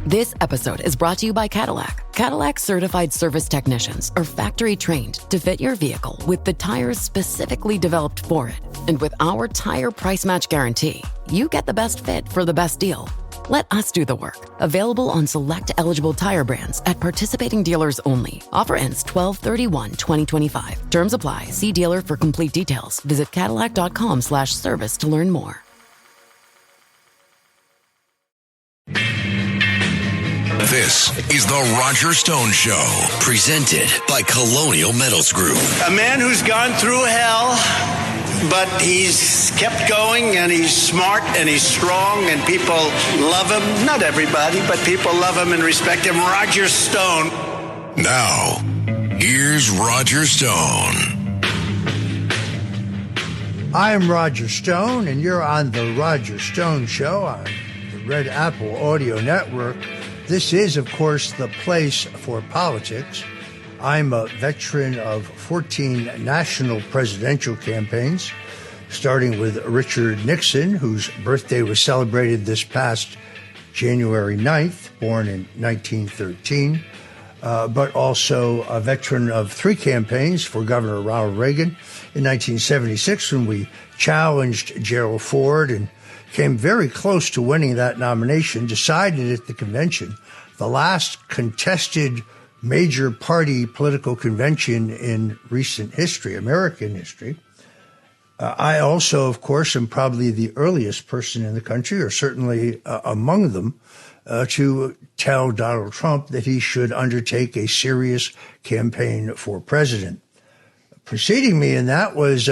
This episode is brought to you by Cadillac. Cadillac certified service technicians are factory trained to fit your vehicle with the tires specifically developed for it. And with our tire price match guarantee, you get the best fit for the best deal. Let us do the work. Available on select eligible tire brands at participating dealers only. Offer ends 12/31/2025. Terms apply. See dealer for complete details. Visit Cadillac.com/service to learn more. This is the Roger Stone Show, presented by Colonial Metals Group. A man who's gone through hell, but he's kept going, and he's smart, and he's strong, and people love him. Not everybody, but people love him and respect him. Roger Stone. Now, here's Roger Stone. I'm Roger Stone, and you're on the Roger Stone Show on the Red Apple Audio Network. This is, of course, the place for politics. I'm a veteran of 14 national presidential campaigns, starting with Richard Nixon, whose birthday was celebrated this past January 9th, born in 1913, but also a veteran of 3 campaigns for Governor Ronald Reagan in 1976, when we challenged Gerald Ford and came very close to winning that nomination, decided at the convention, the last contested major party political convention in recent history, American history. I also, of course, am probably the earliest person in the country, or certainly among them, to tell Donald Trump that he should undertake a serious campaign for president. Preceding me in that was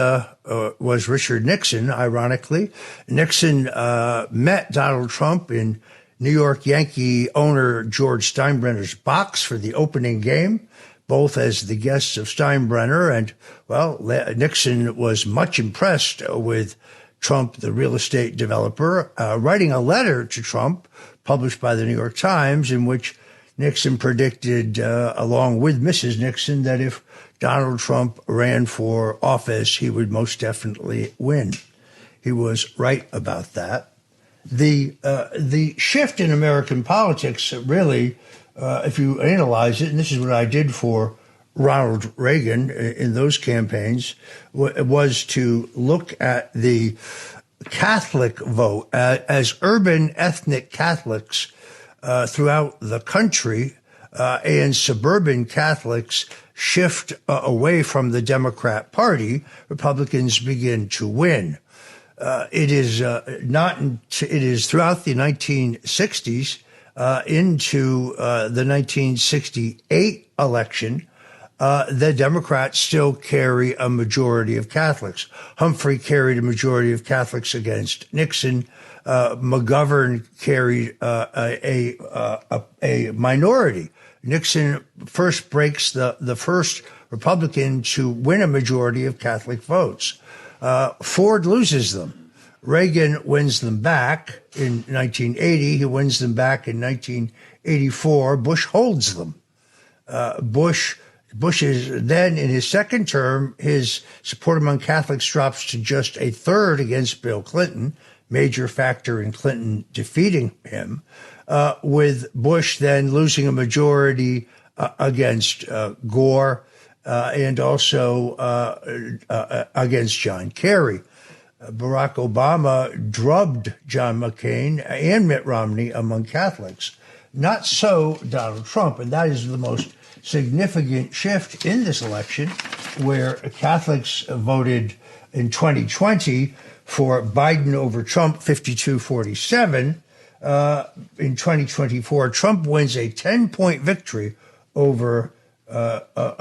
Richard Nixon, ironically. Nixon met Donald Trump in New York Yankee owner George Steinbrenner's box for the opening game, both as the guests of Steinbrenner. And, well, Nixon was much impressed with Trump, the real estate developer, writing a letter to Trump published by the New York Times, in which Nixon predicted, along with Mrs. Nixon, that if Donald Trump ran for office, he would most definitely win. He was right about that. The shift in American politics, really, if you analyze it, and this is what I did for Ronald Reagan in those campaigns, was to look at the Catholic vote as urban ethnic Catholics throughout the country and suburban Catholics shift away from the Democrat Party, Republicans begin to win. It is throughout the 1960s into the 1968 election, the Democrats still carry a majority of Catholics. Humphrey carried a majority of Catholics against Nixon. McGovern carried a minority. Nixon first breaks the first Republican to win a majority of Catholic votes. Ford loses them. Reagan wins them back in 1980. He wins them back in 1984. Bush holds them. Bush is then, in his second term, his support among Catholics drops to just a third against Bill Clinton, major factor in Clinton defeating him, with Bush then losing a majority against Gore and also against John Kerry. Barack Obama drubbed John McCain and Mitt Romney among Catholics. Not so Donald Trump, and that is the most significant shift in this election, where Catholics voted in 2020 for Biden over Trump, 52-47. In 2024, Trump wins a 10-point victory over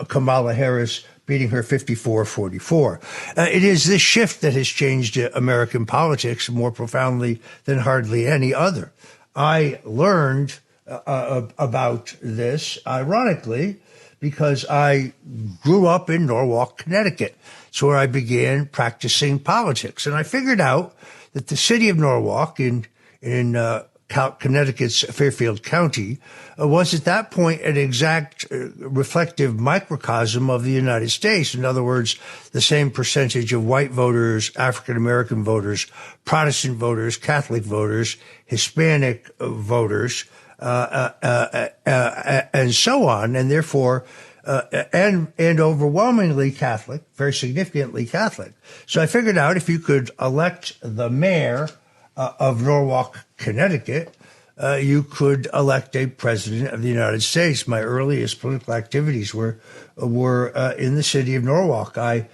Kamala Harris, beating her 54-44. It is this shift that has changed American politics more profoundly than hardly any other. I learned about this, ironically, because I grew up in Norwalk, Connecticut. It's where I began practicing politics. And I figured out that the city of Norwalk in Connecticut's Fairfield County, was at that point an exact reflective microcosm of the United States. In other words, the same percentage of white voters, African-American voters, Protestant voters, Catholic voters, Hispanic voters, and so on, and therefore, and overwhelmingly Catholic, very significantly Catholic. So I figured out if you could elect the mayor of Norwalk, Connecticut, you could elect a president of the United States. My earliest political activities were in the city of Norwalk. I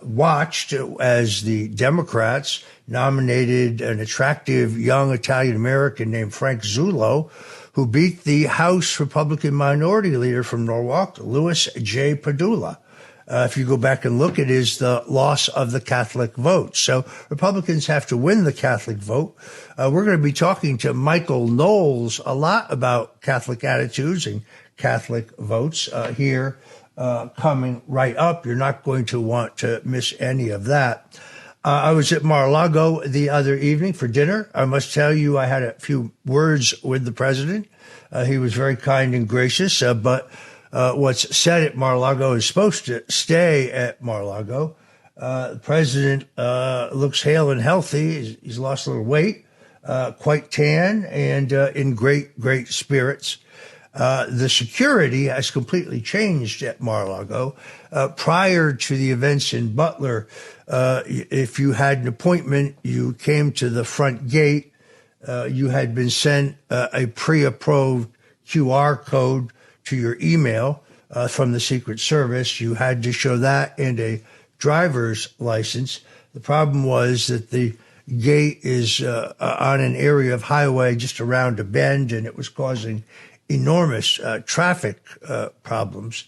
watched as the Democrats nominated an attractive young Italian American named Frank Zullo, who beat the House Republican Minority Leader from Norwalk, Louis J. Padula. If you go back and look, it is the loss of the Catholic vote. So Republicans have to win the Catholic vote. We're going to be talking to Michael Knowles a lot about Catholic attitudes and Catholic votes here coming right up. You're not going to want to miss any of that. I was at Mar-a-Lago the other evening for dinner. I must tell you, I had a few words with the president. He was very kind and gracious, but what's said at Mar-a-Lago is supposed to stay at Mar-a-Lago. The president looks hale and healthy. He's lost a little weight, quite tan, and in great spirits. The security has completely changed at Mar-a-Lago. Prior to the events in Butler, if you had an appointment, you came to the front gate. You had been sent a pre-approved QR code to your email from the Secret Service. You had to show that and a driver's license. The problem was that the gate is on an area of highway just around a bend, and it was causing enormous traffic problems.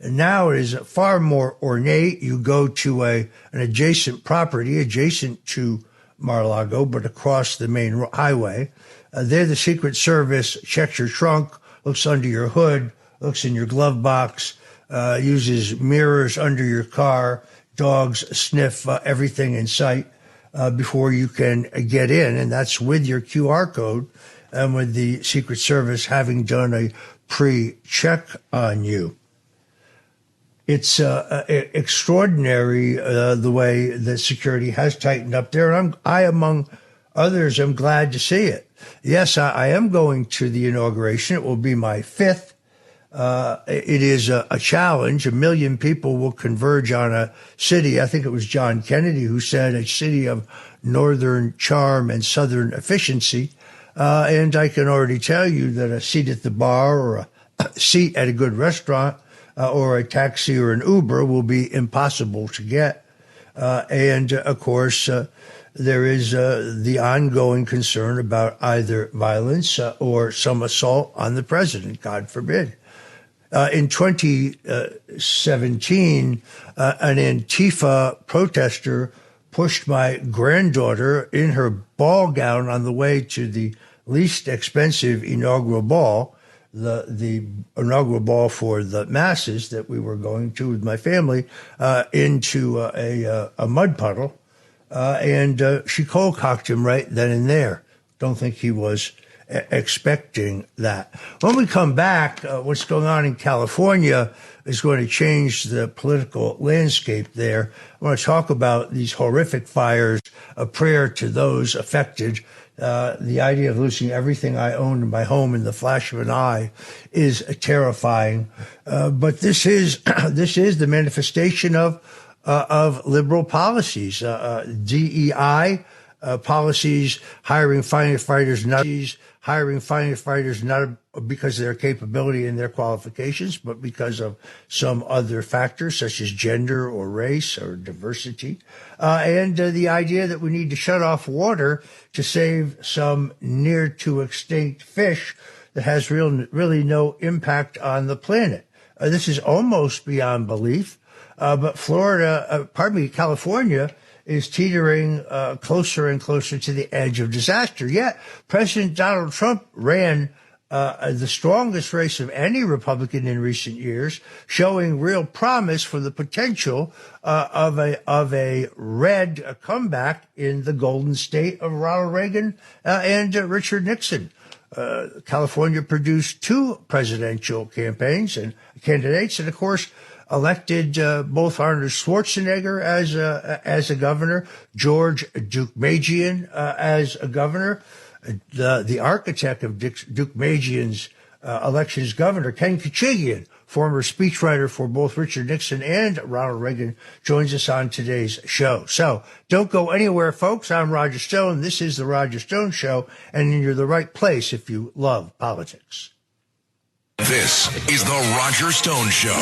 And now it is far more ornate. You go to an adjacent property, adjacent to Mar-a-Lago, but across the main highway. There, the Secret Service checks your trunk, looks under your hood, looks in your glove box, uses mirrors under your car. Dogs sniff everything in sight before you can get in, and that's with your QR code and with the Secret Service having done a pre-check on you. It's extraordinary the way that security has tightened up there, and I, among others, am glad to see it. Yes, I am going to the inauguration. It will be my fifth. It is a challenge. 1 million people will converge on a city. I think it was John Kennedy who said a city of northern charm and southern efficiency. And I can already tell you that a seat at the bar or a seat at a good restaurant or a taxi or an Uber will be impossible to get. And of course, there is the ongoing concern about either violence or some assault on the president, God forbid. In 2017, an Antifa protester pushed my granddaughter in her ball gown on the way to the least expensive inaugural ball, the inaugural ball for the masses that we were going to with my family, into a mud puddle. And she cold-cocked him right then and there. Don't think he was expecting that. When we come back, what's going on in California is going to change the political landscape there. I want to talk about these horrific fires, a prayer to those affected. The idea of losing everything I own in my home in the flash of an eye is terrifying. But this is the manifestation of liberal policies, DEI policies, hiring firefighters not because of their capability and their qualifications, but because of some other factors such as gender or race or diversity. And the idea that we need to shut off water to save some near to extinct fish that has really no impact on the planet. This is almost beyond belief. But California is teetering closer and closer to the edge of disaster. Yet President Donald Trump ran the strongest race of any Republican in recent years, showing real promise for the potential of a red comeback in the golden state of Ronald Reagan and Richard Nixon. California produced two presidential campaigns and candidates, and of course elected both Arnold Schwarzenegger as a governor, George Deukmejian as a governor. The architect of Deukmejian's election as governor, Ken Kachigian, former speechwriter for both Richard Nixon and Ronald Reagan, joins us on today's show. So don't go anywhere, folks. I'm Roger Stone. This is The Roger Stone Show, and you're the right place if you love politics. This is The Roger Stone Show.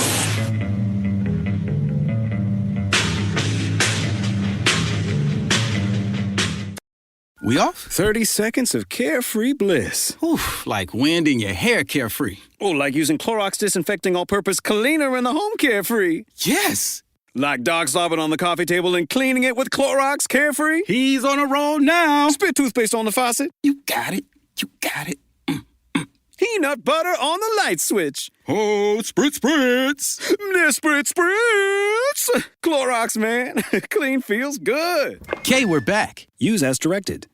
We off? 30 seconds of carefree bliss. Oof, like wind in your hair carefree. Oh, like using Clorox Disinfecting All-Purpose Cleaner in the home carefree. Yes! Like dog slobbing on the coffee table and cleaning it with Clorox Carefree. He's on a roll now. Spit toothpaste on the faucet. You got it. You got it. Peanut butter on the light switch. Oh, spritz, spritz. Spritz, spritz. Clorox, man. Clean feels good. Okay, we're back. Use as directed.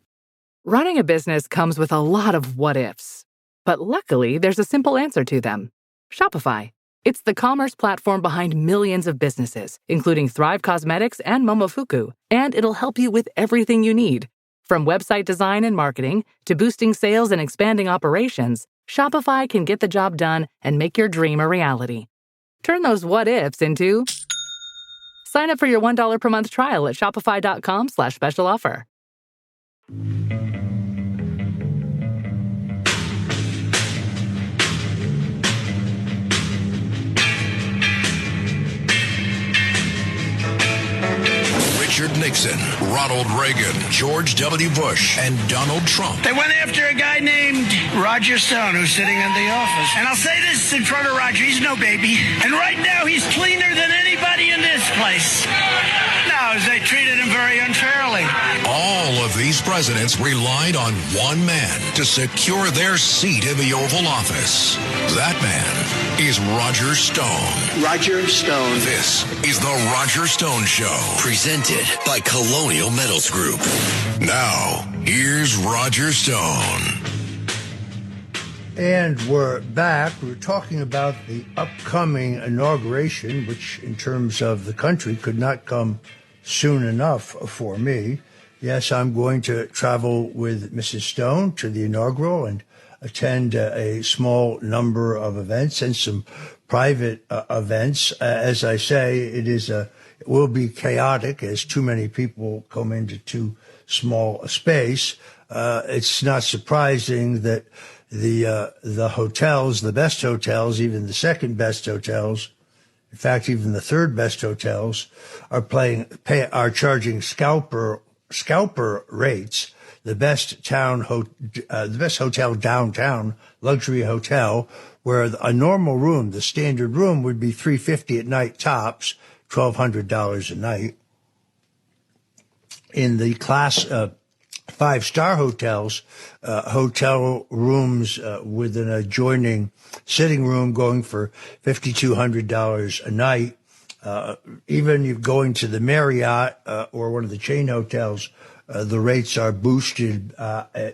Running a business comes with a lot of what-ifs. But luckily, there's a simple answer to them. Shopify. It's the commerce platform behind millions of businesses, including Thrive Cosmetics and Momofuku. And it'll help you with everything you need. From website design and marketing to boosting sales and expanding operations, Shopify can get the job done and make your dream a reality. Turn those what-ifs into... Sign up for your $1 per month trial at shopify.com/special offer. Richard Nixon, Ronald Reagan, George W. Bush, and Donald Trump. They went after a guy named Roger Stone, who's sitting in the office. And I'll say this in front of Roger, he's no baby. And right now, he's cleaner than anybody in this place. No, they treated him very unfairly. All of these presidents relied on one man to secure their seat in the Oval Office. That man is Roger Stone. Roger Stone. This is The Roger Stone Show, presented by Colonial Metals Group. Now, here's Roger Stone. And we're back. We're talking about the upcoming inauguration, which in terms of the country could not come soon enough for me. Yes, I'm going to travel with Mrs. Stone to the inaugural and attend a small number of events and some private events. As I say, it will be chaotic as too many people come into too small a space. It's not surprising that the hotels, the best hotels, even the second best hotels, in fact, even the third best hotels are charging scalper rates. The best hotel downtown, luxury hotel, where a normal room, the standard room, would be $350 at night tops, $1,200 a night. In the class 5-star hotels, hotel rooms with an adjoining sitting room going for $5,200 a night. Even if going to the Marriott or one of the chain hotels, the rates are boosted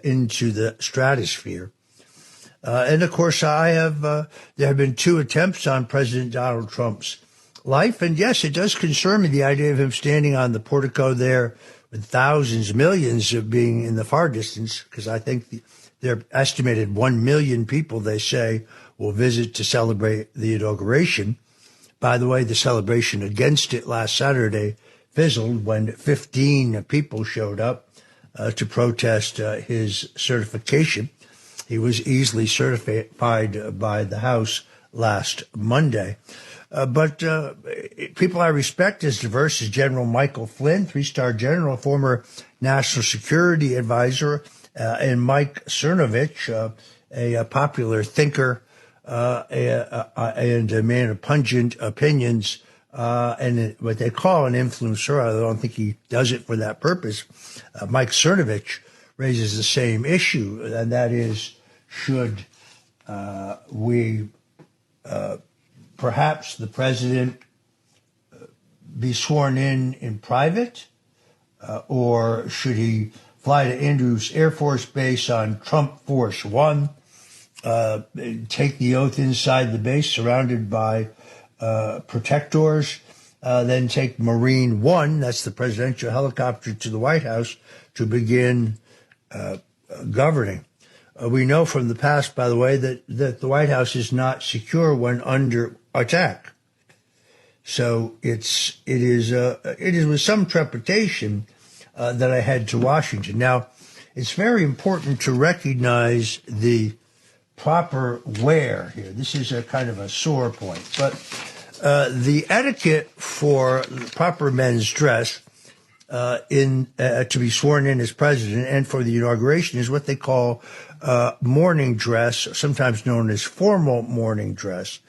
into the stratosphere. And of course, there have been two attempts on President Donald Trump's life. And yes, it does concern me, the idea of him standing on the portico there with thousands, millions of being in the far distance, because I think they're estimated 1 million people, they say, will visit to celebrate the inauguration. By the way, the celebration against it last Saturday fizzled when 15 people showed up to protest his certification. He was easily certified by the House last Monday. But people I respect as diverse as General Michael Flynn, 3-star general, former national security advisor, and Mike Cernovich, a popular thinker and a man of pungent opinions, and what they call an influencer. I don't think he does it for that purpose. Mike Cernovich raises the same issue, and that is, should Perhaps the president be sworn in private, or should he fly to Andrews Air Force Base on Trump Force One, take the oath inside the base surrounded by protectors, then take Marine One, that's the presidential helicopter, to the White House to begin governing. We know from the past, by the way, that the White House is not secure when under attack. So it is with some trepidation that I head to Washington. Now, it's very important to recognize the proper wear here. This is a kind of a sore point, but the etiquette for proper men's dress to be sworn in as president and for the inauguration is what they call morning dress, sometimes known as formal morning dress,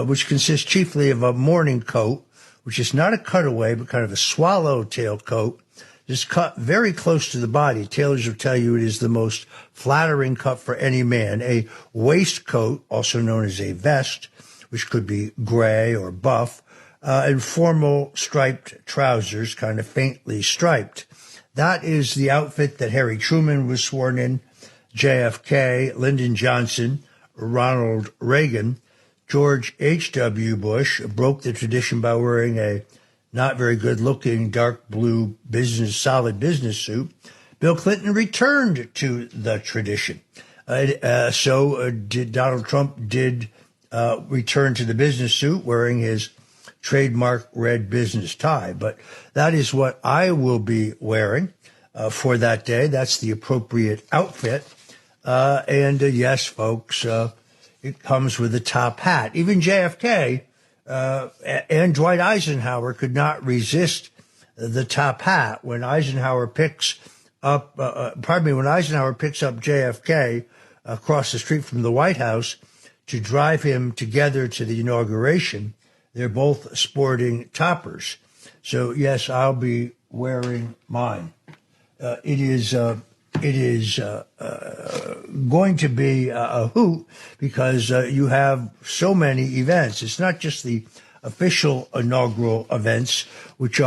which consists chiefly of a morning coat, which is not a cutaway, but kind of a swallowtail coat, just cut very close to the body. Tailors will tell you it is the most flattering cut for any man. A waistcoat, also known as a vest, which could be gray or buff, and formal striped trousers, kind of faintly striped. That is the outfit that Harry Truman was sworn in, JFK, Lyndon Johnson, Ronald Reagan. George H.W. Bush broke the tradition by wearing a not very good-looking dark blue solid business suit. Bill Clinton returned to the tradition. So Donald Trump did return to the business suit wearing his trademark red business tie. But that is what I will be wearing for that day. That's the appropriate outfit. Yes, folks, it comes with a top hat. Even JFK and Dwight Eisenhower could not resist the top hat. When Eisenhower picks up JFK across the street from the White House to drive him together to the inauguration, they're both sporting toppers. So yes, I'll be wearing mine. It is going to be a hoot because you have so many events. It's not just the official inaugural events, which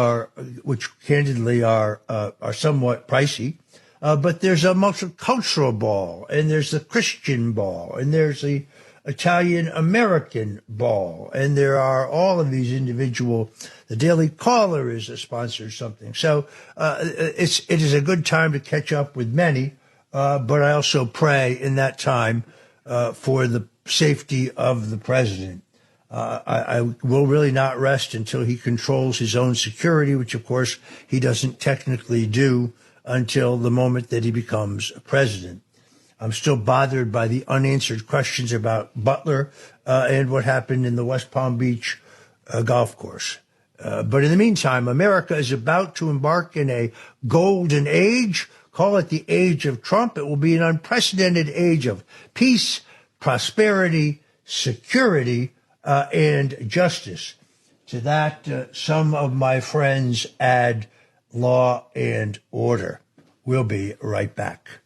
candidly are somewhat pricey, but there's a multicultural ball, and there's the Christian ball, and there's the Italian-American ball, and there are all of these individual. The Daily Caller is a sponsor or something. So it is a good time to catch up with many, but I also pray in that time for the safety of the president. I will really not rest until he controls his own security, which, of course, he doesn't technically do until the moment that he becomes president. I'm still bothered by the unanswered questions about Butler and what happened in the West Palm Beach golf course. But in the meantime, America is about to embark in a golden age. Call it the age of Trump. It will be an unprecedented age of peace, prosperity, security, and justice. To that, some of my friends add law and order. We'll be right back.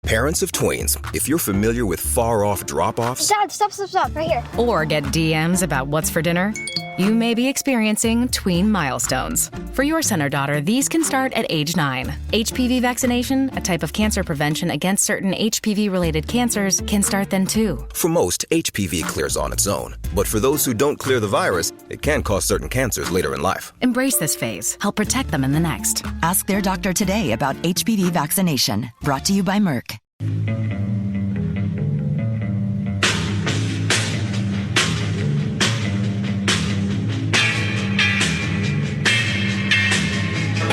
Parents of tweens, if you're familiar with far-off drop-offs... Dad, stop, right here. Or get DMs about what's for dinner... You may be experiencing tween milestones. For your son or daughter, these can start at age 9. HPV vaccination, a type of cancer prevention against certain HPV-related cancers, can start then too. For most, HPV clears on its own. But for those who don't clear the virus, it can cause certain cancers later in life. Embrace this phase. Help protect them in the next. Ask their doctor today about HPV vaccination. Brought to you by Merck.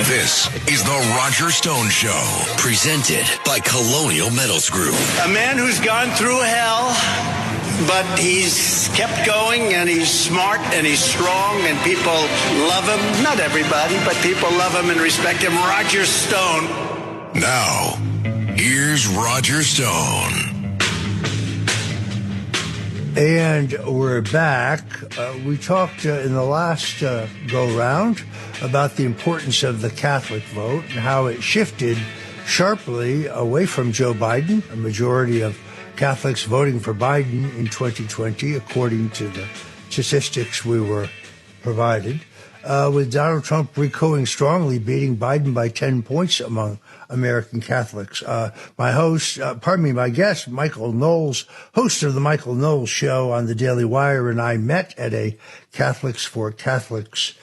This is the Roger Stone Show, presented by Colonial Metals Group. A man who's gone through hell, but he's kept going, and he's smart, and he's strong, and people love him. Not everybody, but people love him and respect him. Roger Stone. Now, here's Roger Stone. And we're back. We talked in the last go-round about the importance of the Catholic vote and how it shifted sharply away from Joe Biden. A majority of Catholics voting for Biden in 2020, according to the statistics we were provided, with Donald Trump recurring strongly, beating Biden by 10 points among American Catholics. My guest, Michael Knowles, host of the Michael Knowles Show on the Daily Wire, and I met at a Catholics for Catholics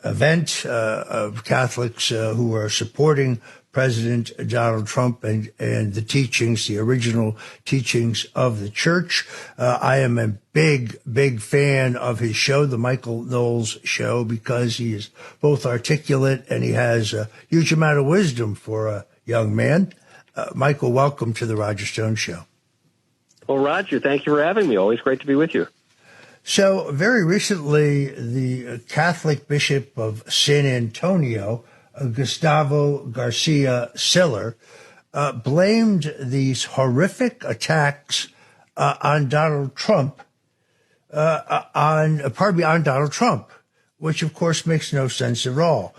event of Catholics who are supporting President Donald Trump and the teachings, the original teachings of the church. I am a big fan of his show, the Michael Knowles Show, because he is both articulate and he has a huge amount of wisdom for a young man. Michael, welcome to the Roger Stone Show. Well, Roger, thank you for having me. Always great to be with you. So very recently, the Catholic Bishop of San Antonio, Gustavo Garcia Siller, blamed these horrific attacks on Donald Trump, on Donald Trump, which of course makes no sense at all.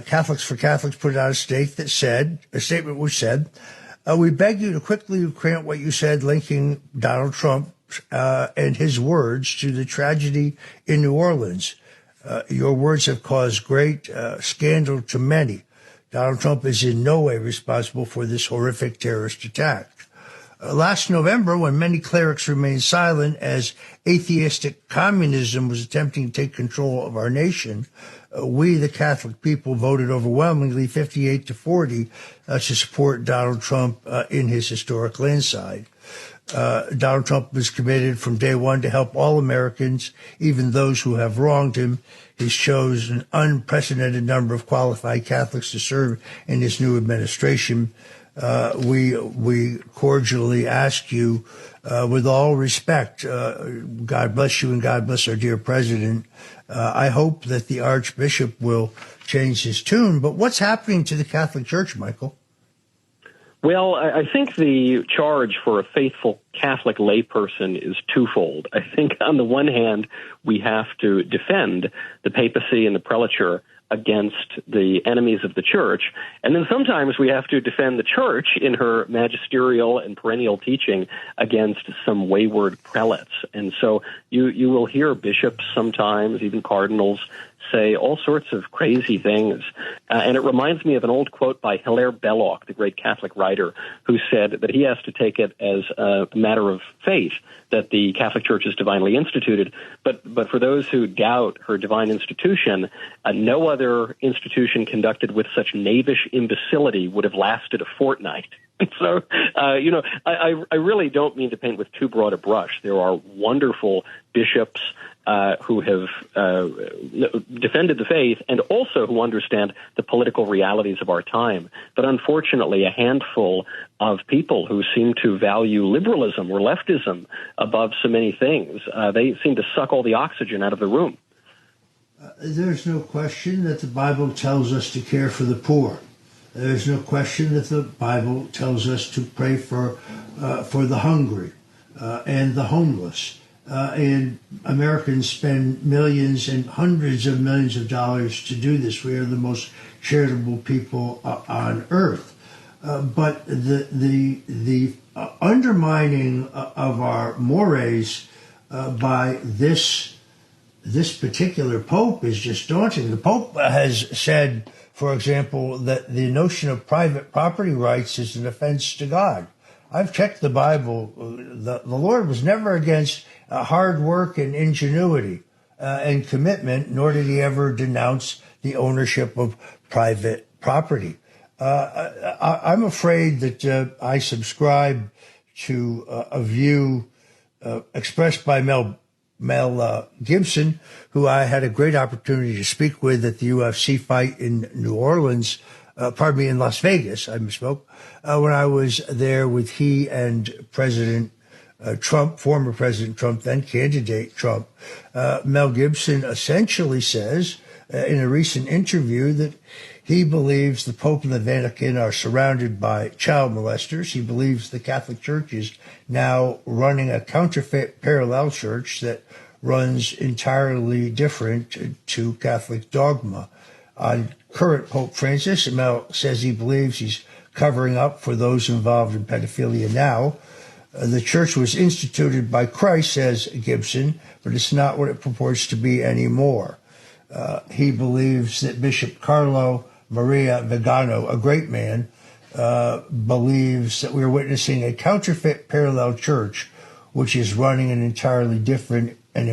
Catholics for Catholics put out a statement which said, "We beg you to quickly recant what you said, linking Donald Trump and his words to the tragedy in New Orleans. Your words have caused great scandal to many. Donald Trump is in no way responsible for this horrific terrorist attack." Last November, when many clerics remained silent as atheistic communism was attempting to take control of our nation, we, the Catholic people, voted overwhelmingly 58-40 to support Donald Trump in his historic landslide. Donald Trump was committed from day one to help all Americans, even those who have wronged him. He's chosen an unprecedented number of qualified Catholics to serve in his new administration. We cordially ask you, with all respect, God bless you and God bless our dear president. I hope that the Archbishop will change his tune. But what's happening to the Catholic Church, Michael? Well, I think the charge for a faithful Catholic layperson is twofold. I think on the one hand, we have to defend the papacy and the prelature against the enemies of the church. And then sometimes we have to defend the church in her magisterial and perennial teaching against some wayward prelates. And so you will hear bishops sometimes, even cardinals, say all sorts of crazy things. And it reminds me of an old quote by Hilaire Belloc, the great Catholic writer, who said that he has to take it as a matter of faith that the Catholic Church is divinely instituted. But for those who doubt her divine institution, no other institution conducted with such knavish imbecility would have lasted a fortnight. And so, I really don't mean to paint with too broad a brush. There are wonderful bishops who have defended the faith and also who understand the political realities of our time. But unfortunately, a handful of people who seem to value liberalism or leftism above so many things, they seem to suck all the oxygen out of the room. There's no question that the Bible tells us to care for the poor. There's no question that the Bible tells us to pray for the hungry and the homeless. And Americans spend millions and hundreds of millions of dollars to do this. We are the most charitable people on earth. But the undermining of our mores by this this particular Pope is just daunting. The Pope has said, for example, that the notion of private property rights is an offense to God. I've checked the Bible. The Lord was never against hard work and ingenuity and commitment, nor did he ever denounce the ownership of private property. I'm afraid that I subscribe to a view expressed by Mel Gibson, who I had a great opportunity to speak with at the UFC fight in New Orleans, in Las Vegas, I misspoke, when I was there with he and President Trump, former President Trump, then candidate Trump. Mel Gibson essentially says in a recent interview that he believes the Pope and the Vatican are surrounded by child molesters. He believes the Catholic Church is now running a counterfeit parallel church that runs entirely different to Catholic dogma. On current Pope Francis, Mel says he believes he's covering up for those involved in pedophilia now. The church was instituted by Christ, says Gibson, but it's not what it purports to be anymore. He believes that Bishop Carlo Maria Vigano, a great man, believes that we're witnessing a counterfeit parallel church, which is running an entirely different and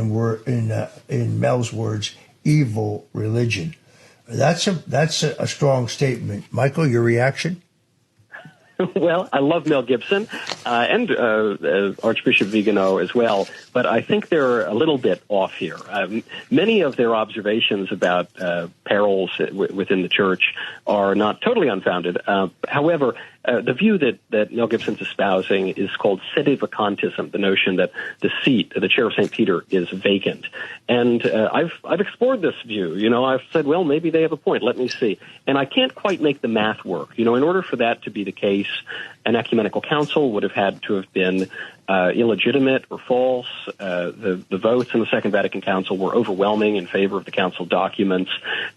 in Mel's words, evil religion. That's a strong statement. Michael, your reaction? Well, I love Mel Gibson and Archbishop Vigano as well, but I think they're a little bit off here. Many of their observations about perils within the church are not totally unfounded. However, the view that Mel Gibson's espousing is called sedevacantism, the notion that the chair of St. Peter, is vacant. And I've explored this view. I've said, well, maybe they have a point. Let me see. And I can't quite make the math work. In order for that to be the case, an ecumenical council would have had to have been illegitimate or false. The votes in the Second Vatican Council were overwhelming in favor of the council documents.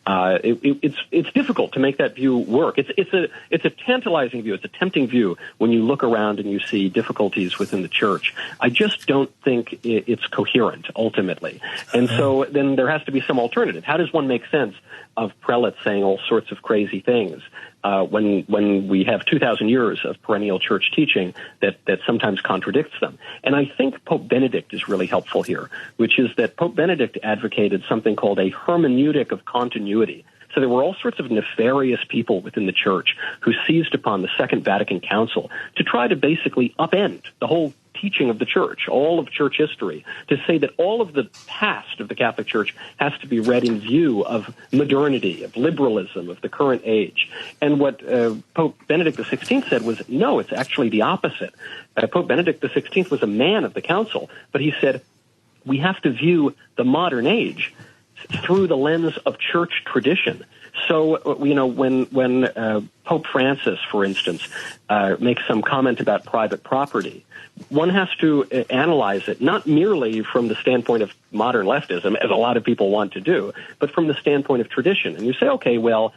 It's difficult to make that view work. It's a tantalizing view. It's a tempting view when you look around and you see difficulties within the church. I just don't think it's coherent ultimately. And so then there has to be some alternative. How does one make sense of prelates saying all sorts of crazy things when we have 2,000 years of perennial church teaching that sometimes contradicts them? And I think Pope Benedict is really helpful here, which is that Pope Benedict advocated something called a hermeneutic of continuity. So there were all sorts of nefarious people within the church who seized upon the Second Vatican Council to try to basically upend the whole teaching of the church, all of church history, to say that all of the past of the Catholic Church has to be read in view of modernity, of liberalism, of the current age. And what Pope Benedict XVI said was, no, it's actually the opposite. Pope Benedict XVI was a man of the council, but he said, we have to view the modern age through the lens of church tradition. So, when Pope Francis, for instance, makes some comment about private property, one has to analyze it not merely from the standpoint of modern leftism, as a lot of people want to do, but from the standpoint of tradition. And you say, okay, well,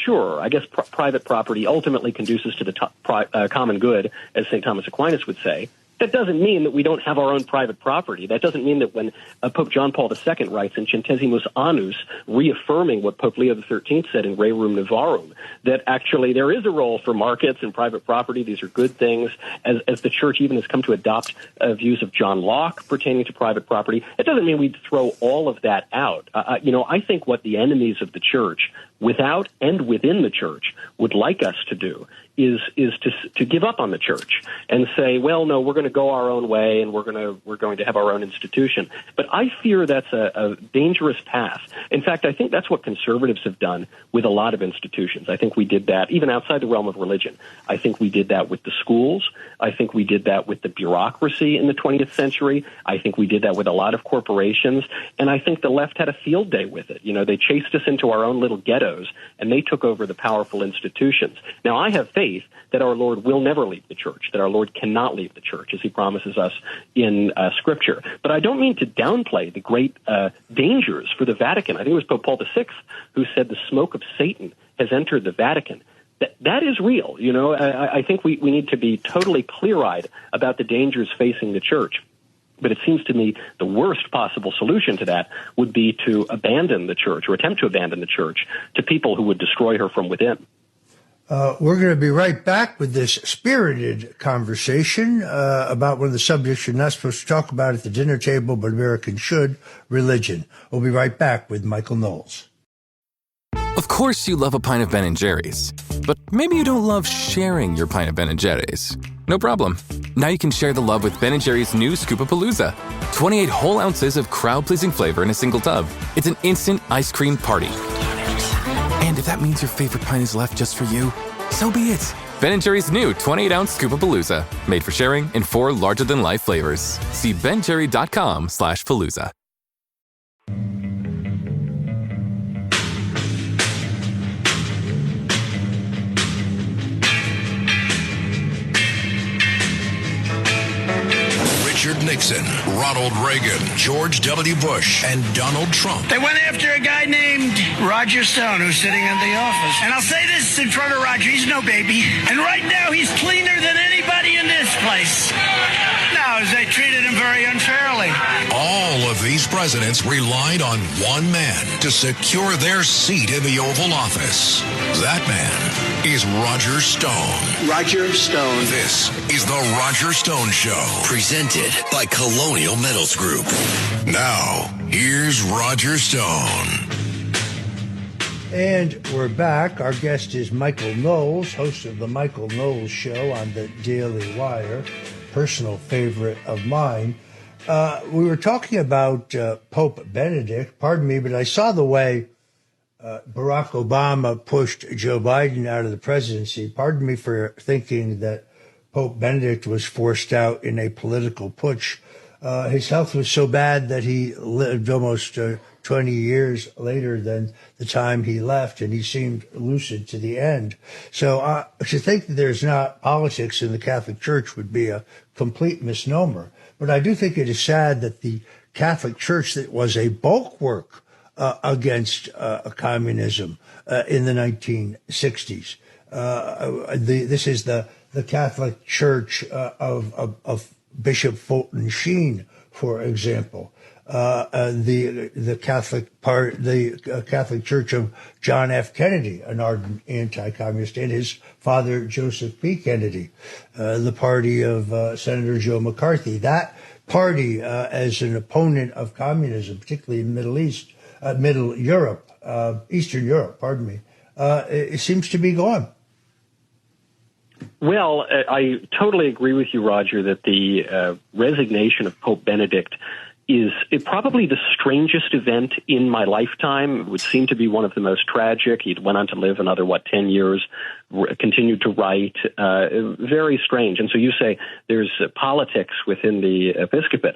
sure, I guess private property ultimately conduces to the common good, as St. Thomas Aquinas would say. That doesn't mean that we don't have our own private property. That doesn't mean that when Pope John Paul II writes in Centesimus Annus, reaffirming what Pope Leo XIII said in Rerum Novarum, that actually there is a role for markets and private property. These are good things, as the Church even has come to adopt views of John Locke pertaining to private property. It doesn't mean we throw all of that out. I think what the enemies of the Church, without and within the Church, would like us to do is to give up on the church and say, well, no, we're going to go our own way and we're going to have our own institution. But I fear that's a dangerous path. In fact, I think that's what conservatives have done with a lot of institutions. I think we did that even outside the realm of religion. I think we did that with the schools. I think we did that with the bureaucracy in the 20th century. I think we did that with a lot of corporations. And I think the left had a field day with it. They chased us into our own little ghettos and they took over the powerful institutions. Now, I have faith that our Lord will never leave the church, that our Lord cannot leave the church, as he promises us in Scripture. But I don't mean to downplay the great dangers for the Vatican. I think it was Pope Paul VI who said the smoke of Satan has entered the Vatican. That is real. I think we need to be totally clear-eyed about the dangers facing the church. But it seems to me the worst possible solution to that would be to abandon the church or attempt to abandon the church to people who would destroy her from within. We're going to be right back with this spirited conversation about one of the subjects you're not supposed to talk about at the dinner table, but Americans should, religion. We'll be right back with Michael Knowles. Of course you love a pint of Ben & Jerry's, but maybe you don't love sharing your pint of Ben & Jerry's. No problem. Now you can share the love with Ben & Jerry's new Scoop-A-Palooza. 28 whole ounces of crowd-pleasing flavor in a single tub. It's an instant ice cream party. And if that means your favorite pint is left just for you, so be it. Ben & Jerry's new 28-ounce Scoop-A-Palooza. Made for sharing in 4 larger-than-life flavors. See benjerry.com/palooza. Richard Nixon, Ronald Reagan, George W. Bush, and Donald Trump. They went after a guy named Roger Stone, who's sitting in the office. And I'll say this in front of Roger, he's no baby. And right now, he's cleaner than anybody in this place. No, they treated him very unfairly. All of these presidents relied on one man to secure their seat in the Oval Office. That man is Roger Stone. Roger Stone. This is the Roger Stone Show, presented by Colonial Metals Group. Now, here's Roger Stone. And we're back. Our guest is Michael Knowles, host of the Michael Knowles Show on the Daily Wire, personal favorite of mine. We were talking about Pope Benedict. Pardon me, but I saw the way Barack Obama pushed Joe Biden out of the presidency. Pardon me for thinking that Pope Benedict was forced out in a political putsch. His health was so bad that he lived almost 20 years later than the time he left, and he seemed lucid to the end. So to think that there's not politics in the Catholic Church would be a complete misnomer. But I do think it is sad that the Catholic Church, that was a bulwark against communism in the 1960s, this is the Catholic Church of Bishop Fulton Sheen, for example. The Catholic Church of John F. Kennedy, an ardent anti-communist, and his father Joseph P. Kennedy, the party of Senator Joe McCarthy. That party, as an opponent of communism, particularly in Eastern Europe, it seems to be gone. Well, I totally agree with you, Roger, that the resignation of Pope Benedict is probably the strangest event in my lifetime. It would seem to be one of the most tragic. He went on to live another, 10 years, continued to write. Very strange. And so you say there's politics within the episcopate.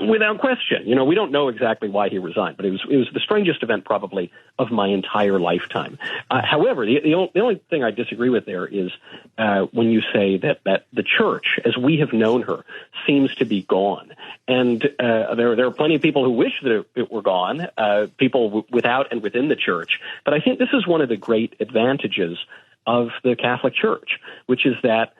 Without question. We don't know exactly why he resigned, but it was the strangest event probably of my entire lifetime. However, the only thing I disagree with there is when you say that the church, as we have known her, seems to be gone. And there are plenty of people who wish that it were gone, people without and within the church. But I think this is one of the great advantages of the Catholic Church, which is that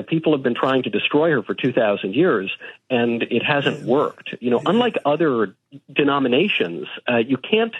people have been trying to destroy her for 2,000 years, and it hasn't worked. Unlike other denominations, you can't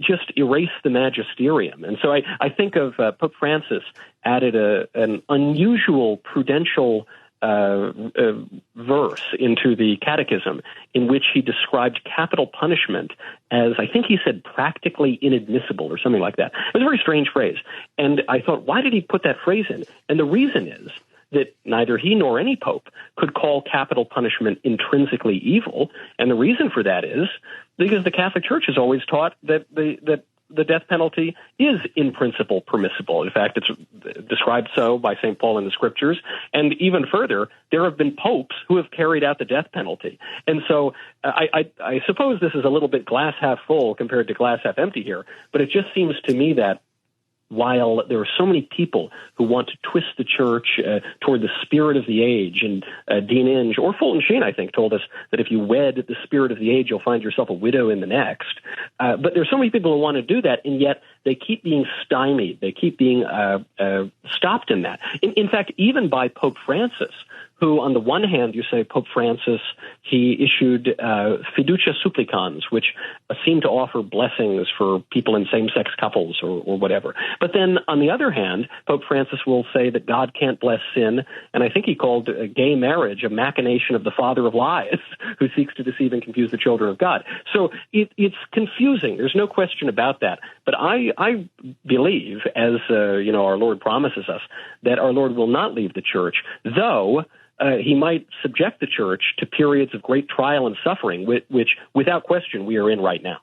just erase the magisterium. And so I think of Pope Francis added an unusual prudential verse into the catechism in which he described capital punishment as, I think he said, practically inadmissible or something like that. It was a very strange phrase. And I thought, why did he put that phrase in? And the reason is that neither he nor any pope could call capital punishment intrinsically evil. And the reason for that is because the Catholic Church has always taught that the death penalty is in principle permissible. In fact, it's described so by St. Paul in the Scriptures. And even further, there have been popes who have carried out the death penalty. And so I suppose this is a little bit glass half full compared to glass half empty here, but it just seems to me that while there are so many people who want to twist the church toward the spirit of the age, and Dean Inge or Fulton Sheen, I think, told us that if you wed the spirit of the age, you'll find yourself a widow in the next. But there's so many people who want to do that, and yet they keep being stymied. They keep being stopped in that. In fact, even by Pope Francis, who, on the one hand, you say Pope Francis, he issued fiducia supplicans, which seem to offer blessings for people in same-sex couples or whatever. But then, on the other hand, Pope Francis will say that God can't bless sin, and I think he called gay marriage a machination of the father of lies, who seeks to deceive and confuse the children of God. So it's confusing. There's no question about that. But I believe, as our Lord promises us, that our Lord will not leave the church, though he might subject the church to periods of great trial and suffering, which without question, we are in right now.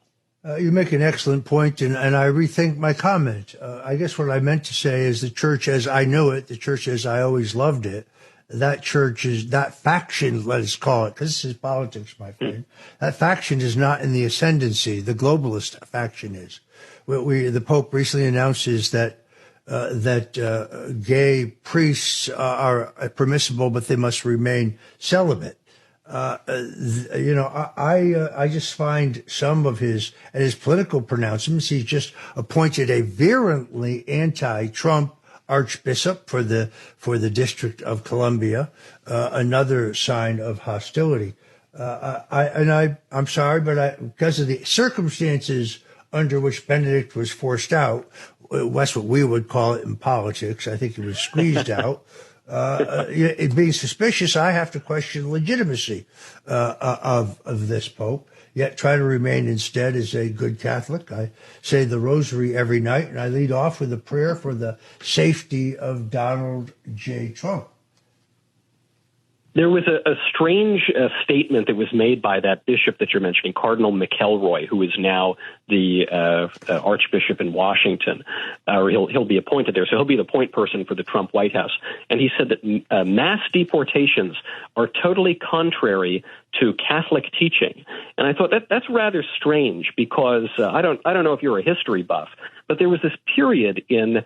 You make an excellent point, and I rethink my comment. I guess what I meant to say is the church as I knew it, the church as I always loved it, that church is, that faction, let us call it, because this is politics, my friend, that faction is not in the ascendancy. The globalist faction is. The Pope recently announces that gay priests are permissible, but they must remain celibate. I just find some of his political pronouncements. He's just appointed a virulently anti-Trump archbishop for the District of Columbia, another sign of hostility. I'm sorry, but because of the circumstances under which Benedict was forced out, that's what we would call it in politics. I think he was squeezed out. It being suspicious, I have to question the legitimacy of this Pope, yet try to remain instead as a good Catholic. I say the rosary every night, and I lead off with a prayer for the safety of Donald J. Trump. There was a strange statement that was made by that bishop that you're mentioning, Cardinal McElroy, who is now the Archbishop in Washington, or he'll be appointed there. So he'll be the point person for the Trump White House. And he said that mass deportations are totally contrary to Catholic teaching. And I thought that's rather strange because I don't know if you're a history buff, but there was this period in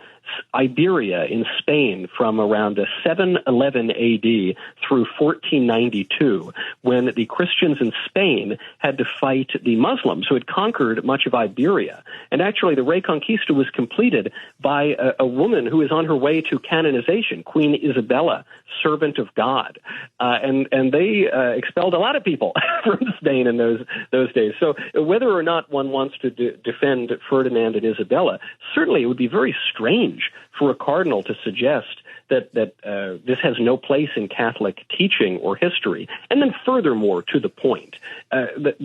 Iberia in Spain from around 711 AD through 1492 when the Christians in Spain had to fight the Muslims who had conquered much of Iberia. And actually the Reconquista was completed by a woman who is on her way to canonization, Queen Isabella, servant of God. And they expelled a lot of people from Spain in those days. So whether or not one wants to defend Ferdinand and Isabella, certainly it would be very strange for a cardinal to suggest that this has no place in Catholic teaching or history. And then furthermore, to the point,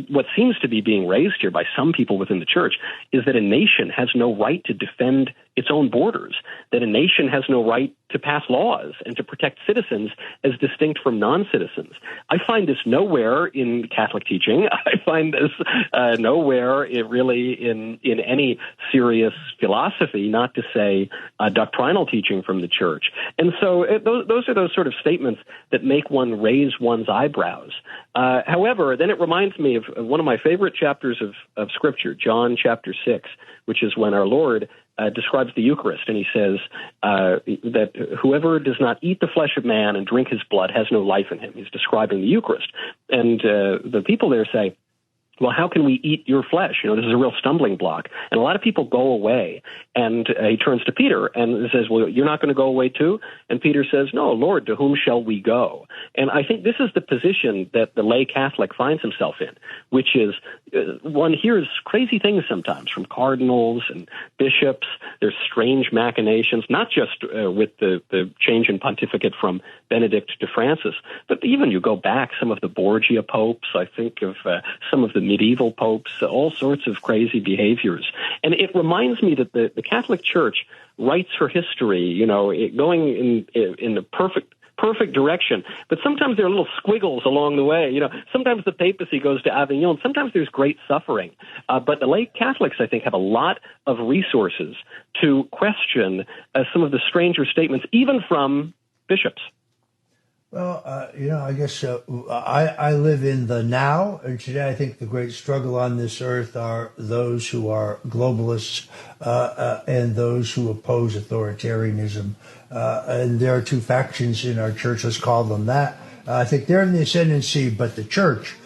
what seems to be being raised here by some people within the church is that a nation has no right to defend its own borders, that a nation has no right to pass laws and to protect citizens as distinct from non-citizens. I find this nowhere in Catholic teaching. I find this nowhere in any serious philosophy, not to say doctrinal teaching from the church. And so those are those sort of statements that make one raise one's eyebrows. However, then it reminds me of one of my favorite chapters of Scripture, John chapter 6, which is when our Lord describes the Eucharist, and he says that whoever does not eat the flesh of man and drink his blood has no life in him. He's describing the Eucharist. And the people there say, well, how can we eat your flesh? This is a real stumbling block. And a lot of people go away. And he turns to Peter and says, well, you're not going to go away too? And Peter says, no, Lord, to whom shall we go? And I think this is the position that the lay Catholic finds himself in, which is one hears crazy things sometimes from cardinals and bishops. There's strange machinations, not just with the change in pontificate from Benedict to Francis, but even you go back, some of the Borgia popes, I think of some of the medieval popes, all sorts of crazy behaviors. And it reminds me that the Catholic Church writes her history, going in the perfect direction. But sometimes there are little squiggles along the way. Sometimes the papacy goes to Avignon. Sometimes there's great suffering. But the lay Catholics, I think, have a lot of resources to question some of the stranger statements, even from bishops. Well, I guess I live in the now, and today I think the great struggle on this earth are those who are globalists and those who oppose authoritarianism. And there are two factions in our church, let's call them that. I think they're in the ascendancy, but the church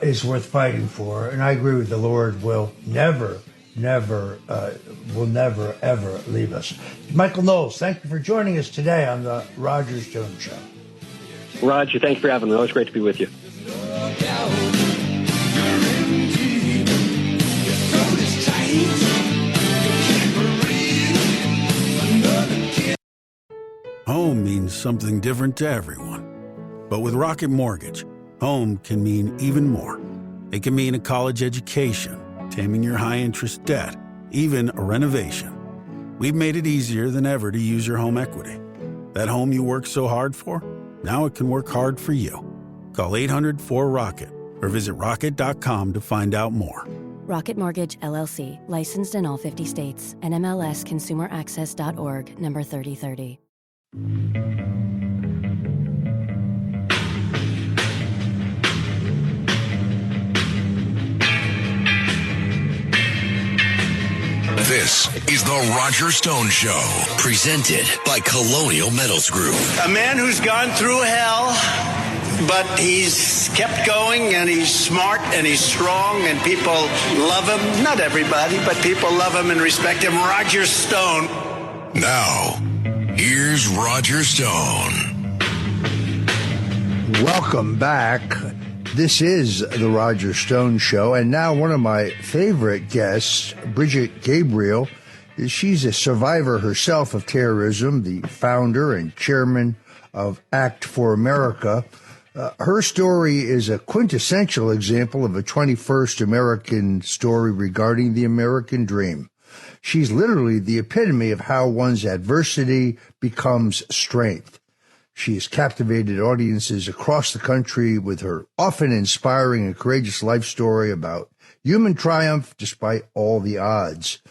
is worth fighting for. And I agree with the Lord will never, ever leave us. Michael Knowles, thank you for joining us today on the Roger Stone Show. Roger, thanks for having me. Always great to be with you. Home means something different to everyone. But with Rocket Mortgage, home can mean even more. It can mean a college education, taming your high-interest debt, even a renovation. We've made it easier than ever to use your home equity. That home you worked so hard for, now it can work hard for you. Call 800-4ROCKET or visit rocket.com to find out more. Rocket Mortgage, LLC. Licensed in all 50 states. NMLSConsumerAccess.org. Number 3030. This is the Roger Stone Show, presented by Colonial Metals Group. A man who's gone through hell, but he's kept going, and he's smart, and he's strong, and people love him. Not everybody, but people love him and respect him. Roger Stone. Now, here's Roger Stone. Welcome back. This is the Roger Stone Show, and now one of my favorite guests, Bridget Gabriel. She's a survivor herself of terrorism, the founder and chairman of Act for America. Her story is a quintessential example of a 21st American story regarding the American dream. She's literally the epitome of how one's adversity becomes strength. She has captivated audiences across the country with her often inspiring and courageous life story about human triumph despite all the odds.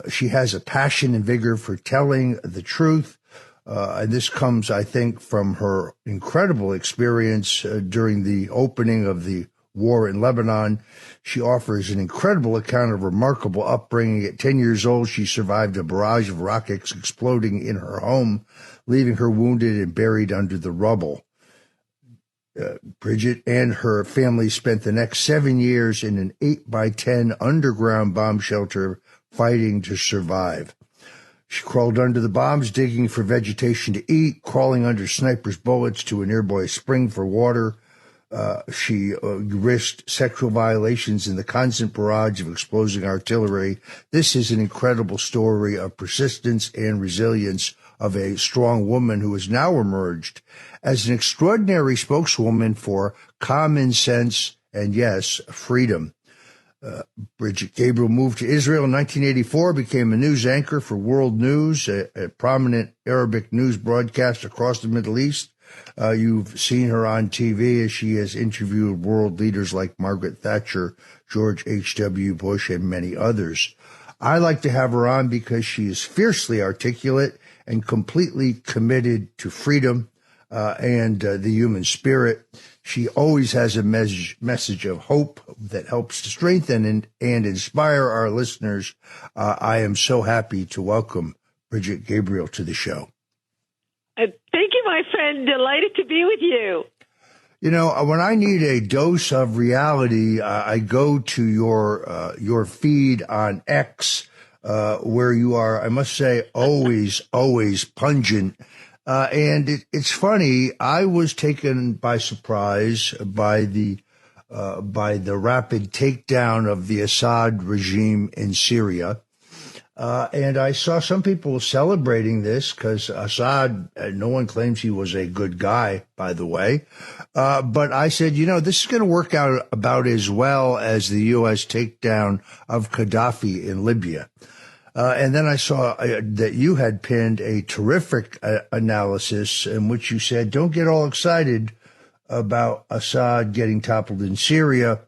She has a passion and vigor for telling the truth, and this comes, I think, from her incredible experience during the opening of the war in Lebanon. She offers an incredible account of remarkable upbringing. At 10 years old, she survived a barrage of rockets exploding in her home, leaving her wounded and buried under the rubble. Bridget and her family spent the next 7 years in an 8x10 underground bomb shelter fighting to survive. She crawled under the bombs, digging for vegetation to eat, crawling under snipers' bullets to a nearby spring for water. She risked sexual violations in the constant barrage of exploding artillery. This is an incredible story of persistence and resilience of a strong woman who has now emerged as an extraordinary spokeswoman for common sense and, yes, freedom. Bridget Gabriel moved to Israel in 1984, became a news anchor for World News, a prominent Arabic news broadcast across the Middle East. You've seen her on TV as she has interviewed world leaders like Margaret Thatcher, George H.W. Bush, and many others. I like to have her on because she is fiercely articulate and completely committed to freedom and the human spirit. She always has a message of hope that helps to strengthen and inspire our listeners. I am so happy to welcome Bridget Gabriel to the show. Thank you, my friend. Delighted to be with you. You know, when I need a dose of reality, I go to your feed on X, where you are, I must say, always pungent. And it's funny. I was taken by surprise by the rapid takedown of the Assad regime in Syria. And I saw some people celebrating this because Assad, no one claims he was a good guy, by the way. But I said, you know, this is going to work out about as well as the U.S. takedown of Gaddafi in Libya. And then I saw that you had pinned a terrific analysis in which you said, don't get all excited about Assad getting toppled in Syria.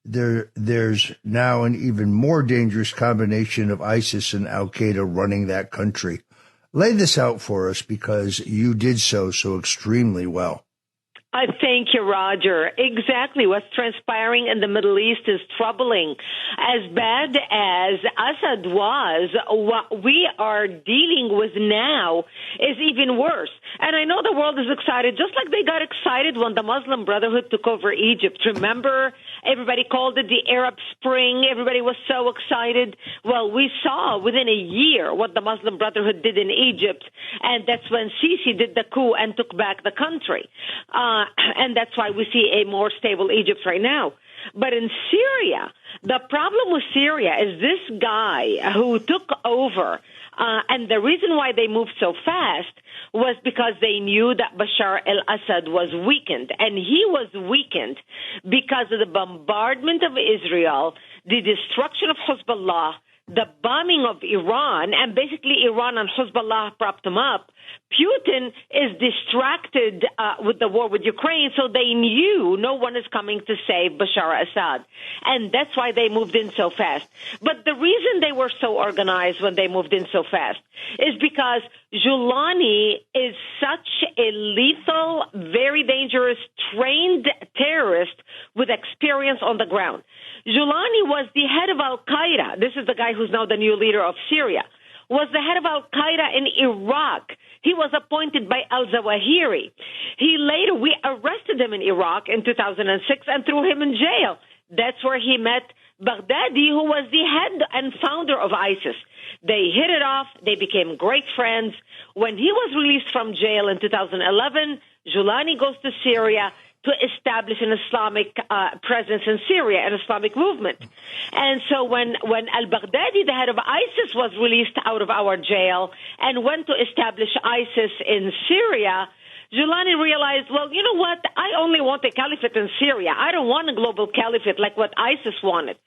There's now an even more dangerous combination of ISIS and al-Qaeda running that country. Lay this out for us because you did so extremely well. Thank you, Roger. Exactly. What's transpiring in the Middle East is troubling. As bad as Assad was, what we are dealing with now is even worse. And I know the world is excited, just like they got excited when the Muslim Brotherhood took over Egypt. Remember, everybody called it the Arab Spring. Everybody was so excited. Well, we saw within a year what the Muslim Brotherhood did in Egypt, and that's when Sisi did the coup and took back the country. And that's why we see a more stable Egypt right now. But in Syria, the problem with Syria is this guy who took over, and the reason why they moved so fast was because they knew that Bashar al-Assad was weakened. And he was weakened because of the bombardment of Israel, the destruction of Hezbollah, the bombing of Iran, and basically Iran and Hezbollah propped him up. Putin is distracted with the war with Ukraine, so they knew no one is coming to save Bashar Assad. And that's why they moved in so fast. But the reason they were so organized when they moved in so fast is because Giuliani is such a lethal, very dangerous, trained terrorist with experience on the ground. Giuliani was the head of al-Qaeda. This is the guy who's now the new leader of Syria. Was the head of al-Qaeda in Iraq. He was appointed by al-Zawahiri. We arrested him in Iraq in 2006 and threw him in jail. That's where he met Baghdadi, who was the head and founder of ISIS. They hit it off. They became great friends. When he was released from jail in 2011, Giuliani goes to Syria to establish an Islamic presence in Syria, an Islamic movement. And so when al-Baghdadi, the head of ISIS, was released out of our jail and went to establish ISIS in Syria, Giuliani realized, well, you know what? I only want a caliphate in Syria. I don't want a global caliphate like what ISIS wanted.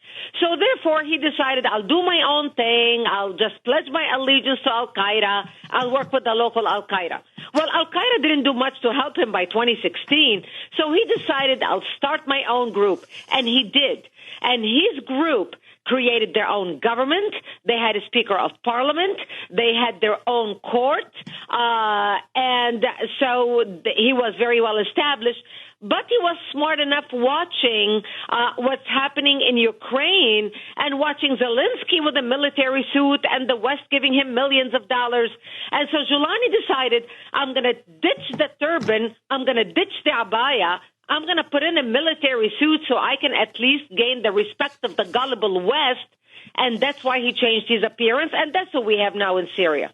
So therefore, he decided, I'll do my own thing. I'll just pledge my allegiance to al-Qaeda. I'll work with the local al-Qaeda. Well, al-Qaeda didn't do much to help him by 2016. So he decided, I'll start my own group. And he did. And his group created their own government. They had a Speaker of Parliament. They had their own court. And so he was very well established. But he was smart enough watching what's happening in Ukraine and watching Zelensky with a military suit and the West giving him millions of dollars. And so Giuliani decided, I'm going to ditch the turban. I'm going to ditch the abaya. I'm going to put in a military suit so I can at least gain the respect of the gullible West. And that's why he changed his appearance. And that's what we have now in Syria.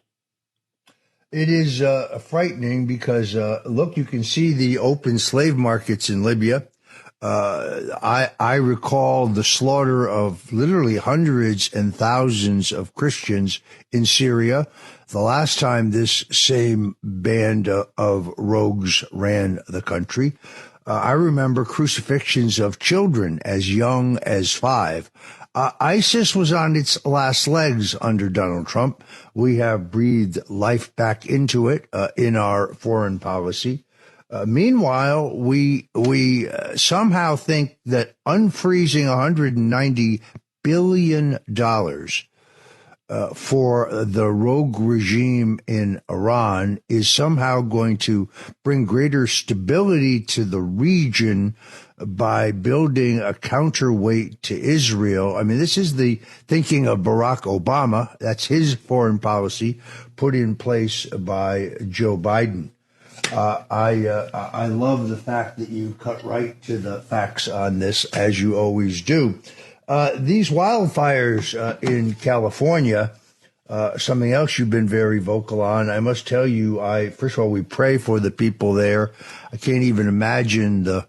It is frightening because, look, you can see the open slave markets in Libya. I recall the slaughter of literally hundreds and thousands of Christians in Syria. The last time this same band of rogues ran the country. I remember crucifixions of children as young as 5. ISIS was on its last legs under Donald Trump. We have breathed life back into it in our foreign policy. Meanwhile, we somehow think that unfreezing $190 billion for the rogue regime in Iran is somehow going to bring greater stability to the region by building a counterweight to Israel. I mean, this is the thinking of Barack Obama. That's his foreign policy put in place by Joe Biden. I love the fact that you cut right to the facts on this, as you always do. These wildfires in California, something else you've been very vocal on. I must tell you, first of all, we pray for the people there. I can't even imagine the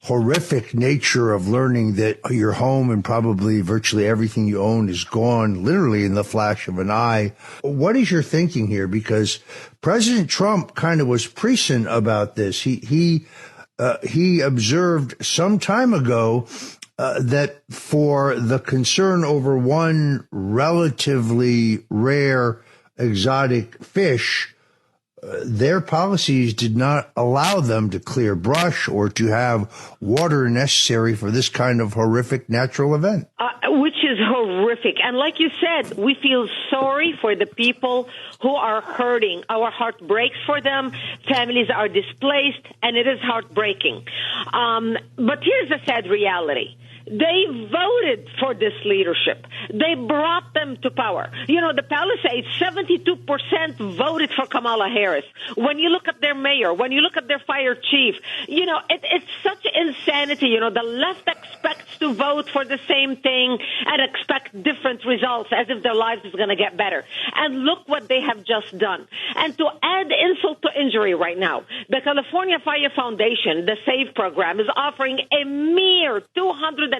horrific nature of learning that your home and probably virtually everything you own is gone, literally in the flash of an eye. What is your thinking here? Because President Trump kind of was prescient about this. He observed some time ago that for the concern over one relatively rare exotic fish, their policies did not allow them to clear brush or to have water necessary for this kind of horrific natural event. Which is is horrific. And like you said, we feel sorry for the people who are hurting. Our heart breaks for them. Families are displaced, and it is heartbreaking. But here's the sad reality. They voted for this leadership. They brought them to power. You know, the Palisades, 72% voted for Kamala Harris. When you look at their mayor, when you look at their fire chief, you know, it's such insanity. You know, the left expects to vote for the same thing and expect different results as if their lives is going to get better. And look what they have just done. And to add insult to injury right now, the California Fire Foundation, the SAVE program, is offering a mere $250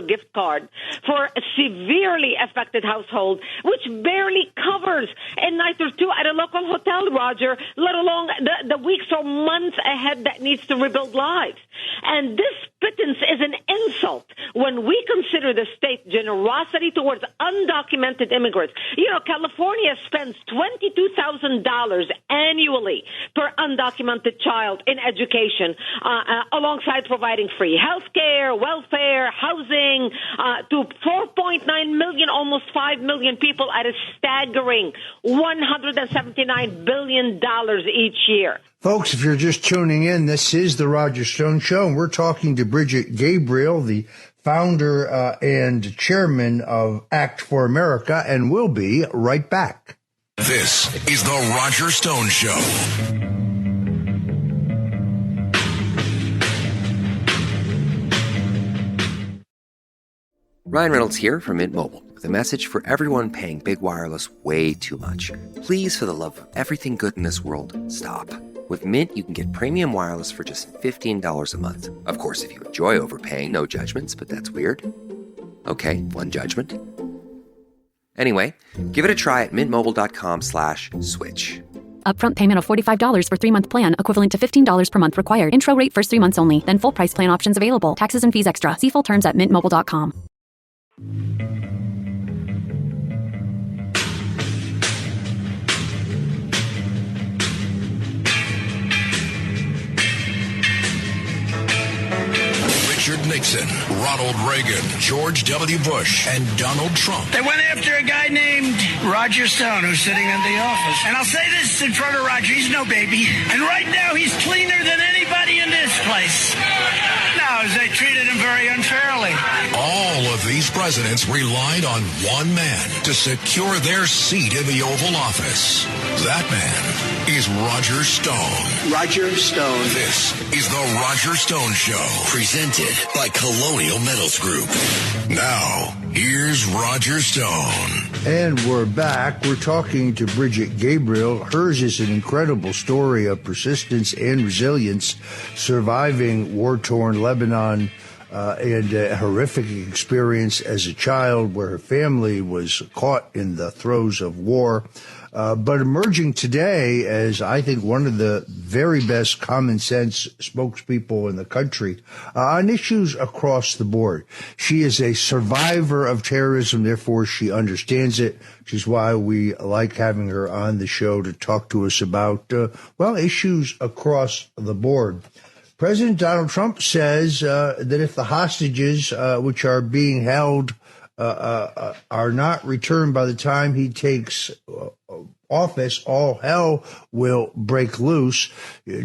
gift card for a severely affected household, which barely covers a night or two at a local hotel, Roger, let alone the weeks or months ahead that needs to rebuild lives. And this pittance is an insult when we consider the state's generosity towards undocumented immigrants. You know, California spends $22,000 annually per undocumented child in education, alongside providing free health care, welfare, housing, to 4.9 million, almost 5 million people at a staggering $179 billion each year. Folks, if you're just tuning in, this is the Roger Stone Show, and we're talking to Bridget Gabriel, the founder and chairman of Act for America, and we'll be right back. This is the Roger Stone Show. Ryan Reynolds here from Mint Mobile with a message for everyone paying big wireless way too much. Please, for the love of everything good in this world, stop. With Mint, you can get premium wireless for just $15 a month. Of course, if you enjoy overpaying, no judgments, but that's weird. Okay, one judgment. Anyway, give it a try at mintmobile.com/switch. Upfront payment of $45 for 3-month plan, equivalent to $15 per month required. Intro rate first 3 months only. Then full price plan options available. Taxes and fees extra. See full terms at mintmobile.com. Richard Nixon, Ronald Reagan, George W. Bush, and Donald Trump. They went after a guy named Roger Stone, who's sitting in the office. And I'll say this in front of Roger, he's no baby. And right now, he's cleaner than anybody in this place. No, they treated him very unfairly. All of these presidents relied on one man to secure their seat in the Oval Office. That man is Roger Stone. Roger Stone. This is the Roger Stone Show, presented by Colonial Metals Group. Now, here's Roger Stone. And we're back. We're talking to Bridget Gabriel. Hers is an incredible story of persistence and resilience, surviving war-torn Lebanon and a horrific experience as a child where her family was caught in the throes of war. But emerging today as, I think, one of the very best common sense spokespeople in the country on issues across the board. She is a survivor of terrorism, therefore she understands it, which is why we like having her on the show to talk to us about, issues across the board. President Donald Trump says that if the hostages which are being held are not returned by the time he takes office, all hell will break loose.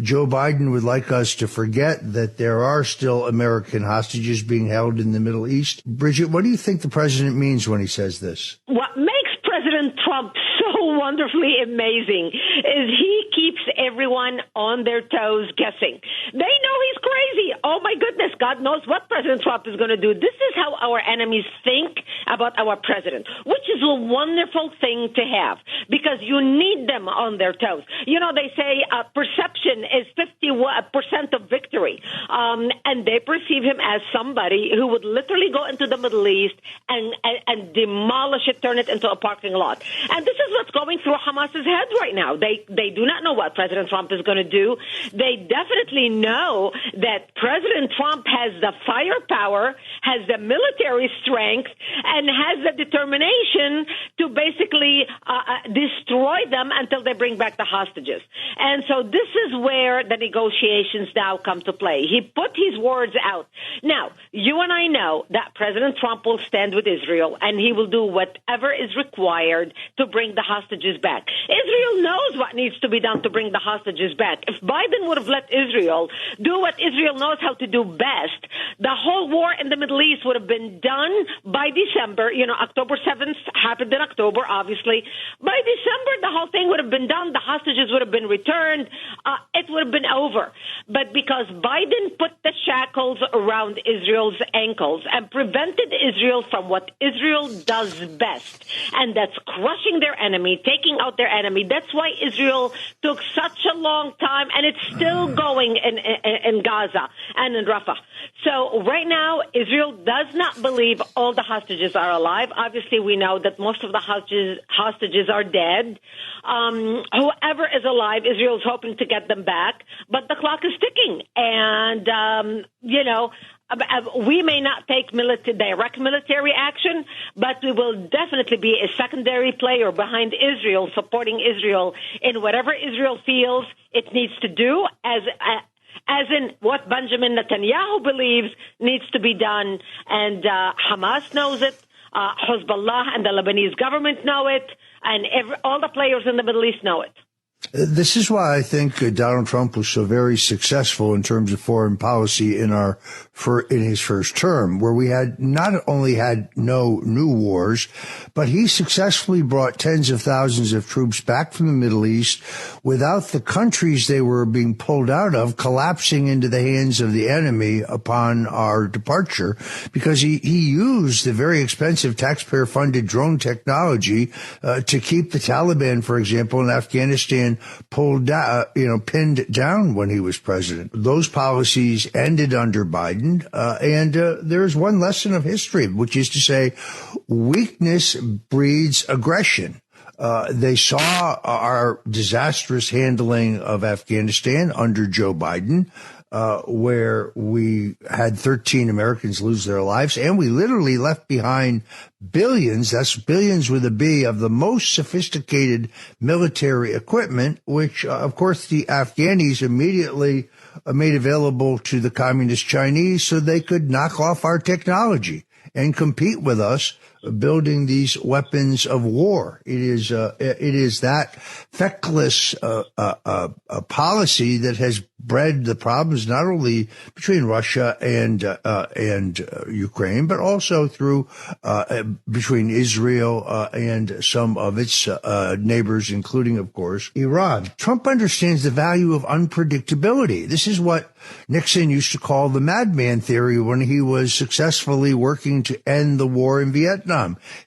Joe Biden would like us to forget that there are still American hostages being held in the Middle East. Bridget, what do you think the president means when he says this? What makes President Trump so wonderfully amazing is he keeps everyone on their toes guessing. They know he's crazy. Oh, my goodness. God knows what President Trump is going to do. This is how our enemies think about our president, which is a wonderful thing to have because you need them on their toes. You know, they say perception is 50% of victory, and they perceive him as somebody who would literally go into the Middle East and demolish it, turn it into a parking lot. And this is what's going through Hamas's head right now. They do not know what President Trump is going to do. They definitely know that President Trump has the firepower, has the military strength, and has the determination to basically destroy destroy them until they bring back the hostages. And so this is where the negotiations now come to play. He put his words out. Now, you and I know that President Trump will stand with Israel, and he will do whatever is required to bring the hostages back. Israel knows what needs to be done to bring the hostages back. If Biden would have let Israel do what Israel knows how to do best, the whole war in the Middle East would have been done by December. October 7th happened in October, obviously. By December, the whole thing would have been done. The hostages would have been returned. It would have been over. But because Biden put the shackles around Israel's ankles and prevented Israel from what Israel does best, and that's crushing their enemy, taking out their enemy. That's why Israel took such a long time, and it's still going in Gaza and in Rafah. So right now, Israel does not believe all the hostages are alive. Obviously, we know that most of the hostages are dead. Whoever is alive, Israel is hoping to get them back, but the clock is ticking. And, we may not take direct military action, but we will definitely be a secondary player behind Israel, supporting Israel in whatever Israel feels it needs to do, as in what Benjamin Netanyahu believes needs to be done. And Hamas knows it, Hezbollah and the Lebanese government know it, and all the players in the Middle East know it. This is why I think Donald Trump was so very successful in terms of foreign policy in his first term, where we had not only had no new wars, but he successfully brought tens of thousands of troops back from the Middle East without the countries they were being pulled out of collapsing into the hands of the enemy upon our departure, because he used the very expensive taxpayer-funded drone technology to keep the Taliban, for example, in Afghanistan pinned down when he was president. Those policies ended under Biden, and there's one lesson of history, which is to say, weakness breeds aggression. They saw our disastrous handling of Afghanistan under Joe Biden, where we had 13 Americans lose their lives, and we literally left behind billions, that's billions with a B, of the most sophisticated military equipment, which, of course, the Afghanis immediately made available to the communist Chinese so they could knock off our technology and compete with us, building these weapons of war. It is that feckless policy that has bred the problems not only between Russia and Ukraine, but also through between Israel and some of its neighbors, including, of course, Iran. Trump understands the value of unpredictability. This is what Nixon used to call the madman theory when he was successfully working to end the war in Vietnam.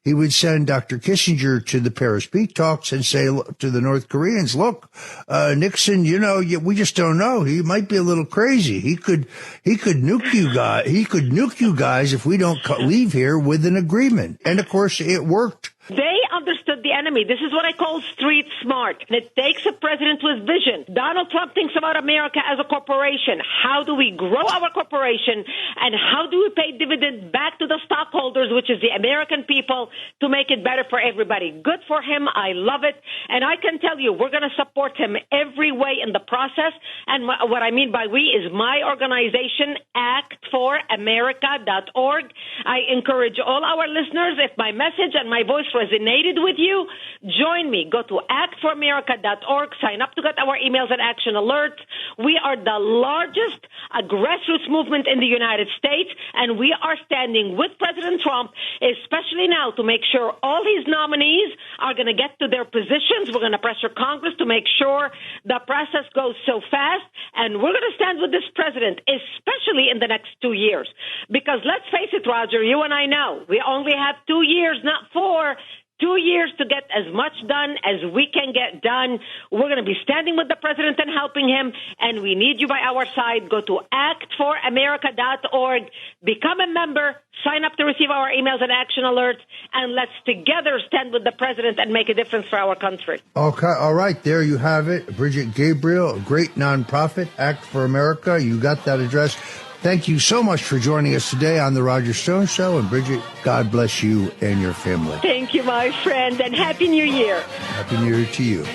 He would send Dr. Kissinger to the Paris peace talks and say to the North Koreans, look, Nixon, we just don't know. He might be a little crazy. He could nuke you guys. He could nuke you guys if we don't leave here with an agreement. And of course, it worked. They understood the enemy. This is what I call street smart. And it takes a president with vision. Donald Trump thinks about America as a corporation. How do we grow our corporation? And how do we pay dividend back to the stockholders, which is the American people, to make it better for everybody? Good for him. I love it. And I can tell you, we're going to support him every way in the process. And what I mean by we is my organization, actforamerica.org. I encourage all our listeners, if my message and my voice resonated with you, join me. Go to actforamerica.org. Sign up to get our emails and action alerts. We are the largest grassroots movement in the United States, and we are standing with President Trump, especially now, to make sure all his nominees are going to get to their positions. We're going to pressure Congress to make sure the process goes so fast, and we're going to stand with this president, especially in the next 2 years. Because let's face it, Roger, you and I know, we only have 2 years, not 4. 2 years to get as much done as we can get done. We're going to be standing with the president and helping him, and we need you by our side. Go to actforamerica.org, become a member, sign up to receive our emails and action alerts, and let's together stand with the president and make a difference for our country. Okay, all right, there you have it. Bridget Gabriel, a great nonprofit, Act for America. You got that address. Thank you so much for joining us today on The Roger Stone Show. And Bridget, God bless you and your family. Thank you, my friend, and Happy New Year. Happy New Year to you.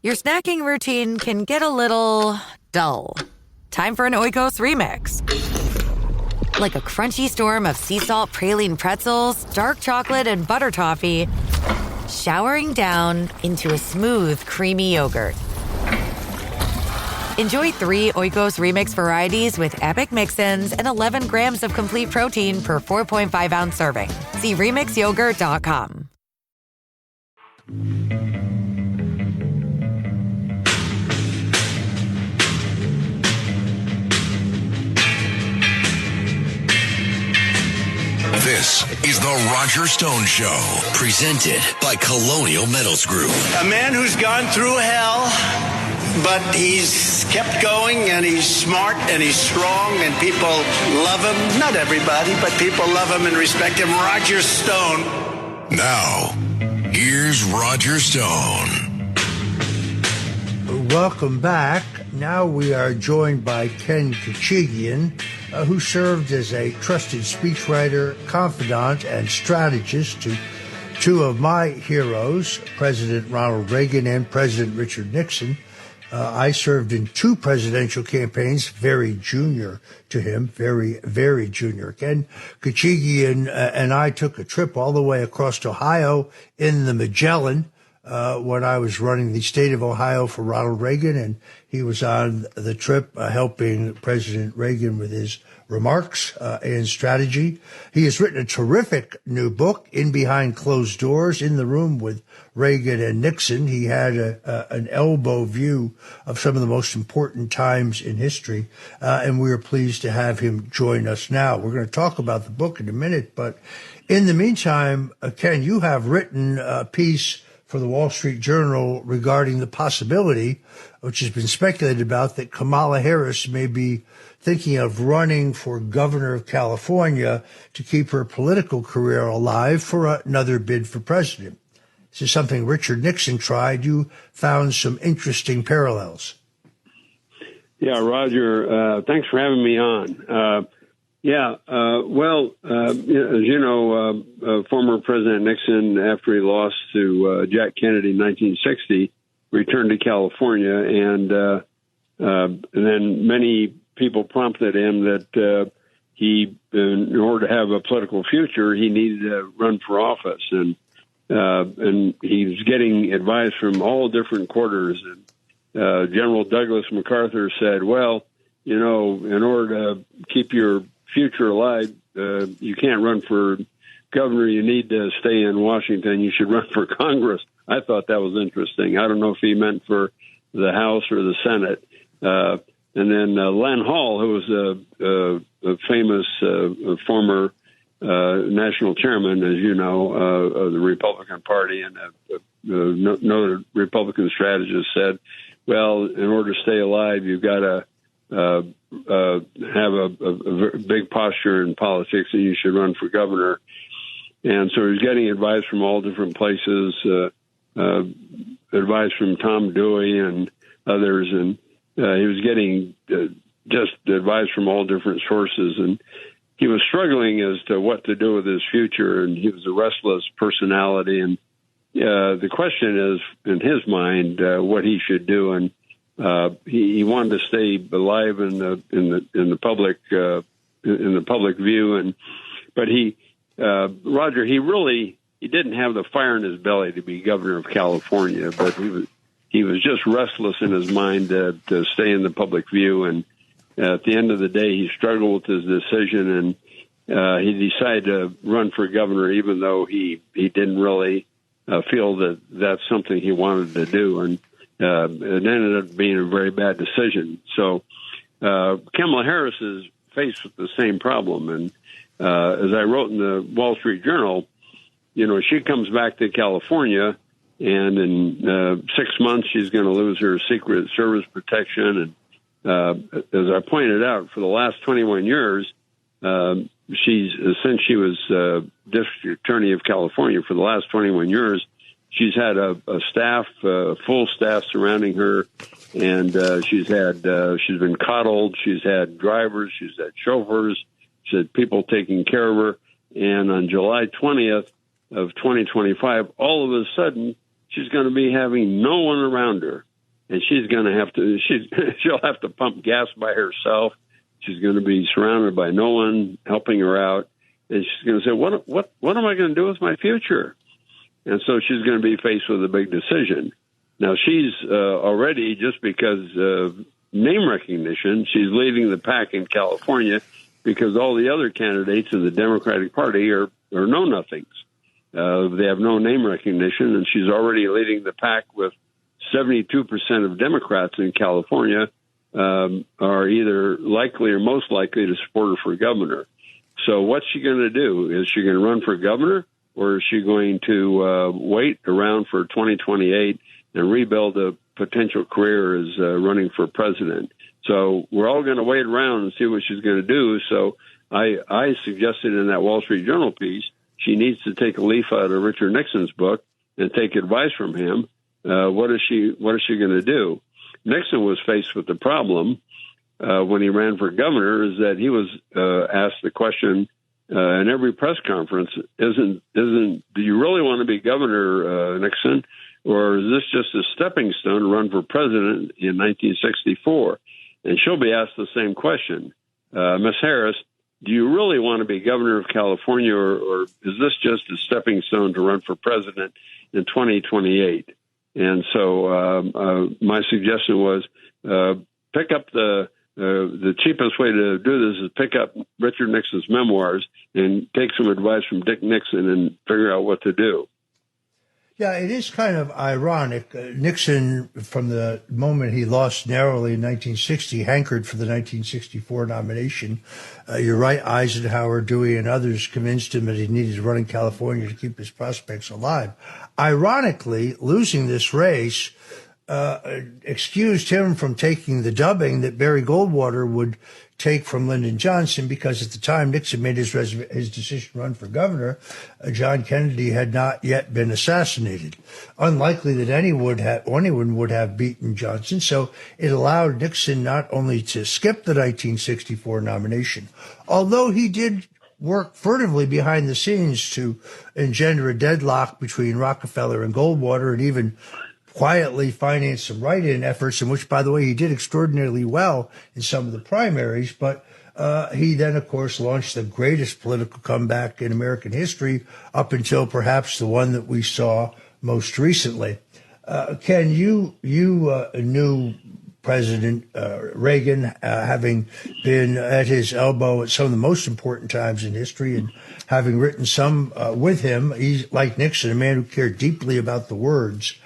Your snacking routine can get a little dull. Time for an Oikos remix. Like a crunchy storm of sea salt praline pretzels, dark chocolate, and butter toffee, showering down into a smooth, creamy yogurt. Enjoy 3 Oikos Remix varieties with epic mix-ins and 11 grams of complete protein per 4.5-ounce serving. See remixyogurt.com. This is the Roger Stone Show, presented by Colonial Metals Group. A man who's gone through hell, but he's kept going, and he's smart, and he's strong, and people love him. Not everybody, but people love him and respect him. Roger Stone. Now, here's Roger Stone. Welcome back. Now we are joined by Ken Kachigian, who served as a trusted speechwriter, confidant, and strategist to two of my heroes, President Ronald Reagan and President Richard Nixon. I served in 2 presidential campaigns, very junior to him, very, very junior. Ken Kachigian and I took a trip all the way across Ohio in the Magellan when I was running the state of Ohio for Ronald Reagan, and he was on the trip helping President Reagan with his remarks and strategy. He has written a terrific new book, In Behind Closed Doors, in the room with Reagan and Nixon. He had an elbow view of some of the most important times in history, and we are pleased to have him join us now. We're going to talk about the book in a minute, but in the meantime, Ken, you have written a piece for the Wall Street Journal regarding the possibility, which has been speculated about, that Kamala Harris may be thinking of running for governor of California to keep her political career alive for another bid for president. This is something Richard Nixon tried. You found some interesting parallels. Yeah, Roger, thanks for having me on. As you know, former President Nixon, after he lost to Jack Kennedy in 1960, returned to California, and then many people prompted him that he, in order to have a political future, he needed to run for office, and he was getting advice from all different quarters. And General Douglas MacArthur said, "Well, you know, in order to keep your future alive, you can't run for governor. You need to stay in Washington. You should run for Congress." I thought that was interesting. I don't know if he meant for the House or the Senate. And then Len Hall, who was a famous former national chairman, as you know, of the Republican Party and a noted Republican strategist, said, well, in order to stay alive, you've got to have a big posture in politics, and you should run for governor. And so he's getting advice from all different places, advice from Tom Dewey and others, and he was getting just advice from all different sources. And he was struggling as to what to do with his future, and he was a restless personality. And the question is, in his mind, what he should do. And he wanted to stay alive in the public view, but Roger, he didn't have the fire in his belly to be governor of California, but he was just restless in his mind to stay in the public view. And at the end of the day, he struggled with his decision, and he decided to run for governor, even though he didn't really feel that that's something he wanted to do. And it ended up being a very bad decision. So Kamala Harris is faced with the same problem. And as I wrote in the Wall Street Journal, you know, she comes back to California, and in 6 months she's going to lose her Secret Service protection. And as I pointed out, for the last 21 years, since she was district attorney of California, for the last 21 years, she's had a staff, full staff surrounding her, and she's been coddled. She's had drivers, she's had chauffeurs, she's had people taking care of her. And on July 20th of 2025, all of a sudden, she's going to be having no one around her, and she'll have to pump gas by herself. She's going to be surrounded by no one helping her out, and she's going to say, "What am I going to do with my future?" And so she's going to be faced with a big decision. Now, she's already, just because of name recognition, she's leading the pack in California because all the other candidates in the Democratic Party are know-nothings. They have no name recognition, and she's already leading the pack with 72% of Democrats in California are either likely or most likely to support her for governor. So what's she going to do? Is she going to run for governor, or is she going to wait around for 2028 and rebuild a potential career as running for president? So we're all going to wait around and see what she's going to do. So I suggested in that Wall Street Journal piece, she needs to take a leaf out of Richard Nixon's book and take advice from him. What is she going to do? Nixon was faced with the problem when he ran for governor, is that he was asked the question in every press conference, isn't do you really want to be governor, Nixon, or is this just a stepping stone to run for president in 1964? And she'll be asked the same question. Miss Harris, do you really want to be governor of California, or is this just a stepping stone to run for president in 2028? And so my suggestion was pick up the cheapest way to do this is pick up Richard Nixon's memoirs and take some advice from Dick Nixon and figure out what to do. Yeah, it is kind of ironic. Nixon, from the moment he lost narrowly in 1960, hankered for the 1964 nomination. You're right, Eisenhower, Dewey, and others convinced him that he needed to run in California to keep his prospects alive. Ironically, losing this race excused him from taking the dubbing that Barry Goldwater would take from Lyndon Johnson, because at the time Nixon made his decision to run for governor, John Kennedy had not yet been assassinated. Unlikely that anyone would have beaten Johnson, so it allowed Nixon not only to skip the 1964 nomination, although he did work furtively behind the scenes to engender a deadlock between Rockefeller and Goldwater, and even quietly financed some write-in efforts, in which, by the way, he did extraordinarily well in some of the primaries. But he then, of course, launched the greatest political comeback in American history, up until perhaps the one that we saw most recently. Ken, you knew President Reagan, having been at his elbow at some of the most important times in history, and having written some with him. He's, like Nixon, a man who cared deeply about the words,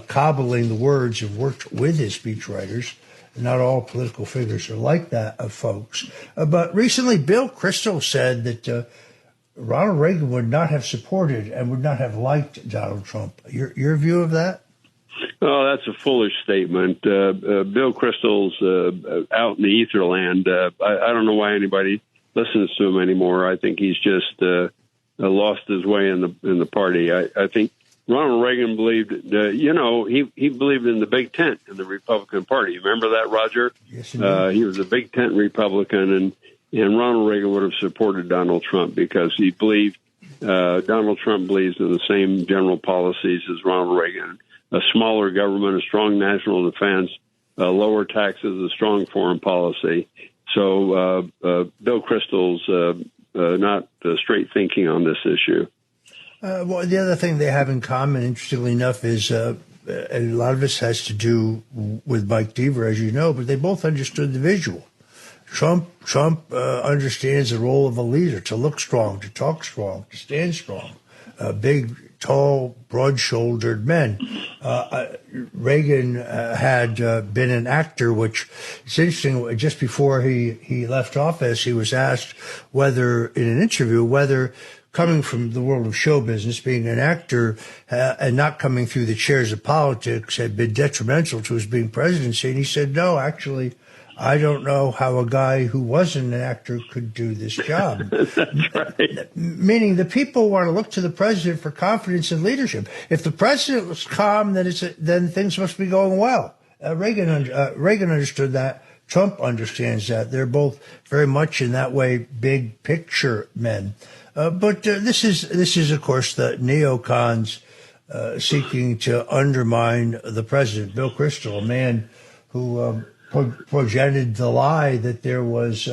cobbling the words, and worked with his speechwriters. Not all political figures are like that, folks. But recently, Bill Kristol said that Ronald Reagan would not have supported and would not have liked Donald Trump. Your view of that? Oh, that's a foolish statement. Bill Kristol's out in the ether land. I don't know why anybody listens to him anymore. I think he's just lost his way in the party. I think Ronald Reagan believed, he believed in the big tent in the Republican Party. You remember that, Roger? Yes, indeed. He was a big tent Republican, and Ronald Reagan would have supported Donald Trump because he believed Donald Trump believes in the same general policies as Ronald Reagan: a smaller government, a strong national defense, lower taxes, a strong foreign policy. So Bill Kristol's not straight thinking on this issue. Well, the other thing they have in common, interestingly enough, is and a lot of this has to do with Mike Deaver, as you know, but they both understood the visual. Trump understands the role of a leader: to look strong, to talk strong, to stand strong. Big, tall, broad-shouldered men. Reagan had been an actor, which it's interesting. Just before he left office, he was asked whether, in an interview, whether coming from the world of show business, being an actor, and not coming through the chairs of politics had been detrimental to his being presidency. And he said, no, actually, I don't know how a guy who wasn't an actor could do this job. That's right. Meaning the people want to look to the president for confidence and leadership. If the president was calm, then things must be going well. Reagan understood that. Trump understands that. They're both very much in that way big picture men. But this is of course the neocons seeking to undermine the president. Bill Kristol, a man who projected the lie that there was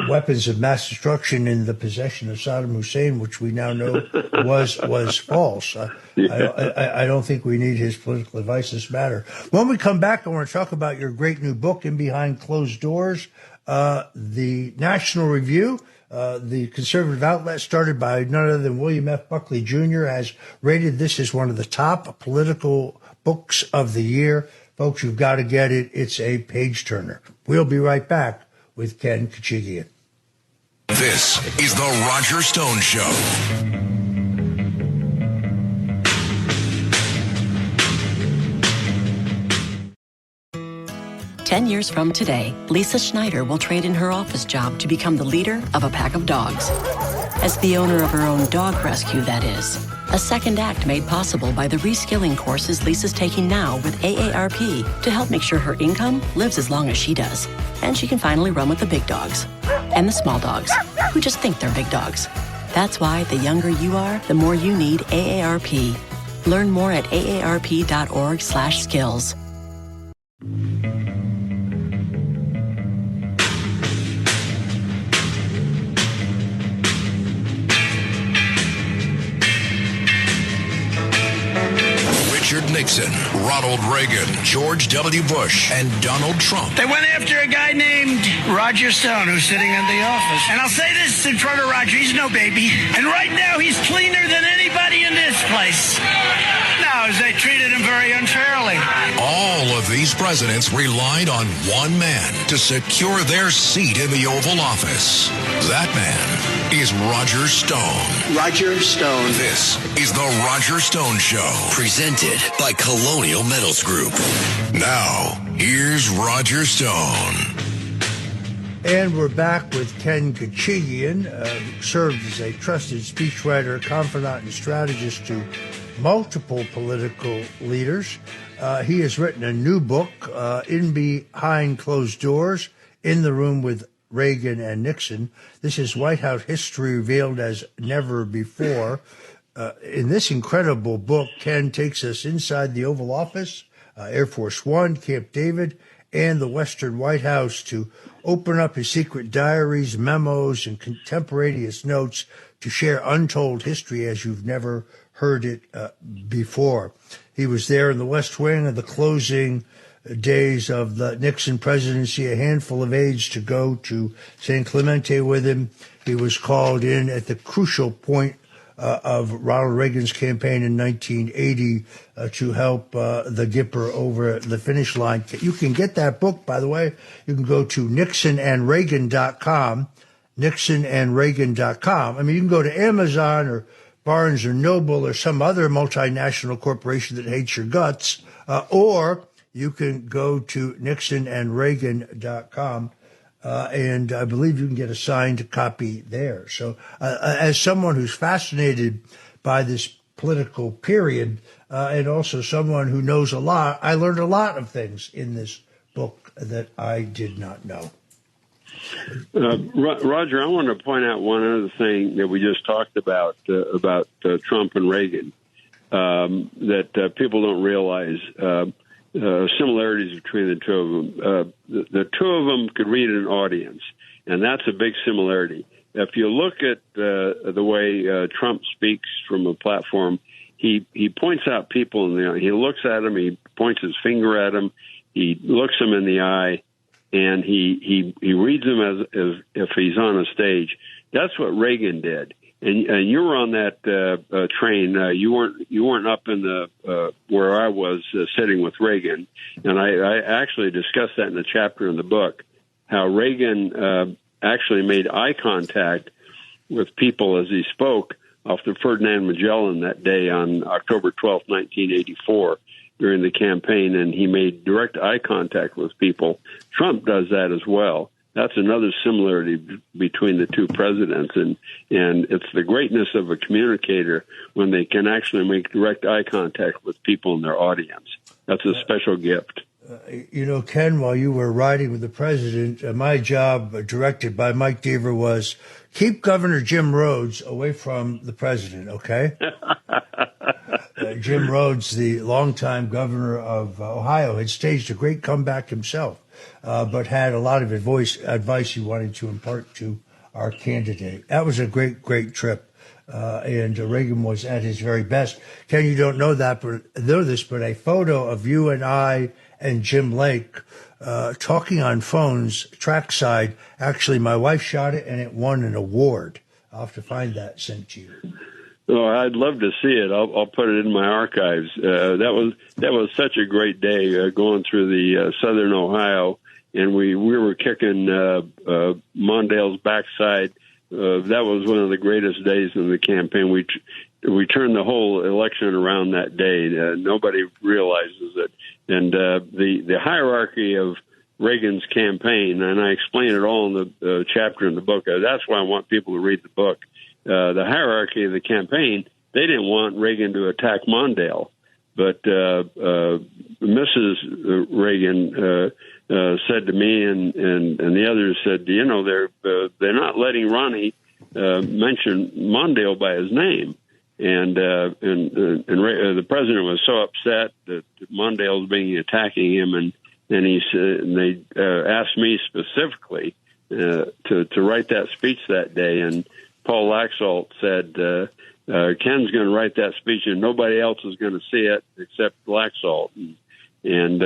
weapons of mass destruction in the possession of Saddam Hussein, which we now know was false. I don't think we need his political advice in this matter. When we come back, I want to talk about your great new book, In Behind Closed Doors, the National Review. The conservative outlet started by none other than William F. Buckley Jr. has rated this as one of the top political books of the year. Folks, you've got to get it. It's a page-turner. We'll be right back with Ken Kachigian. This is The Roger Stone Show. "10 years from today, Lisa Schneider will trade in her office job to become the leader of a pack of dogs. As the owner of her own dog rescue, that is. A second act made possible by the reskilling courses Lisa's taking now with AARP to help make sure her income lives as long as she does. And she can finally run with the big dogs. And the small dogs, who just think they're big dogs. That's why the younger you are, the more you need AARP. Learn more at aarp.org/skills. Richard Nixon, Ronald Reagan, George W. Bush, and Donald Trump. They went after a guy named Roger Stone, who's sitting in the office. And I'll say this in front of Roger, he's no baby. And right now, he's cleaner than anybody in this place. No, they treated him very unfairly. All of these presidents relied on one man to secure their seat in the Oval Office. That man is Roger Stone. Roger Stone. This is The Roger Stone Show, presented by Colonial Metals Group. Now, here's Roger Stone. And we're back with Ken Kachigian, who served as a trusted speechwriter, confidant, and strategist to multiple political leaders. He has written a new book, In Behind Closed Doors, In the Room with Reagan and Nixon. This is White House history revealed as never before. In this incredible book, Ken takes us inside the Oval Office, Air Force One, Camp David, and the Western White House to open up his secret diaries, memos, and contemporaneous notes to share untold history as you've never heard it before. He was there in the West Wing of the closing days of the Nixon presidency, a handful of aides to go to San Clemente with him. He was called in at the crucial point of Ronald Reagan's campaign in 1980 to help the Gipper over the finish line. You can get that book, by the way. You can go to nixonandreagan.com, nixonandreagan.com. I mean, you can go to Amazon or Barnes or Noble or some other multinational corporation that hates your guts, or you can go to nixonandreagan.com. And I believe you can get a signed copy there. So as someone who's fascinated by this political period and also someone who knows a lot, I learned a lot of things in this book that I did not know. Roger, I want to point out one other thing that we just talked about Trump and Reagan that people don't realize. Similarities between the two of them. The two of them could read an audience, and that's a big similarity. If you look at the way Trump speaks from a platform, he points out people in the eye. He looks at them, he points his finger at them, he looks them in the eye, and he reads them as if he's on a stage. That's what Reagan did. And you were on that train. You weren't up in the where I was sitting with Reagan, and I actually discussed that in the chapter in the book. How Reagan actually made eye contact with people as he spoke off the Ferdinand Magellan that day on October 12th, 1984, during the campaign, and he made direct eye contact with people. Trump does that as well. That's another similarity between the two presidents, and it's the greatness of a communicator when they can actually make direct eye contact with people in their audience. That's a special gift. Ken, while you were riding with the president, my job, directed by Mike Deaver, was keep Governor Jim Rhodes away from the president, okay? Jim Rhodes, the longtime governor of Ohio, had staged a great comeback himself, but had a lot of advice he wanted to impart to our candidate. That was a great, great trip. And Reagan was at his very best. Ken, you don't know this, but a photo of you and I and Jim Lake talking on phones trackside. Actually, my wife shot it, and it won an award. I'll have to find that, sent to you. Oh, I'd love to see it. I'll put it in my archives. That was such a great day going through the southern Ohio, and we were kicking Mondale's backside. That was one of the greatest days in the campaign. We turned the whole election around that day. Nobody realizes it. And the hierarchy of Reagan's campaign, and I explain it all in the chapter in the book. That's why I want people to read the book. The hierarchy of the campaign, they didn't want Reagan to attack Mondale. But Mrs. Reagan said to me and the others said, they're not letting Ronnie mention Mondale by his name. And the president was so upset that Mondale was attacking him, and they asked me specifically to write that speech that day. And Paul Laxalt said, Ken's going to write that speech, and nobody else is going to see it except Laxalt. And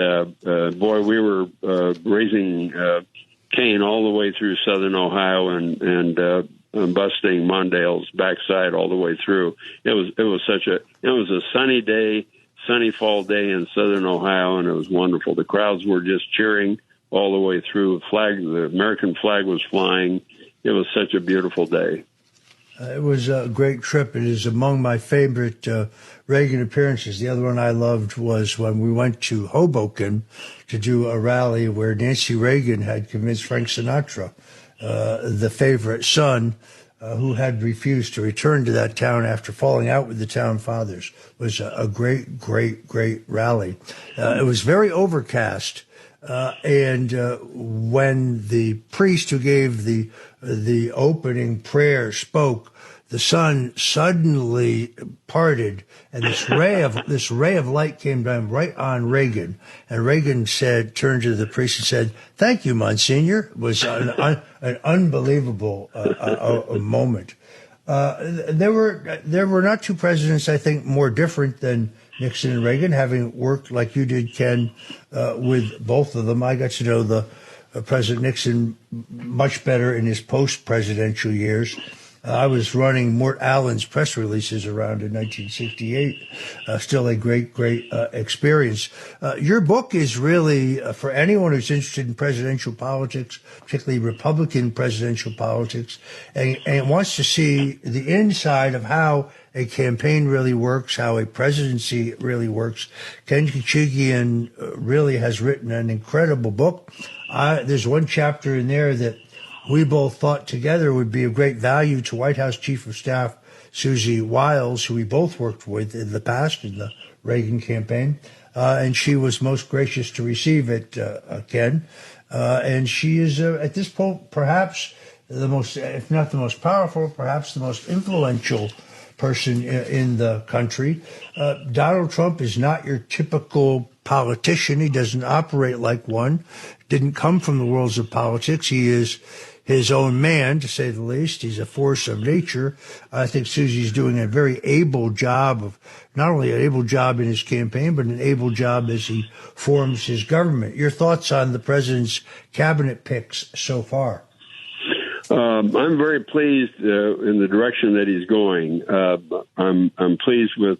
boy, we were raising Cain all the way through southern Ohio and busting Mondale's backside all the way through. It was a sunny day, sunny fall day in southern Ohio, and it was wonderful. The crowds were just cheering all the way through. The American flag was flying. It was such a beautiful day. It was a great trip. It is among my favorite Reagan appearances. The other one I loved was when we went to Hoboken to do a rally where Nancy Reagan had convinced Frank Sinatra, the favorite son, who had refused to return to that town after falling out with the town fathers. It was a great, great, great rally. It was very overcast. And when the priest who gave the opening prayer spoke, the sun suddenly parted, and this ray of light came down right on Reagan. And Reagan turned to the priest and said, "Thank you, Monsignor." It was an unbelievable moment. There were not two presidents, I think, more different than Nixon and Reagan, having worked like you did, Ken, with both of them. I got to know the President Nixon much better in his post-presidential years. I was running Mort Allen's press releases around in 1968. Still a great, great experience. Your book is really, for anyone who's interested in presidential politics, particularly Republican presidential politics, and wants to see the inside of how a campaign really works, how a presidency really works. Ken Kachigian really has written an incredible book. There's one chapter in there that we both thought together would be of great value to White House Chief of Staff Susie Wiles, who we both worked with in the past in the Reagan campaign. And she was most gracious to receive it, Ken. And she is, at this point, perhaps the most, if not the most powerful, perhaps the most influential person in the country. Donald Trump is not your typical politician. He doesn't operate like one. Didn't come from the worlds of politics. He is his own man, to say the least. He's a force of nature. I think Susie's doing a very able job of, not only an able job in his campaign, but an able job as he forms his government. Your thoughts on the president's cabinet picks so far? I'm very pleased in the direction that he's going. I'm pleased with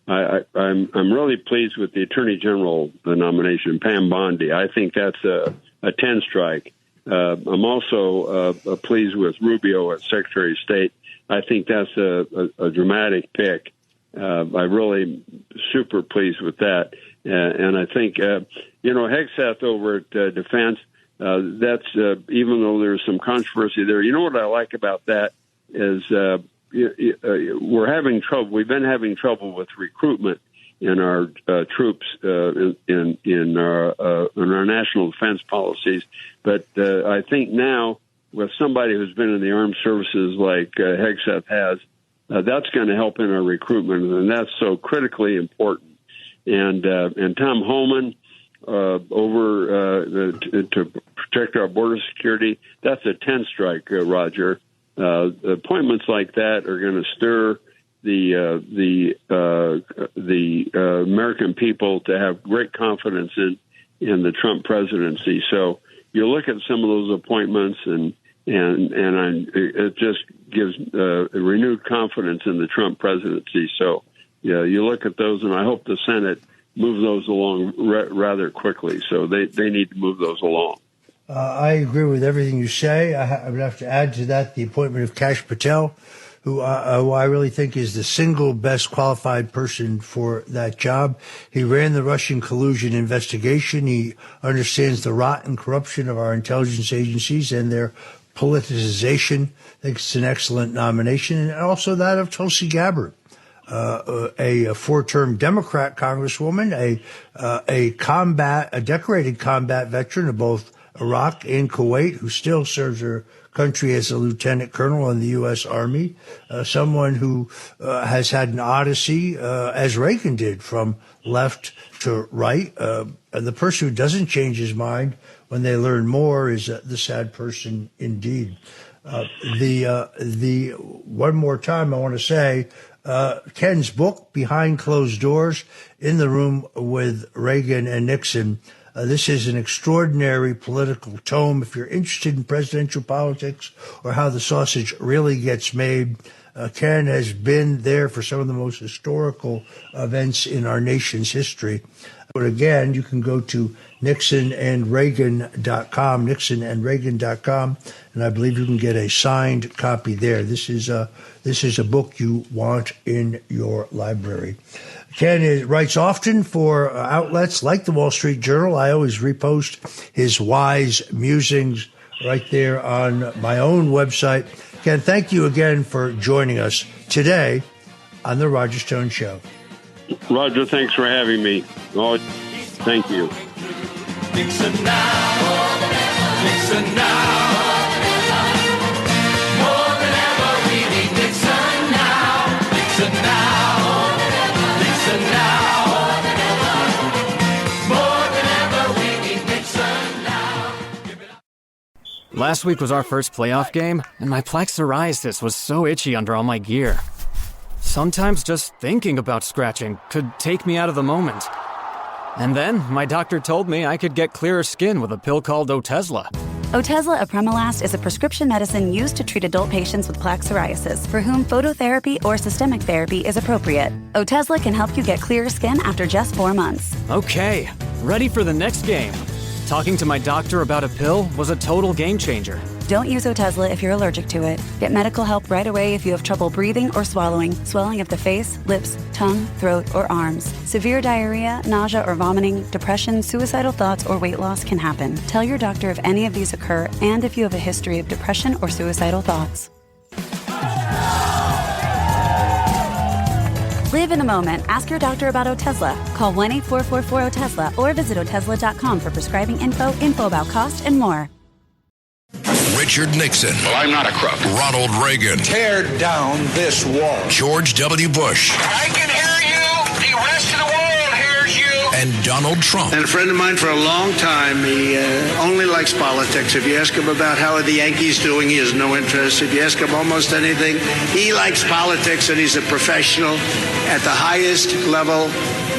I'm really pleased with the Attorney General nomination, Pam Bondi. I think that's a 10 strike. I'm also pleased with Rubio as Secretary of State. I think that's a dramatic pick. I'm really super pleased with that. And I think, Hegseth over at Defense, that's even though there's some controversy there, you know what I like about that is we're having trouble. We've been having trouble with recruitment in our troops in our national defense policies. But I think now with somebody who's been in the armed services like Hegseth has, that's going to help in our recruitment, and that's so critically important. And Tom Homan to protect our border security, that's a 10 strike, Roger. Appointments like that are going to stir the American people to have great confidence in the Trump presidency. So you look at some of those appointments, and it just gives renewed confidence in the Trump presidency. So yeah, you look at those, and I hope the Senate move those along rather quickly. So they need to move those along. I agree with everything you say. I would have to add to that the appointment of Kash Patel, who I really think is the single best qualified person for that job. He ran the Russian collusion investigation. He understands the rot and corruption of our intelligence agencies and their politicization. I think it's an excellent nomination. And also that of Tulsi Gabbard, a four-term Democrat congresswoman, a decorated combat veteran of both Iraq and Kuwait, who still serves her country as a lieutenant colonel in the U.S. Army, someone who has had an odyssey, as Reagan did, from left to right. The person who doesn't change his mind when they learn more is the sad person indeed. The one more time I want to say, Ken's book, Behind Closed Doors, In the Room with Reagan and Nixon. This is an extraordinary political tome. If you're interested in presidential politics or how the sausage really gets made, Ken has been there for some of the most historical events in our nation's history. But again, you can go to nixonandreagan.com, nixonandreagan.com, and I believe you can get a signed copy there. This is a book you want in your library. Ken writes often for outlets like the Wall Street Journal. I always repost his wise musings right there on my own website. Ken, thank you again for joining us today on The Roger Stone Show. Roger, thanks for having me. Oh, thank you. Nixon now, Nixon now. More than ever we need Nixon now, Nixon now. Last week was our first playoff game, and my plaque psoriasis was so itchy under all my gear. Sometimes just thinking about scratching could take me out of the moment. And then my doctor told me I could get clearer skin with a pill called Otezla. Otezla apremilast is a prescription medicine used to treat adult patients with plaque psoriasis for whom phototherapy or systemic therapy is appropriate. Otezla can help you get clearer skin after just 4 months. Okay, ready for the next game. Talking to my doctor about a pill was a total game changer. Don't use Otezla if you're allergic to it. Get medical help right away if you have trouble breathing or swallowing, swelling of the face, lips, tongue, throat, or arms. Severe diarrhea, nausea or vomiting, depression, suicidal thoughts, or weight loss can happen. Tell your doctor if any of these occur and if you have a history of depression or suicidal thoughts. Live in the moment. Ask your doctor about Otezla. Call 1-844-4-OTEZLA or visit Otezla.com for prescribing info about cost, and more. Richard Nixon. Well, I'm not a crook. Ronald Reagan. Tear down this wall. George W. Bush. I can hear you. The rest of the world hears you. And Donald Trump. And a friend of mine for a long time, he only likes politics. If you ask him about how are the Yankees doing, he has no interest. If you ask him almost anything, he likes politics, and he's a professional at the highest level.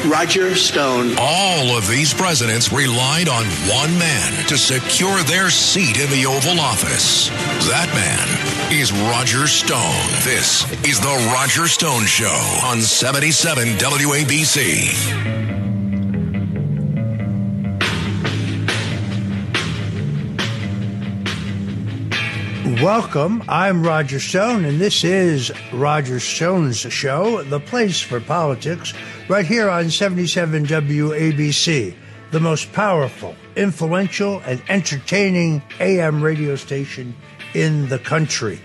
Roger Stone. All of these presidents relied on one man to secure their seat in the Oval Office. That man is Roger Stone. This is The Roger Stone Show on 77 WABC. Welcome. I'm Roger Stone, and this is Roger Stone's show, The Place for Politics, right here on 77 WABC, the most powerful, influential, and entertaining AM radio station in the country.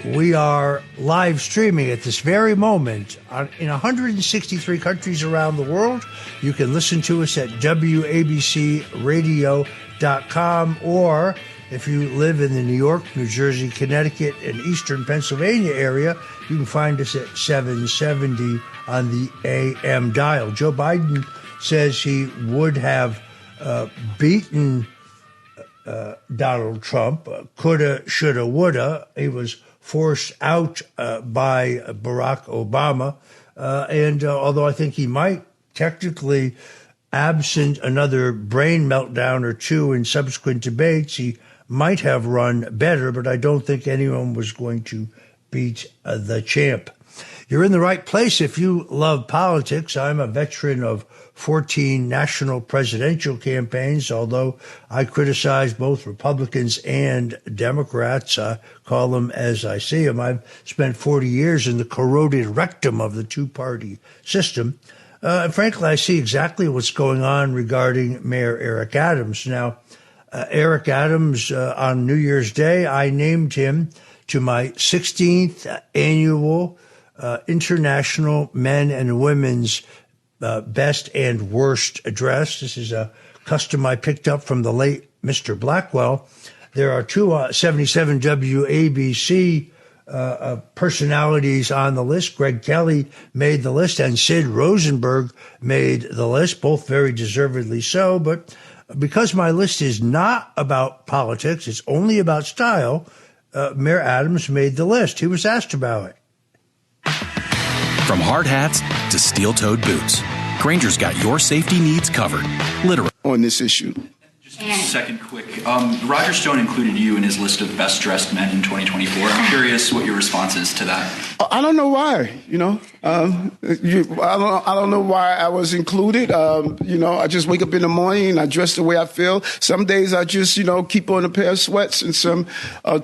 We are live streaming at this very moment in 163 countries around the world. You can listen to us at WABCradio.com, or if you live in the New York, New Jersey, Connecticut, and eastern Pennsylvania area, you can find us at 770 on the AM dial. Joe Biden says he would have beaten Donald Trump, coulda, shoulda, woulda. He was forced out by Barack Obama. And although I think he might technically, absent another brain meltdown or two in subsequent debates, he might have run better, but I don't think anyone was going to beat the champ. You're in the right place if you love politics. I'm a veteran of 14 national presidential campaigns, although I criticize both Republicans and Democrats. I call them as I see them. I've spent 40 years in the corroded rectum of the two-party system. And frankly, I see exactly what's going on regarding Mayor Eric Adams. Now, Eric Adams, on New Year's Day, I named him to my 16th annual International Men and Women's Best and Worst Address. This is a custom I picked up from the late Mr. Blackwell. There are two 77 WABC personalities on the list. Greg Kelly made the list, and Sid Rosenberg made the list, both very deservedly so. But because my list is not about politics, it's only about style, Mayor Adams made the list. He was asked about it. From hard hats to steel-toed boots, Granger's got your safety needs covered, literally. On this issue. Just a second quick. Roger Stone included you in his list of best-dressed men in 2024. I'm curious what your response is to that. I don't know why, I don't know why I was included. I just wake up in the morning and I dress the way I feel. Some days I just, keep on a pair of sweats and some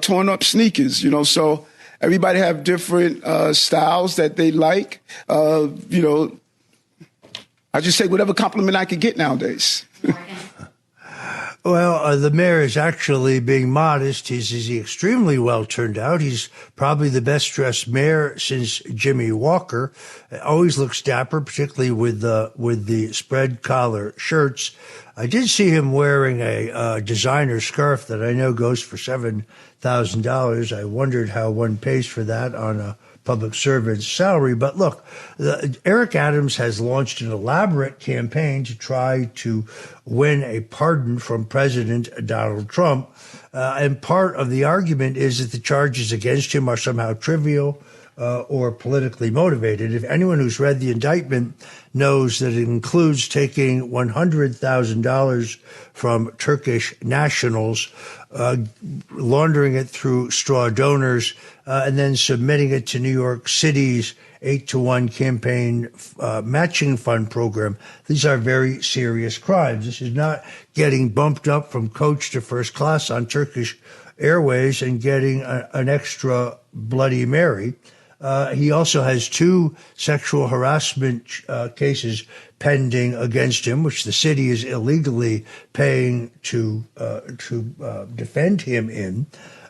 torn-up sneakers, so everybody have different styles that they like. I just say whatever compliment I can get nowadays. Well, the mayor is actually being modest. He's extremely well turned out. He's probably the best dressed mayor since Jimmy Walker. Always looks dapper, particularly with the spread collar shirts. I did see him wearing a designer scarf that I know goes for $7,000. I wondered how one pays for that on a public servant's salary. But look, Eric Adams has launched an elaborate campaign to try to win a pardon from President Donald Trump. And part of the argument is that the charges against him are somehow trivial or politically motivated. If anyone who's read the indictment knows that it includes taking $100,000 from Turkish nationals, laundering it through straw donors, and then submitting it to New York City's 8-to-1 campaign matching fund program. These are very serious crimes. This is not getting bumped up from coach to first class on Turkish Airways and getting an extra Bloody Mary. He also has 2 sexual harassment cases pending against him, which the city is illegally paying to defend him in.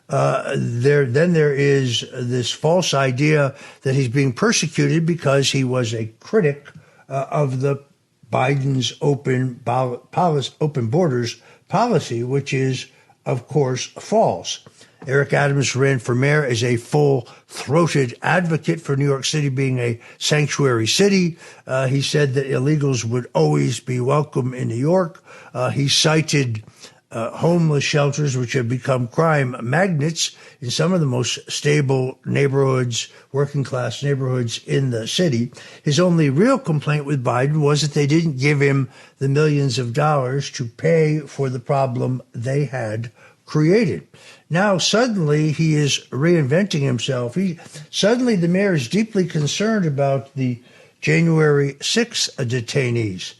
There is this false idea that he's being persecuted because he was a critic of the Biden's open borders policy, which is, of course, false. Eric Adams ran for mayor as a full-throated advocate for New York City being a sanctuary city. He said that illegals would always be welcome in New York. He cited homeless shelters, which have become crime magnets in some of the most stable neighborhoods, working-class neighborhoods in the city. His only real complaint with Biden was that they didn't give him the millions of dollars to pay for the problem they had created. Now, suddenly, he is reinventing himself. Suddenly, the mayor is deeply concerned about the January 6th detainees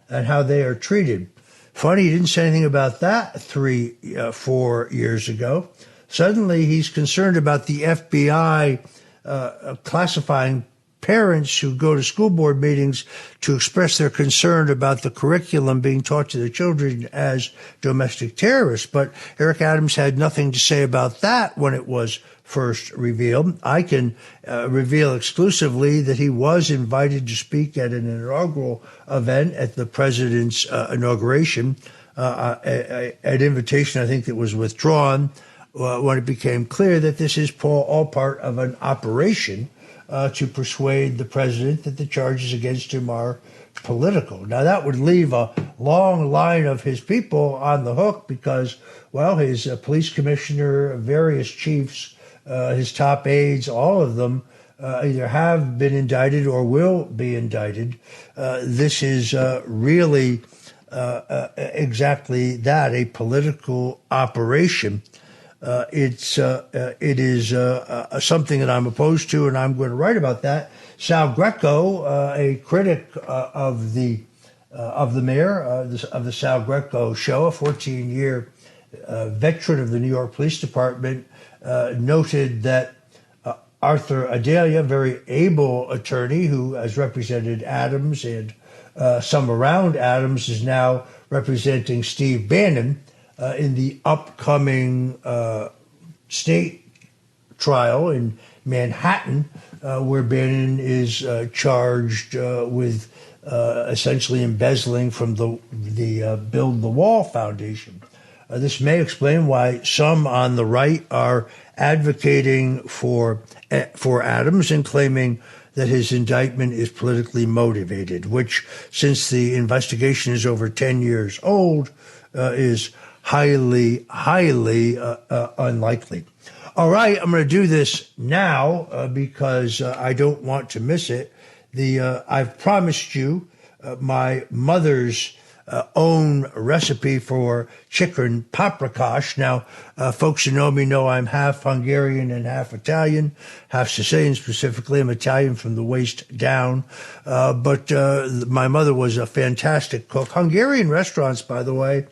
and how they are treated. Funny, he didn't say anything about that 4 years ago. Suddenly he's concerned about the FBI classifying parents who go to school board meetings to express their concern about the curriculum being taught to their children as domestic terrorists. But Eric Adams had nothing to say about that when it was first revealed. I can reveal exclusively that he was invited to speak at an inaugural event at the president's inauguration, an invitation I think that was withdrawn when it became clear that this is all part of an operation to persuade the president that the charges against him are political. Now, that would leave a long line of his people on the hook because, well, his police commissioner, various chiefs, his top aides, all of them either have been indicted or will be indicted. This is really exactly that, a political operation. It is something that I'm opposed to, and I'm going to write about that. Sal Greco, a critic of the mayor of the Sal Greco show, a 14-year veteran of the New York Police Department, noted that Arthur Adelia, a very able attorney who has represented Adams and some around Adams, is now representing Steve Bannon in the upcoming state trial in Manhattan, where Bannon is charged with essentially embezzling from the Build the Wall Foundation. This may explain why some on the right are advocating for Adams and claiming that his indictment is politically motivated, which, since the investigation is over 10 years old, is highly unlikely. All right, I'm going to do this now because I don't want to miss it. I've promised you my mother's own recipe for chicken paprikash. Now, folks who know me know I'm half Hungarian and half Italian, half Sicilian specifically. I'm Italian from the waist down. But my mother was a fantastic cook. Hungarian restaurants, by the way,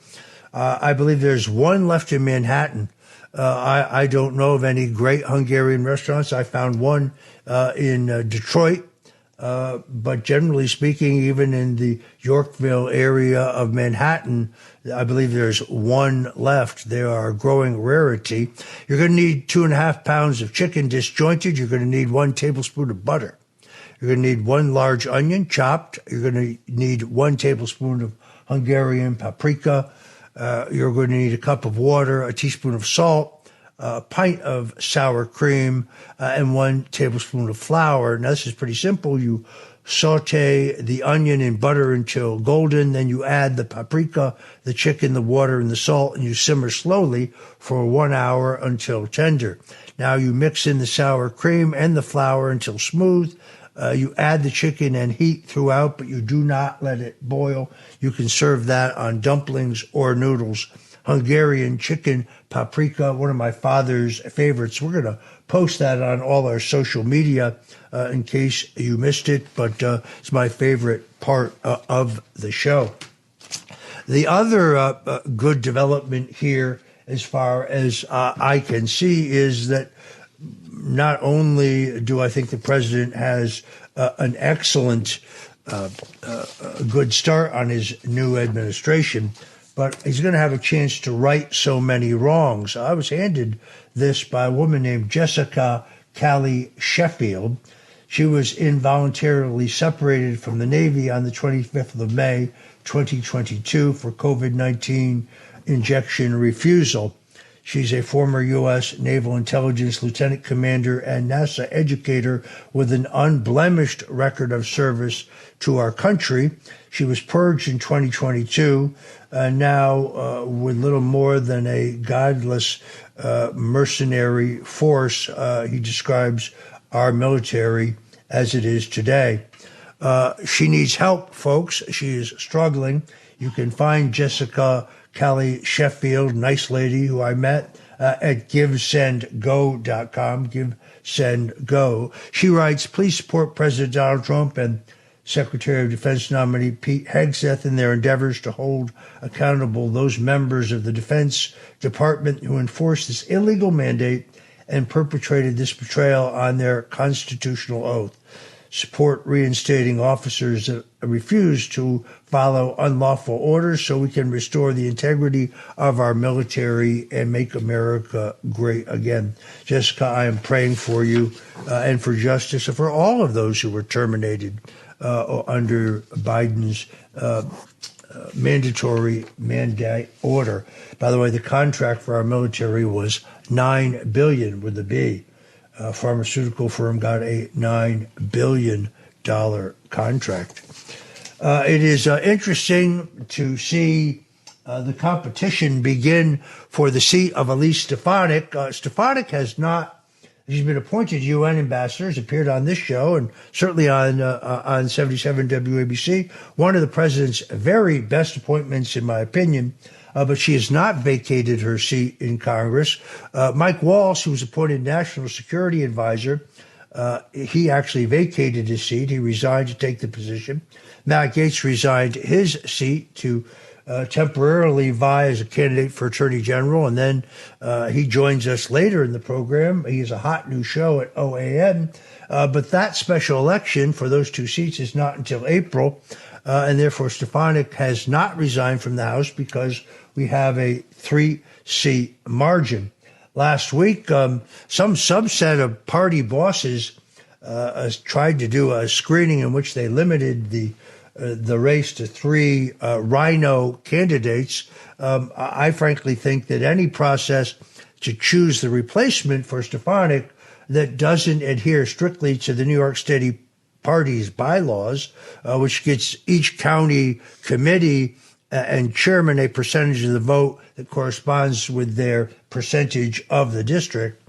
I believe there's one left in Manhattan. I don't know of any great Hungarian restaurants. I found one in Detroit. But generally speaking, even in the Yorkville area of Manhattan, I believe there's one left. They are a growing rarity. You're going to need 2.5 pounds of chicken disjointed. You're going to need 1 tablespoon of butter. You're going to need 1 large onion chopped. You're going to need 1 tablespoon of Hungarian paprika. You're going to need a cup of water, a teaspoon of salt, a pint of sour cream, and 1 tablespoon of flour. Now, this is pretty simple. You saute the onion in butter until golden, then you add the paprika, the chicken, the water, and the salt, and you simmer slowly for 1 hour until tender. Now, you mix in the sour cream and the flour until smooth. You add the chicken and heat throughout, but you do not let it boil. You can serve that on dumplings or noodles. Hungarian chicken paprika, one of my father's favorites. We're going to post that on all our social media in case you missed it, but it's my favorite part of the show. The other good development here, as far as I can see, is that not only do I think the president has an excellent, good start on his new administration, but he's going to have a chance to right so many wrongs. I was handed this by a woman named Jessica Callie Sheffield. She was involuntarily separated from the Navy on the 25th of May, 2022 for COVID-19 injection refusal. She's a former U.S. Naval Intelligence Lieutenant Commander and NASA educator with an unblemished record of service to our country. She was purged in 2022, now with little more than a godless mercenary force. He describes our military as it is today. She needs help, folks. She is struggling. You can find Jessica Callie Sheffield, nice lady who I met, at GiveSendGo.com, GiveSendGo. She writes, please support President Donald Trump and Secretary of Defense nominee Pete Hegseth in their endeavors to hold accountable those members of the Defense Department who enforced this illegal mandate and perpetrated this betrayal on their constitutional oath. Support reinstating officers that refuse to follow unlawful orders so we can restore the integrity of our military and make America great again. Jessica, I am praying for you and for justice and for all of those who were terminated under Biden's mandatory mandate order. By the way, the contract for our military was $9 billion with a B. A pharmaceutical firm got a $9 billion contract. It is interesting to see the competition begin for the seat of Elise Stefanik. Stefanik has not. She's been appointed UN ambassador, has appeared on this show and certainly on 77 WABC. One of the president's very best appointments, in my opinion. But she has not vacated her seat in Congress. Mike Waltz, who was appointed National Security Advisor, he actually vacated his seat. He resigned to take the position. Matt Gaetz resigned his seat to temporarily vie as a candidate for Attorney General, and then he joins us later in the program. He has a hot new show at OAN. But that special election for those two seats is not until April, and therefore Stefanik has not resigned from the House because we have a 3-seat margin. Last week, some subset of party bosses tried to do a screening in which they limited the race to 3 rhino candidates. I frankly think that any process to choose the replacement for Stefanik that doesn't adhere strictly to the New York City Party's bylaws, which gets each county committee and chairman a percentage of the vote that corresponds with their percentage of the district.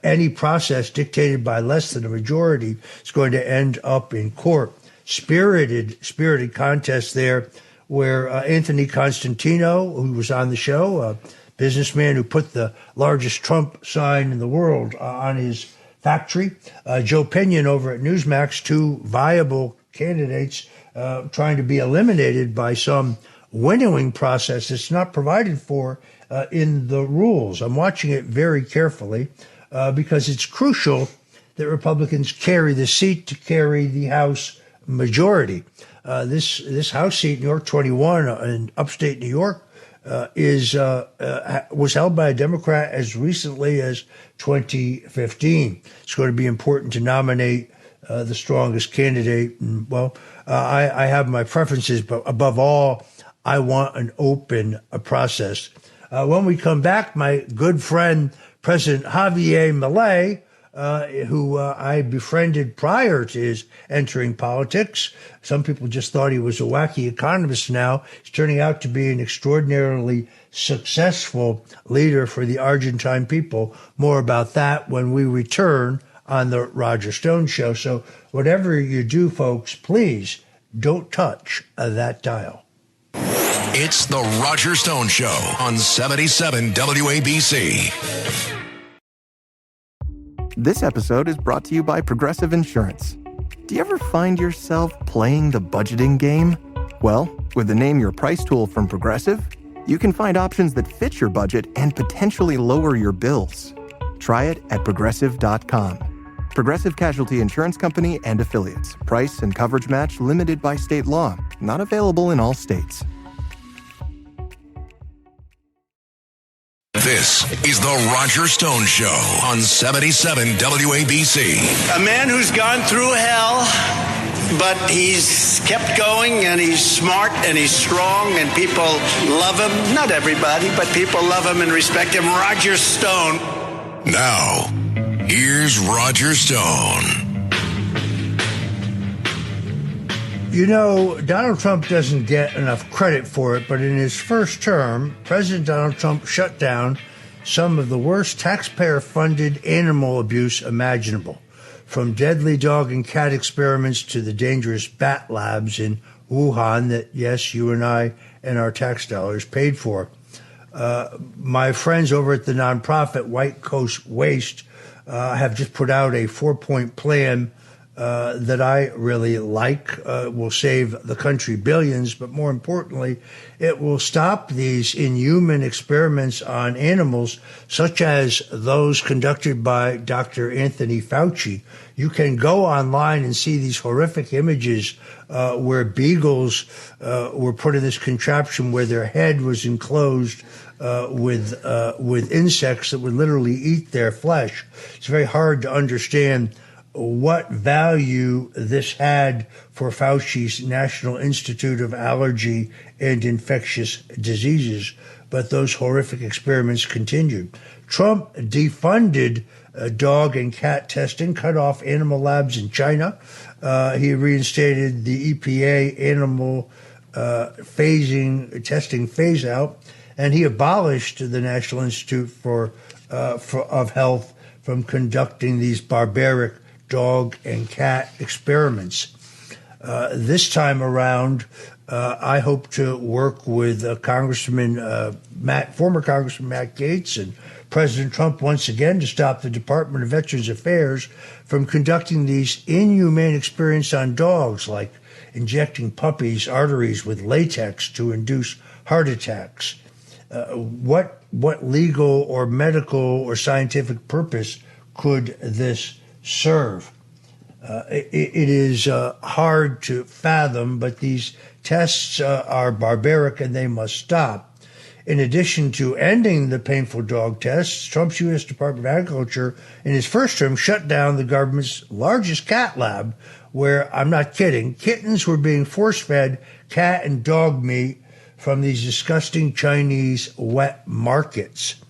Any process dictated by less than a majority is going to end up in court. Spirited contest there where Anthony Constantino, who was on the show, a businessman who put the largest Trump sign in the world on his factory, Joe Pinion over at Newsmax, 2 viable candidates trying to be eliminated by some winnowing process that's not provided for in the rules. I'm watching it very carefully because it's crucial that Republicans carry the seat to carry the House majority. This House seat, New York 21 in upstate New York, was held by a Democrat as recently as 2015. It's going to be important to nominate the strongest candidate. And, well, I have my preferences, but above all, I want an open process. When we come back, my good friend, President Javier Milei, who I befriended prior to his entering politics. Some people just thought he was a wacky economist. Now he's turning out to be an extraordinarily successful leader for the Argentine people. More about that when we return on the Roger Stone Show. So whatever you do, folks, please don't touch that dial. It's the Roger Stone Show on 77 WABC. This episode is brought to you by Progressive Insurance. Do you ever find yourself playing the budgeting game? Well, with the Name Your Price tool from Progressive, you can find options that fit your budget and potentially lower your bills. Try it at Progressive.com. Progressive Casualty Insurance Company and Affiliates. Price and coverage match limited by state law. Not available in all states. This is the Roger Stone Show on 77 WABC. A man who's gone through hell, but he's kept going, and he's smart, and he's strong, and people love him. Not everybody, but people love him and respect him. Roger Stone. Now, here's Roger Stone. You know, Donald Trump doesn't get enough credit for it, but in his first term, President Donald Trump shut down some of the worst taxpayer-funded animal abuse imaginable, from deadly dog and cat experiments to the dangerous bat labs in Wuhan that, yes, you and I and our tax dollars paid for. My friends over at the nonprofit White Coast Waste have just put out a 4-point plan that I really like. Will save the country billions, but more importantly, it will stop these inhuman experiments on animals, such as those conducted by Dr. Anthony Fauci. You can go online and see these horrific images where beagles were put in this contraption where their head was enclosed with insects that would literally eat their flesh. It's very hard to understand what value this had for Fauci's National Institute of Allergy and Infectious Diseases, but those horrific experiments continued. Trump defunded dog and cat testing, cut off animal labs in China. He reinstated the EPA animal testing phase out, and he abolished the National Institute of Health from conducting these barbaric dog and cat experiments. This time around, I hope to work with former Congressman Matt Gaetz and President Trump once again to stop the Department of Veterans Affairs from conducting these inhumane experiments on dogs, like injecting puppies' arteries with latex to induce heart attacks. What legal or medical or scientific purpose could this serve? It is hard to fathom, but these tests are barbaric and they must stop. In addition to ending the painful dog tests, Trump's U.S. Department of Agriculture, in his first term, shut down the government's largest cat lab, where, I'm not kidding, kittens were being force-fed cat and dog meat from these disgusting Chinese wet markets.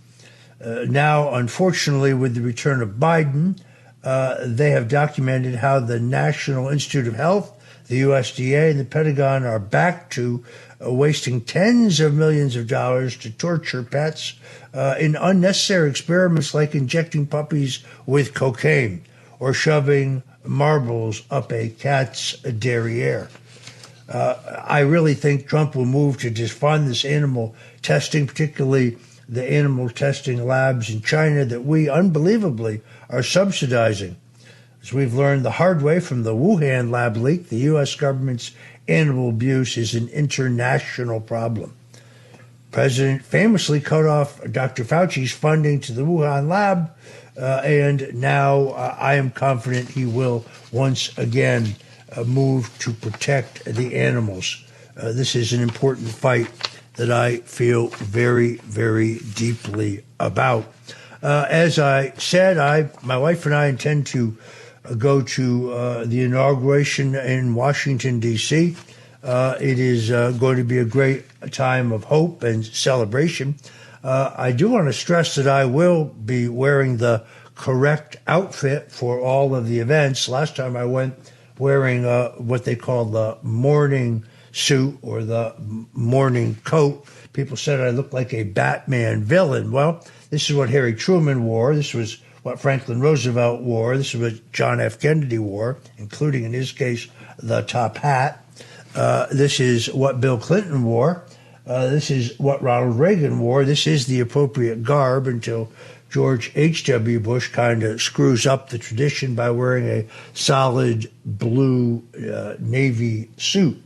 Now, unfortunately, with the return of Biden, they have documented how the National Institute of Health, the USDA, and the Pentagon are back to wasting tens of millions of dollars to torture pets in unnecessary experiments like injecting puppies with cocaine or shoving marbles up a cat's derriere. I really think Trump will move to defund this animal testing, particularly the animal testing labs in China that we unbelievably are subsidizing. As we've learned the hard way from the Wuhan lab leak, the U.S. government's animal abuse is an international problem. The president famously cut off Dr. Fauci's funding to the Wuhan lab, and now I am confident he will once again move to protect the animals. This is an important fight that I feel very, very deeply about. As I said, my wife and I intend to go to the inauguration in Washington, D.C. It is going to be a great time of hope and celebration. I do want to stress that I will be wearing the correct outfit for all of the events. Last time I went wearing what they call the morning suit or the morning coat. People said I looked like a Batman villain. Well, this is what Harry Truman wore. This was what Franklin Roosevelt wore. This is what John F. Kennedy wore, including, in his case, the top hat. This is what Bill Clinton wore. This is what Ronald Reagan wore. This is the appropriate garb until George H.W. Bush kind of screws up the tradition by wearing a solid blue navy suit.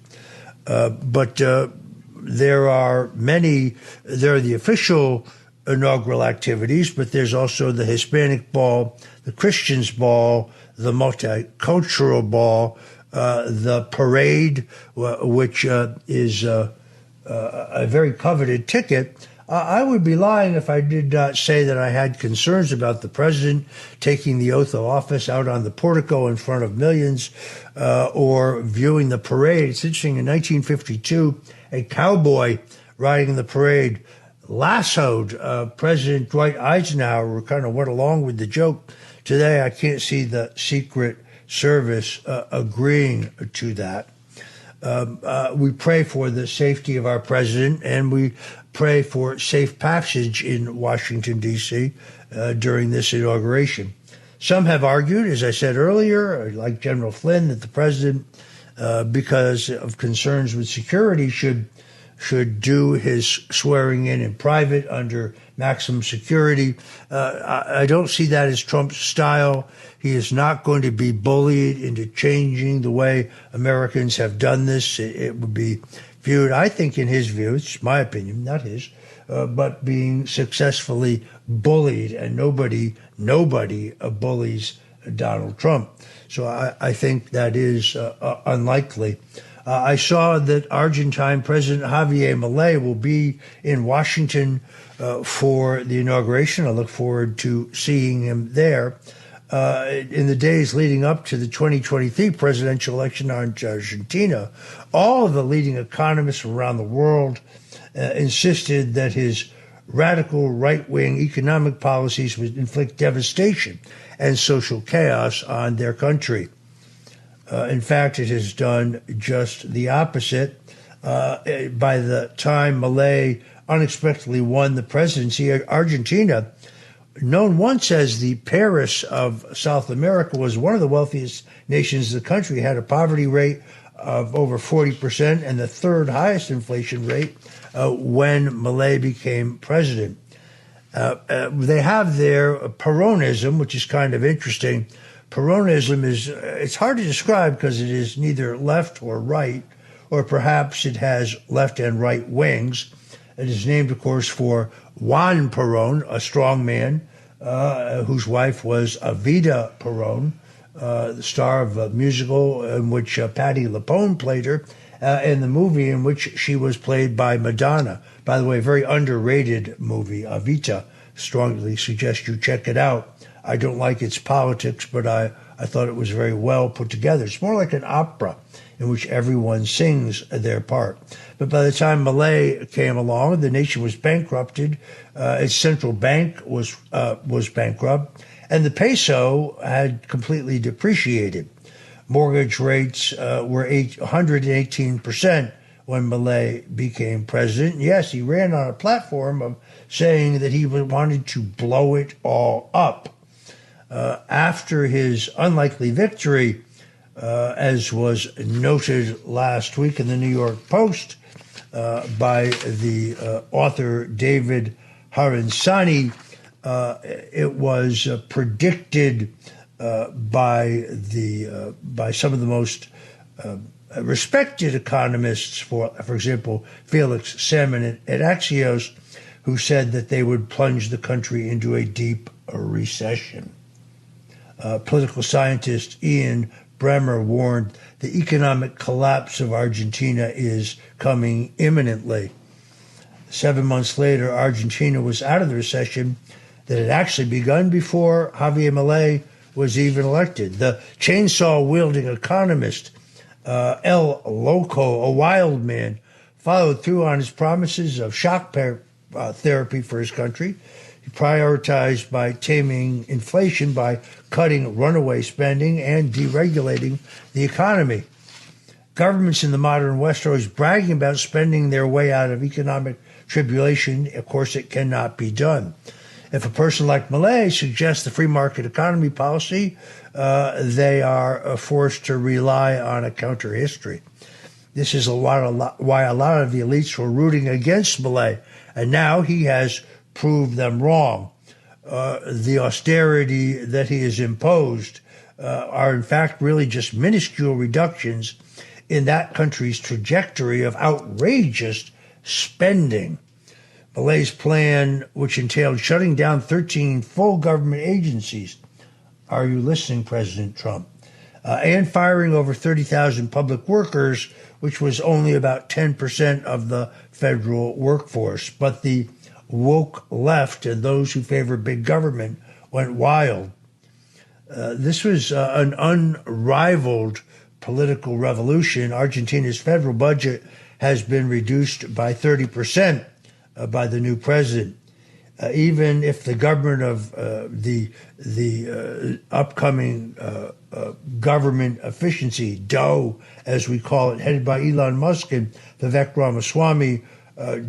But there are the official inaugural activities, but there's also the Hispanic ball, the Christians ball, the multicultural ball, the parade, which is a very coveted ticket. I would be lying if I did not say that I had concerns about the president taking the oath of office out on the portico in front of millions or viewing the parade. It's interesting, in 1952, a cowboy riding in the parade lassoed President Dwight Eisenhower, who kind of went along with the joke. Today, I can't see the Secret Service agreeing to that. We pray for the safety of our president, and we pray for safe passage in Washington, D.C. During this inauguration. Some have argued, as I said earlier, like General Flynn, that the president, because of concerns with security, should should do his swearing in private under maximum security. I don't see that as Trump's style. He is not going to be bullied into changing the way Americans have done this. It would be viewed, I think, in his view, it's my opinion, not his, but being successfully bullied, and nobody bullies Donald Trump. So I think that is unlikely. I saw that Argentine President Javier Milei will be in Washington for the inauguration. I look forward to seeing him there. In the days leading up to the 2023 presidential election in Argentina, all of the leading economists around the world insisted that his radical right-wing economic policies would inflict devastation and social chaos on their country. In fact, it has done just the opposite. By the time Milei unexpectedly won the presidency, Argentina, known once as the Paris of South America, was one of the wealthiest nations in the country, had a poverty rate of over 40% and the third highest inflation rate when Milei became president. They have their Peronism, which is kind of interesting. Peronism it's hard to describe because it is neither left or right, or perhaps it has left and right wings. It is named, of course, for Juan Perón, a strong man whose wife was Evita Perón, the star of a musical in which Patti LuPone played her, and the movie in which she was played by Madonna. By the way, a very underrated movie, Evita. Strongly suggest you check it out. I don't like its politics, but I thought it was very well put together. It's more like an opera in which everyone sings their part. But by the time Milei came along, the nation was bankrupted. Its central bank was bankrupt, and the peso had completely depreciated. Mortgage rates were 118% when Milei became president. Yes, he ran on a platform of saying that he wanted to blow it all up. After his unlikely victory, as was noted last week in the New York Post by the author David Haransani, it was predicted by some of the most respected economists, for example, Felix Salmon at Axios, who said that they would plunge the country into a deep recession. Political scientist Ian Bremmer warned the economic collapse of Argentina is coming imminently. 7 months later, Argentina was out of the recession that had actually begun before Javier Milei was even elected. The chainsaw-wielding economist El Loco, a wild man, followed through on his promises of shock therapy for his country. He prioritized by taming inflation by cutting runaway spending and deregulating the economy. Governments in the modern West are always bragging about spending their way out of economic tribulation. Of course, it cannot be done. If a person like Milei suggests the free market economy policy, they are forced to rely on a counter history. This is why a lot of the elites were rooting against Milei, and now he has proved them wrong. The austerity that he has imposed are in fact really just minuscule reductions in that country's trajectory of outrageous spending. Milei's plan, which entailed shutting down 13 full government agencies, are you listening, President Trump? And firing over 30,000 public workers, which was only about 10% of the federal workforce. But the woke left and those who favor big government went wild. This was an unrivaled political revolution. Argentina's federal budget has been reduced by 30% by the new president. Even if the government of the upcoming government efficiency, DOE, as we call it, headed by Elon Musk and Vivek Ramaswamy,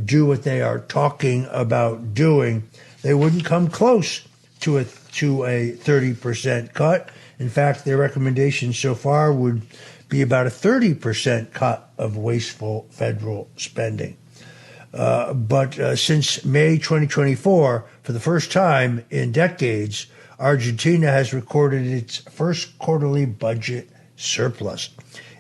do what they are talking about doing, they wouldn't come close to a 30% cut. In fact, their recommendation so far would be about a 30% cut of wasteful federal spending. But since May 2024, for the first time in decades, Argentina has recorded its first quarterly budget surplus.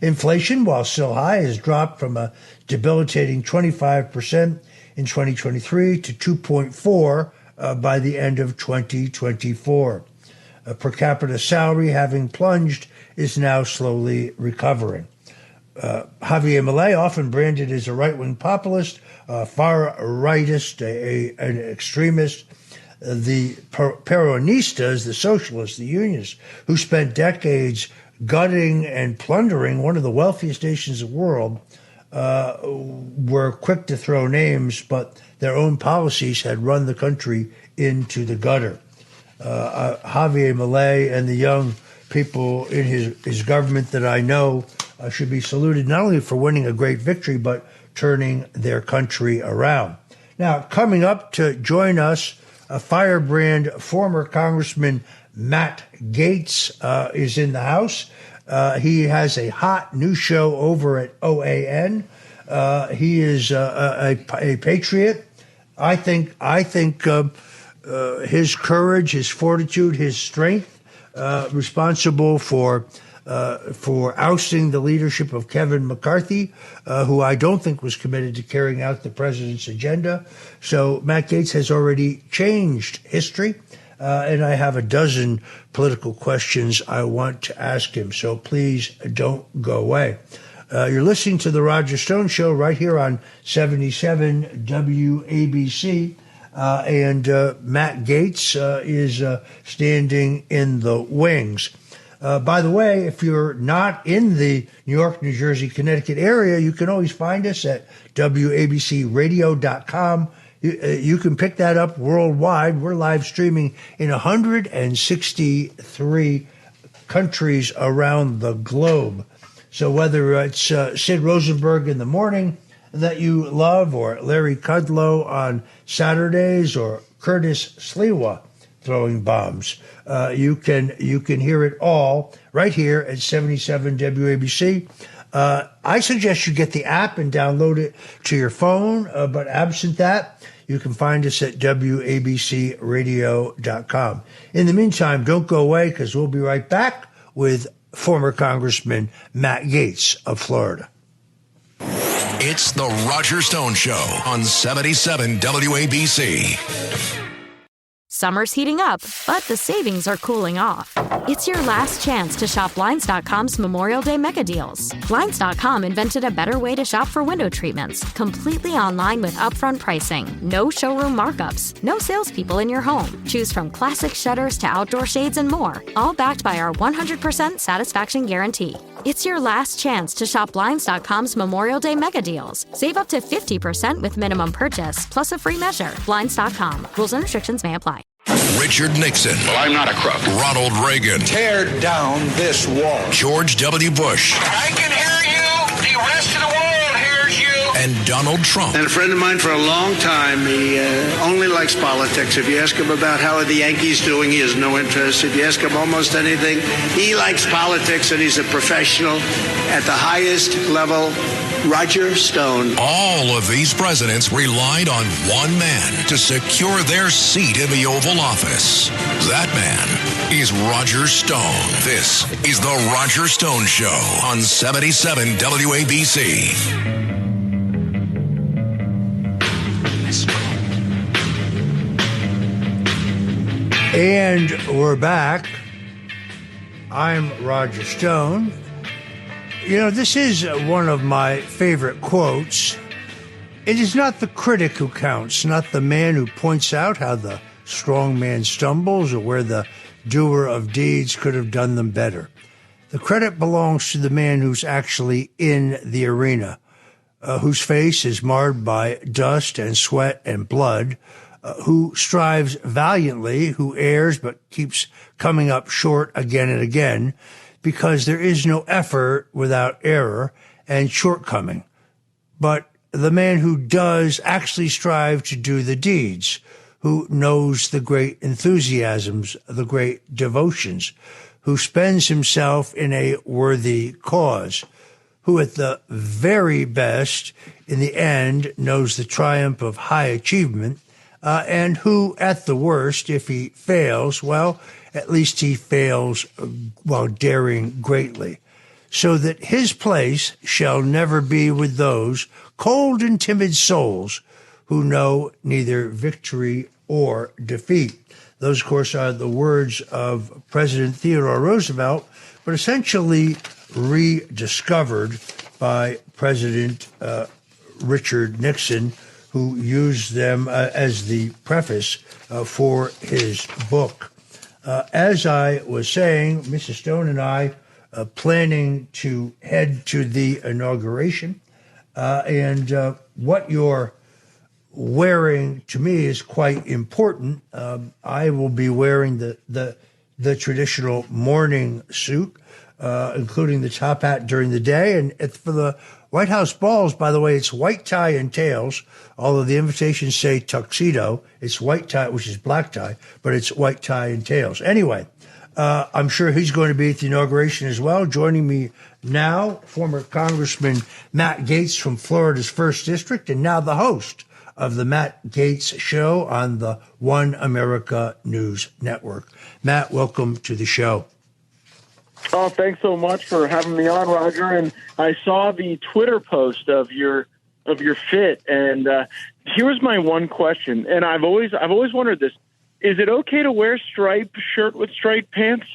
Inflation, while still high, has dropped from a debilitating 25% in 2023 to 2.4% by the end of 2024. Per capita salary, having plunged, is now slowly recovering. Javier Milei, often branded as a right-wing populist, far-rightist, an extremist, the Peronistas, the socialists, the unionists, who spent decades gutting and plundering one of the wealthiest nations in the world, were quick to throw names, but their own policies had run the country into the gutter. Javier Milei and the young people in his government that I know should be saluted not only for winning a great victory, but turning their country around. Now, coming up to join us, a firebrand former Congressman Matt Gaetz is in the house. He has a hot new show over at OAN. He is a patriot. I think his courage, his fortitude, his strength, responsible for ousting the leadership of Kevin McCarthy, who I don't think was committed to carrying out the president's agenda. So Matt Gaetz has already changed history, and I have a dozen political questions I want to ask him. So please don't go away. You're listening to The Roger Stone Show right here on 77 WABC. And Matt Gaetz is standing in the wings. By the way, if you're not in the New York, New Jersey, Connecticut area, you can always find us at WABCradio.com. You can pick that up worldwide. We're live streaming in 163 countries around the globe. So whether it's Sid Rosenberg in the morning that you love, or Larry Kudlow on Saturdays, or Curtis Sliwa throwing bombs, you can hear it all right here at 77 WABC. I suggest you get the app and download it to your phone, but absent that, you can find us at WABCradio.com. In the meantime, don't go away, because we'll be right back with former Congressman Matt Gaetz of Florida. It's the Roger Stone Show on 77 WABC. Summer's heating up, but the savings are cooling off. It's your last chance to shop Blinds.com's Memorial Day mega deals. Blinds.com invented a better way to shop for window treatments, completely online with upfront pricing, no showroom markups, no salespeople in your home. Choose from classic shutters to outdoor shades and more, all backed by our 100% satisfaction guarantee. It's your last chance to shop Blinds.com's Memorial Day mega deals. Save up to 50% with minimum purchase, plus a free measure. Blinds.com. Rules and restrictions may apply. Richard Nixon. Well, I'm not a crook. Ronald Reagan. Tear down this wall. George W. Bush. I can hear you. The rest of the world hears you. And Donald Trump. And a friend of mine for a long time, he only likes politics. If you ask him about how are the Yankees doing, he has no interest. If you ask him almost anything, he likes politics, and he's a professional at the highest level. Roger Stone. All of these presidents relied on one man to secure their seat in the Oval Office. That man is Roger Stone. This is the Roger Stone Show on 77 WABC. And we're back. I'm Roger Stone. You know, this is one of my favorite quotes. It is not the critic who counts, not the man who points out how the strong man stumbles or where the doer of deeds could have done them better. The credit belongs to the man who's actually in the arena, whose face is marred by dust and sweat and blood, who strives valiantly, who errs but keeps coming up short again and again, because there is no effort without error and shortcoming. But the man who does actually strive to do the deeds, who knows the great enthusiasms, the great devotions, who spends himself in a worthy cause, who at the very best, in the end, knows the triumph of high achievement, and who at the worst, if he fails, well, at least he fails while daring greatly, so that his place shall never be with those cold and timid souls who know neither victory or defeat. Those, of course, are the words of President Theodore Roosevelt, but essentially rediscovered by President Richard Nixon, who used them as the preface for his book. As I was saying, Mrs. Stone and I planning to head to the inauguration, and what you're wearing to me is quite important. I will be wearing the traditional morning suit, including the top hat during the day. And for the White House balls, by the way, it's white tie and tails, although the invitations say tuxedo. It's white tie, which is black tie, but it's white tie and tails. Anyway, I'm sure he's going to be at the inauguration as well. Joining me now, former Congressman Matt Gaetz from Florida's 1st District, and now the host of the Matt Gaetz Show on the One America News Network. Matt, welcome to the show. Oh, thanks so much for having me on, Roger. And I saw the Twitter post of your fit, and here's my one question. And I've always wondered this: is it okay to wear striped shirt with striped pants?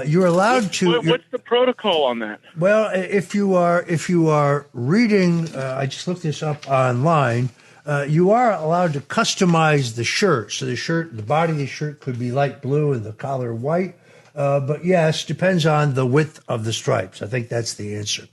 You're allowed to. What's the protocol on that? Well, if you are reading, I just looked this up online. You are allowed to customize the shirt. So the body of the shirt could be light blue and the collar white. But yes, depends on the width of the stripes. I think that's the answer.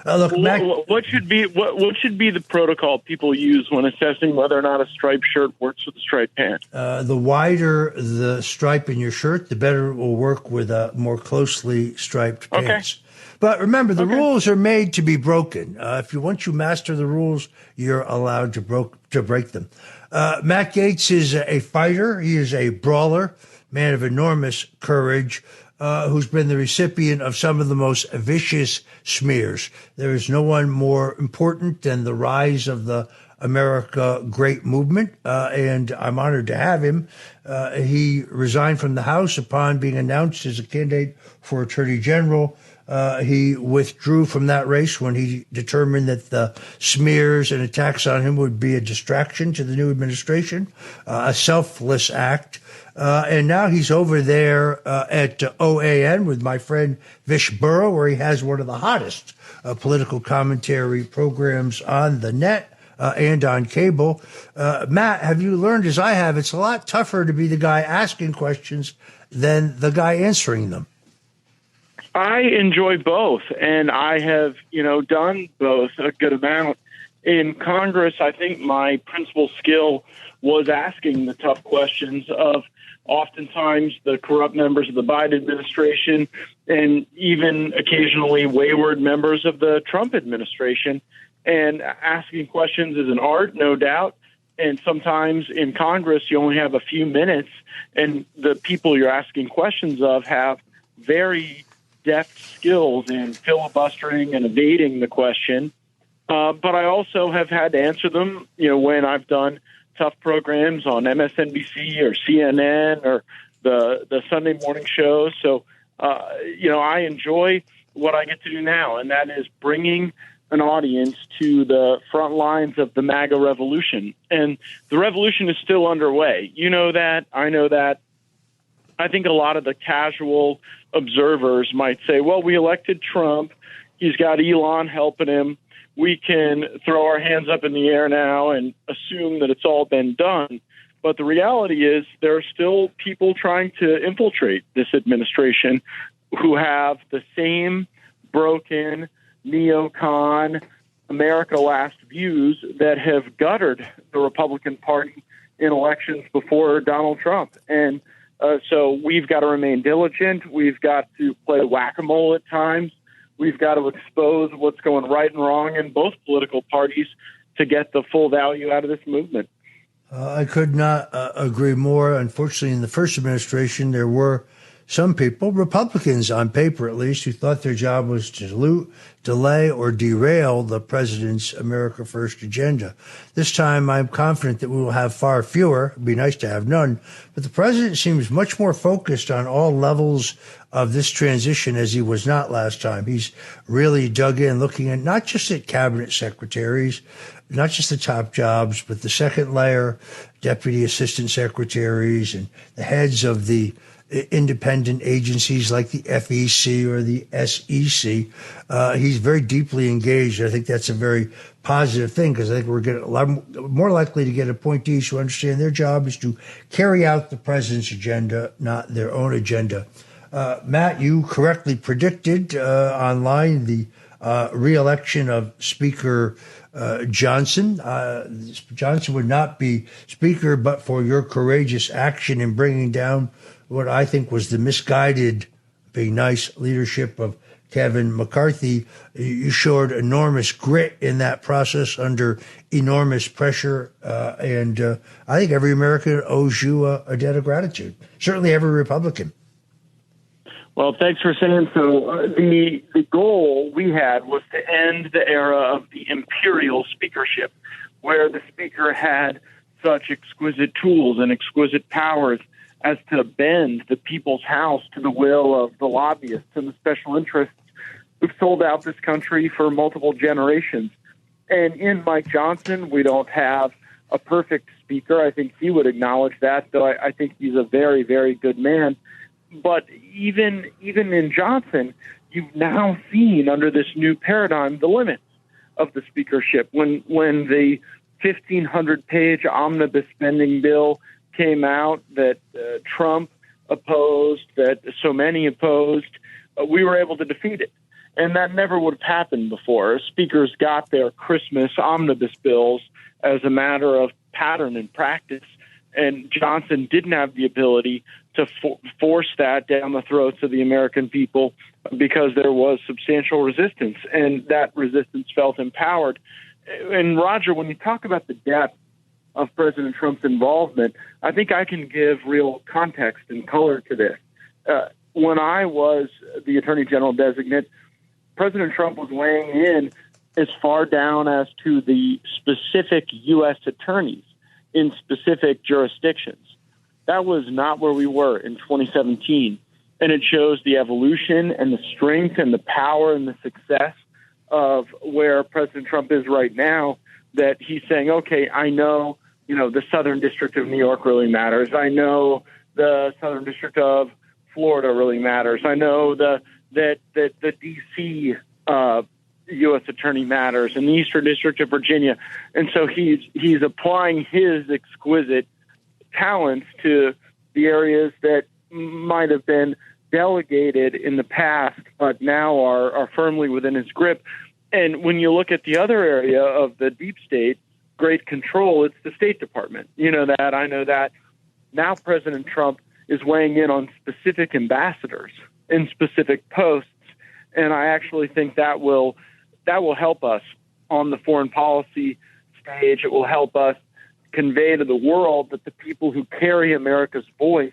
Look, Mac, what should be the protocol people use when assessing whether or not a striped shirt works with a striped pant? The wider the stripe in your shirt, the better it will work with more closely striped pants. Okay. But remember, the rules are made to be broken. Once you master the rules, you're allowed to break them. Matt Gaetz is a fighter. He is a brawler, man of enormous courage, who's been the recipient of some of the most vicious smears. There is no one more important than the rise of the America Great Movement, and I'm honored to have him. He resigned from the House upon being announced as a candidate for Attorney General. He withdrew from that race when he determined that the smears and attacks on him would be a distraction to the new administration, a selfless act. And now he's over there at OAN with my friend Vish Burrow, where he has one of the hottest political commentary programs on the net and on cable. Matt, have you learned, as I have, it's a lot tougher to be the guy asking questions than the guy answering them? I enjoy both, and I have, done both a good amount. In Congress, I think my principal skill was asking the tough questions of oftentimes the corrupt members of the Biden administration and even occasionally wayward members of the Trump administration. And asking questions is an art, no doubt. And sometimes in Congress, you only have a few minutes, and the people you're asking questions of have very deft skills in filibustering and evading the question. But I also have had to answer them, when I've done tough programs on MSNBC or CNN or the Sunday morning shows. So, I enjoy what I get to do now, and that is bringing an audience to the front lines of the MAGA revolution. And the revolution is still underway. You know that. I know that. I think a lot of the casual observers might say, well, we elected Trump. He's got Elon helping him. We can throw our hands up in the air now and assume that it's all been done. But the reality is there are still people trying to infiltrate this administration who have the same broken neocon America Last views that have guttered the Republican Party in elections before Donald Trump. And so we've got to remain diligent. We've got to play whack-a-mole at times. We've got to expose what's going right and wrong in both political parties to get the full value out of this movement. I could not agree more. Unfortunately, in the first administration, there were some people, Republicans on paper at least, who thought their job was to dilute, delay, or derail the president's America First agenda. This time, I'm confident that we will have far fewer. It'd be nice to have none. But the president seems much more focused on all levels of this transition as he was not last time. He's really dug in, looking at not just at cabinet secretaries, not just the top jobs, but the second layer, deputy assistant secretaries, and the heads of the independent agencies like the FEC or the SEC. He's very deeply engaged. I think that's a very positive thing, because I think we're getting a lot more likely to get appointees who understand their job is to carry out the president's agenda, not their own agenda. Matt, you correctly predicted online the re-election of Speaker Johnson. Johnson would not be Speaker but for your courageous action in bringing down what I think was the misguided, being nice, leadership of Kevin McCarthy. You showed enormous grit in that process under enormous pressure, and I think every American owes you a debt of gratitude, certainly every Republican. Well, thanks for saying so. The goal we had was to end the era of the imperial speakership, where the speaker had such exquisite tools and exquisite powers as to bend the people's house to the will of the lobbyists and the special interests who've sold out this country for multiple generations. And in Mike Johnson, we don't have a perfect speaker. I think he would acknowledge that, though I think he's a very, very good man. But even in Johnson, you've now seen under this new paradigm the limits of the speakership. When the 1,500-page omnibus spending bill came out that Trump opposed, that so many opposed, we were able to defeat it. And that never would have happened before. Speakers got their Christmas omnibus bills as a matter of pattern and practice. And Johnson didn't have the ability to force that down the throats of the American people because there was substantial resistance, and that resistance felt empowered. And Roger, when you talk about the depth of President Trump's involvement, I think I can give real context and color to this. When I was the Attorney General designate, President Trump was weighing in as far down as to the specific U.S. attorneys in specific jurisdictions. That was not where we were in 2017. And it shows the evolution and the strength and the power and the success of where President Trump is right now, that he's saying, okay, I know, the Southern District of New York really matters. I know the Southern District of Florida really matters. I know that the D.C. U.S. attorney matters, and the Eastern District of Virginia. And so he's applying his exquisite talents to the areas that might have been delegated in the past, but now are firmly within his grip. And when you look at the other area of the deep state, great control, it's the State Department. You know that, I know that. Now President Trump is weighing in on specific ambassadors in specific posts, and I actually think that will help us on the foreign policy stage. It will help us convey to the world that the people who carry America's voice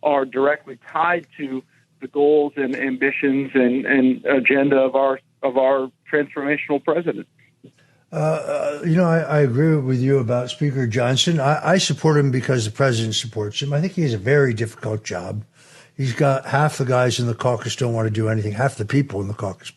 are directly tied to the goals and ambitions and agenda of our transformational president. I agree with you about Speaker Johnson. I support him because the president supports him. I think he has a very difficult job. He's got half the guys in the caucus don't want to do anything. Half the people in the caucus,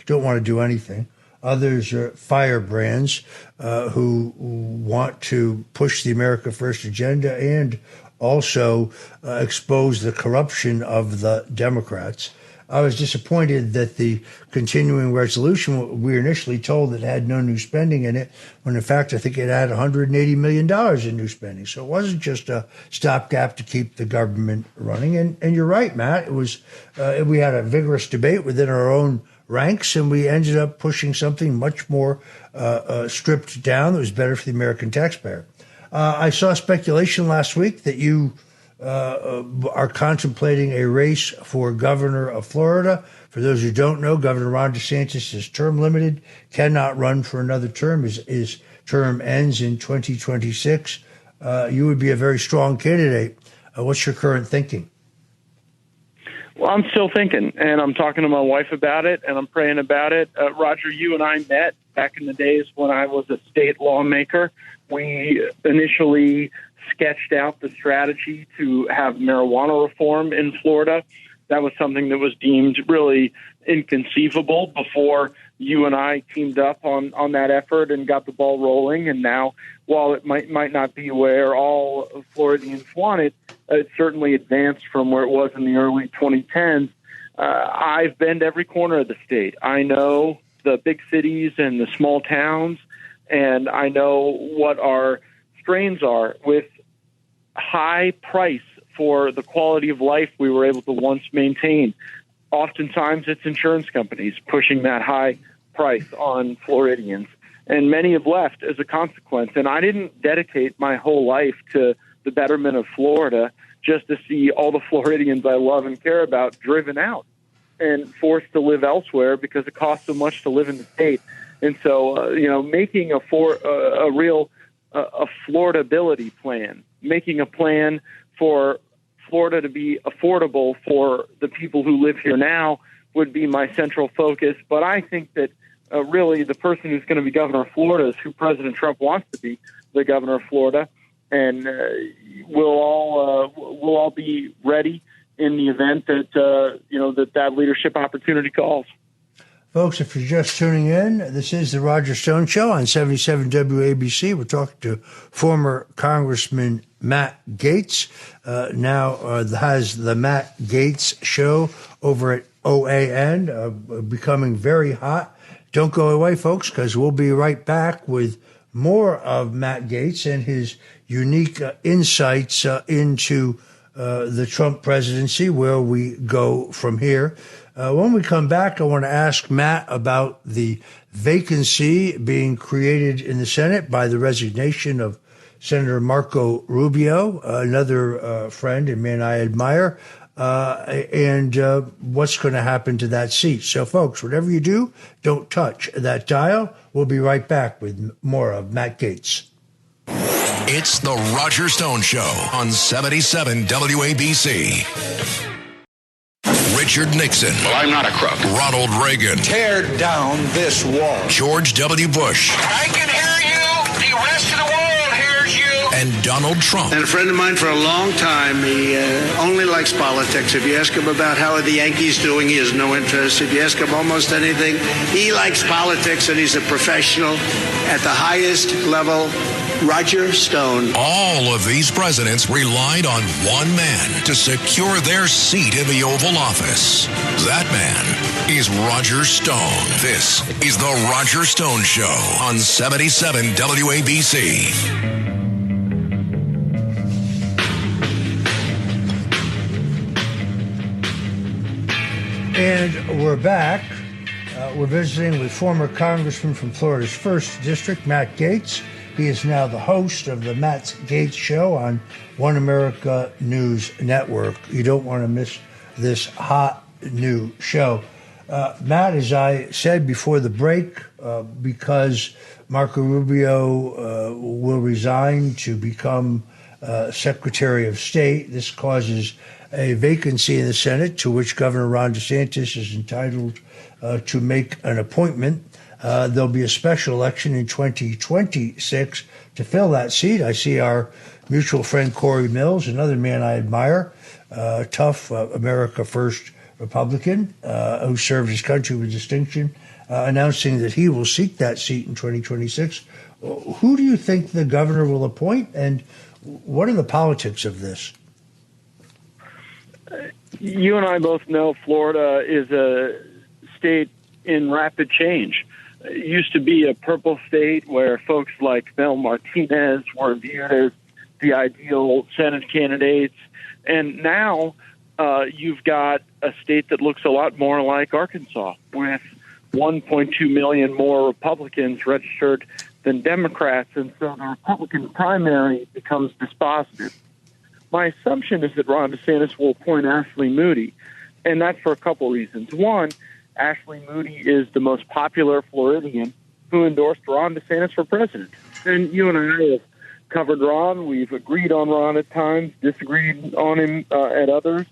don't want to do anything. Others are firebrands who want to push the America First agenda and also expose the corruption of the Democrats. I was disappointed that the continuing resolution, we were initially told it had no new spending in it, when in fact I think it had $180 million in new spending. So it wasn't just a stopgap to keep the government running. And you're right, Matt. It was we had a vigorous debate within our own ranks, and we ended up pushing something much more stripped down that was better for the American taxpayer. I saw speculation last week that you are contemplating a race for governor of Florida. For those who don't know, Governor Ron DeSantis is term limited, cannot run for another term. His term ends in 2026. You would be a very strong candidate. What's your current thinking? Well, I'm still thinking, and I'm talking to my wife about it, and I'm praying about it. Roger, you and I met back in the days when I was a state lawmaker. We initially sketched out the strategy to have marijuana reform in Florida. That was something that was deemed really inconceivable before you and I teamed up on that effort and got the ball rolling. And now, while it might not be where all Floridians want it, it certainly advanced from where it was in the early 2010s. I've been to every corner of the state. I know the big cities and the small towns, and I know what our strains are with high price for the quality of life we were able to once maintain. Oftentimes it's insurance companies pushing that high price on Floridians, and many have left as a consequence. And I didn't dedicate my whole life to the betterment of Florida just to see all the Floridians I love and care about driven out and forced to live elsewhere because it costs so much to live in the state. And so, making a real Floridability plan, making a plan for Florida to be affordable for the people who live here now would be my central focus. But I think that really the person who's going to be governor of Florida is who President Trump wants to be the governor of Florida. And we'll all be ready in the event that, that leadership opportunity calls. Folks, if you're just tuning in, this is the Roger Stone Show on 77 WABC. We're talking to former Congressman Matt Gaetz. Now has the Matt Gaetz Show over at OAN, becoming very hot. Don't go away, folks, because we'll be right back with more of Matt Gaetz and his unique insights into the Trump presidency, where we go from here. When we come back, I want to ask Matt about the vacancy being created in the Senate by the resignation of Senator Marco Rubio, another friend and man I admire, and what's going to happen to that seat. So, folks, whatever you do, don't touch that dial. We'll be right back with more of Matt Gaetz. It's the Roger Stone Show on 77 WABC. Richard Nixon. Well, I'm not a crook. Ronald Reagan. Tear down this wall. George W. Bush. I can hear you. The rest of the world hears you. And Donald Trump. And a friend of mine for a long time, he only likes politics. If you ask him about how are the Yankees doing, he has no interest. If you ask him almost anything, he likes politics, and he's a professional at the highest level. Roger Stone. All of these presidents relied on one man to secure their seat in the Oval Office. That man is Roger Stone. This is the Roger Stone Show on 77 WABC. And we're back. We're visiting with former Congressman from Florida's 1st District, Matt Gaetz. He is now the host of the Matt Gaetz Show on One America News Network. You don't want to miss this hot new show. Matt, as I said before the break, because Marco Rubio will resign to become Secretary of State, this causes a vacancy in the Senate to which Governor Ron DeSantis is entitled to make an appointment. There'll be a special election in 2026 to fill that seat. I see our mutual friend Corey Mills, another man I admire, tough America First Republican who served his country with distinction, announcing that he will seek that seat in 2026. Who do you think the governor will appoint, and what are the politics of this? You and I both know Florida is a state in rapid change. It used to be a purple state where folks like Mel Martinez were viewed as the ideal Senate candidates. And now you've got a state that looks a lot more like Arkansas, with 1.2 million more Republicans registered than Democrats. And so the Republican primary becomes dispositive. My assumption is that Ron DeSantis will appoint Ashley Moody, and that's for a couple reasons. One, Ashley Moody is the most popular Floridian who endorsed Ron DeSantis for president. And you and I have covered Ron. We've agreed on Ron at times, disagreed on him at others.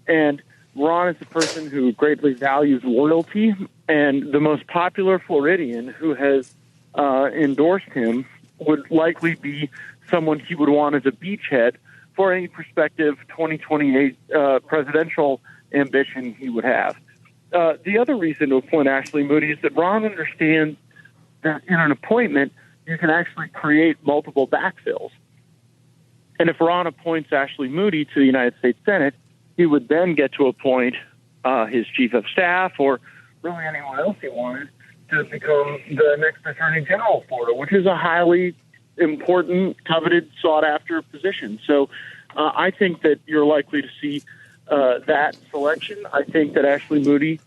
And Ron is a person who greatly values loyalty, and the most popular Floridian who has endorsed him would likely be someone he would want as a beachhead for any prospective 2028 presidential ambition he would have. The other reason to appoint Ashley Moody is that Ron understands that in an appointment, you can actually create multiple backfills. And if Ron appoints Ashley Moody to the United States Senate, he would then get to appoint his chief of staff or really anyone else he wanted to become the next Attorney General of Florida, which is a highly important, coveted, sought-after position. So I think that you're likely to see that selection. I think that Ashley Moody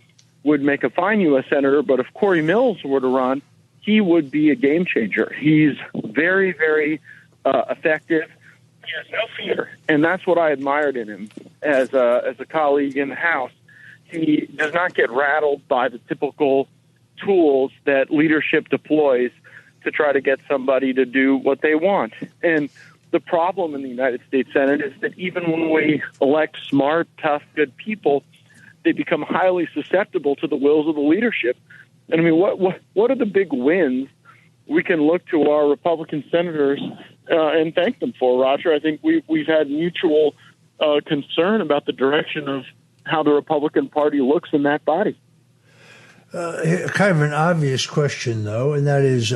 would make a fine U.S. Senator, but if Corey Mills were to run, he would be a game changer. He's very, very effective. He has no fear, and that's what I admired in him as a colleague in the House. He does not get rattled by the typical tools that leadership deploys to try to get somebody to do what they want. And the problem in the United States Senate is that even when we elect smart, tough, good people, they become highly susceptible to the wills of the leadership. And I mean, what are the big wins we can look to our Republican senators and thank them for, Roger? I think we've had mutual concern about the direction of how the Republican Party looks in that body. Kind of an obvious question, though, and that is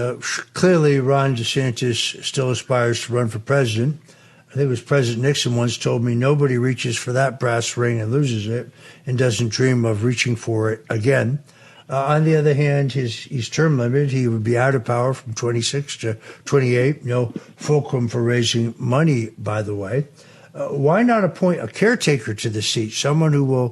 clearly Ron DeSantis still aspires to run for president. I think it was President Nixon once told me nobody reaches for that brass ring and loses it and doesn't dream of reaching for it again. On the other hand, he's term limited. He would be out of power from 26 to 28. No fulcrum for raising money, by the way. Why not appoint a caretaker to the seat, someone who will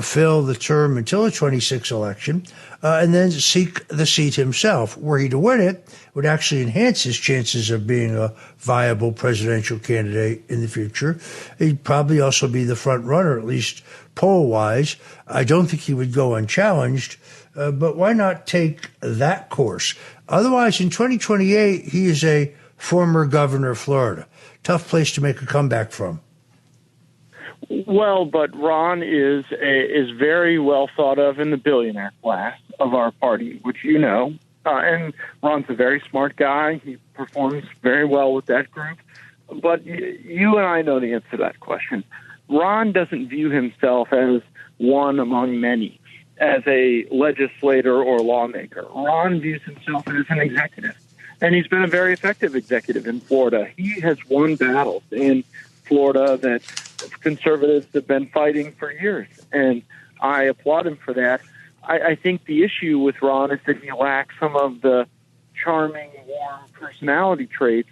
fill the term until the 26 election, and then seek the seat himself? Were he to win it, would actually enhance his chances of being a viable presidential candidate in the future. He'd probably also be the front runner, at least poll-wise. I don't think he would go unchallenged, but why not take that course? Otherwise, in 2028, he is a former governor of Florida. Tough place to make a comeback from. Well, but Ron is very well thought of in the billionaire class of our party, which you know. And Ron's a very smart guy. He performs very well with that group. But you and I know the answer to that question. Ron doesn't view himself as one among many, as a legislator or lawmaker. Ron views himself as an executive. And he's been a very effective executive in Florida. He has won battles in Florida that conservatives have been fighting for years, and I applaud him for that. I think the issue with Ron is that he lacks some of the charming, warm personality traits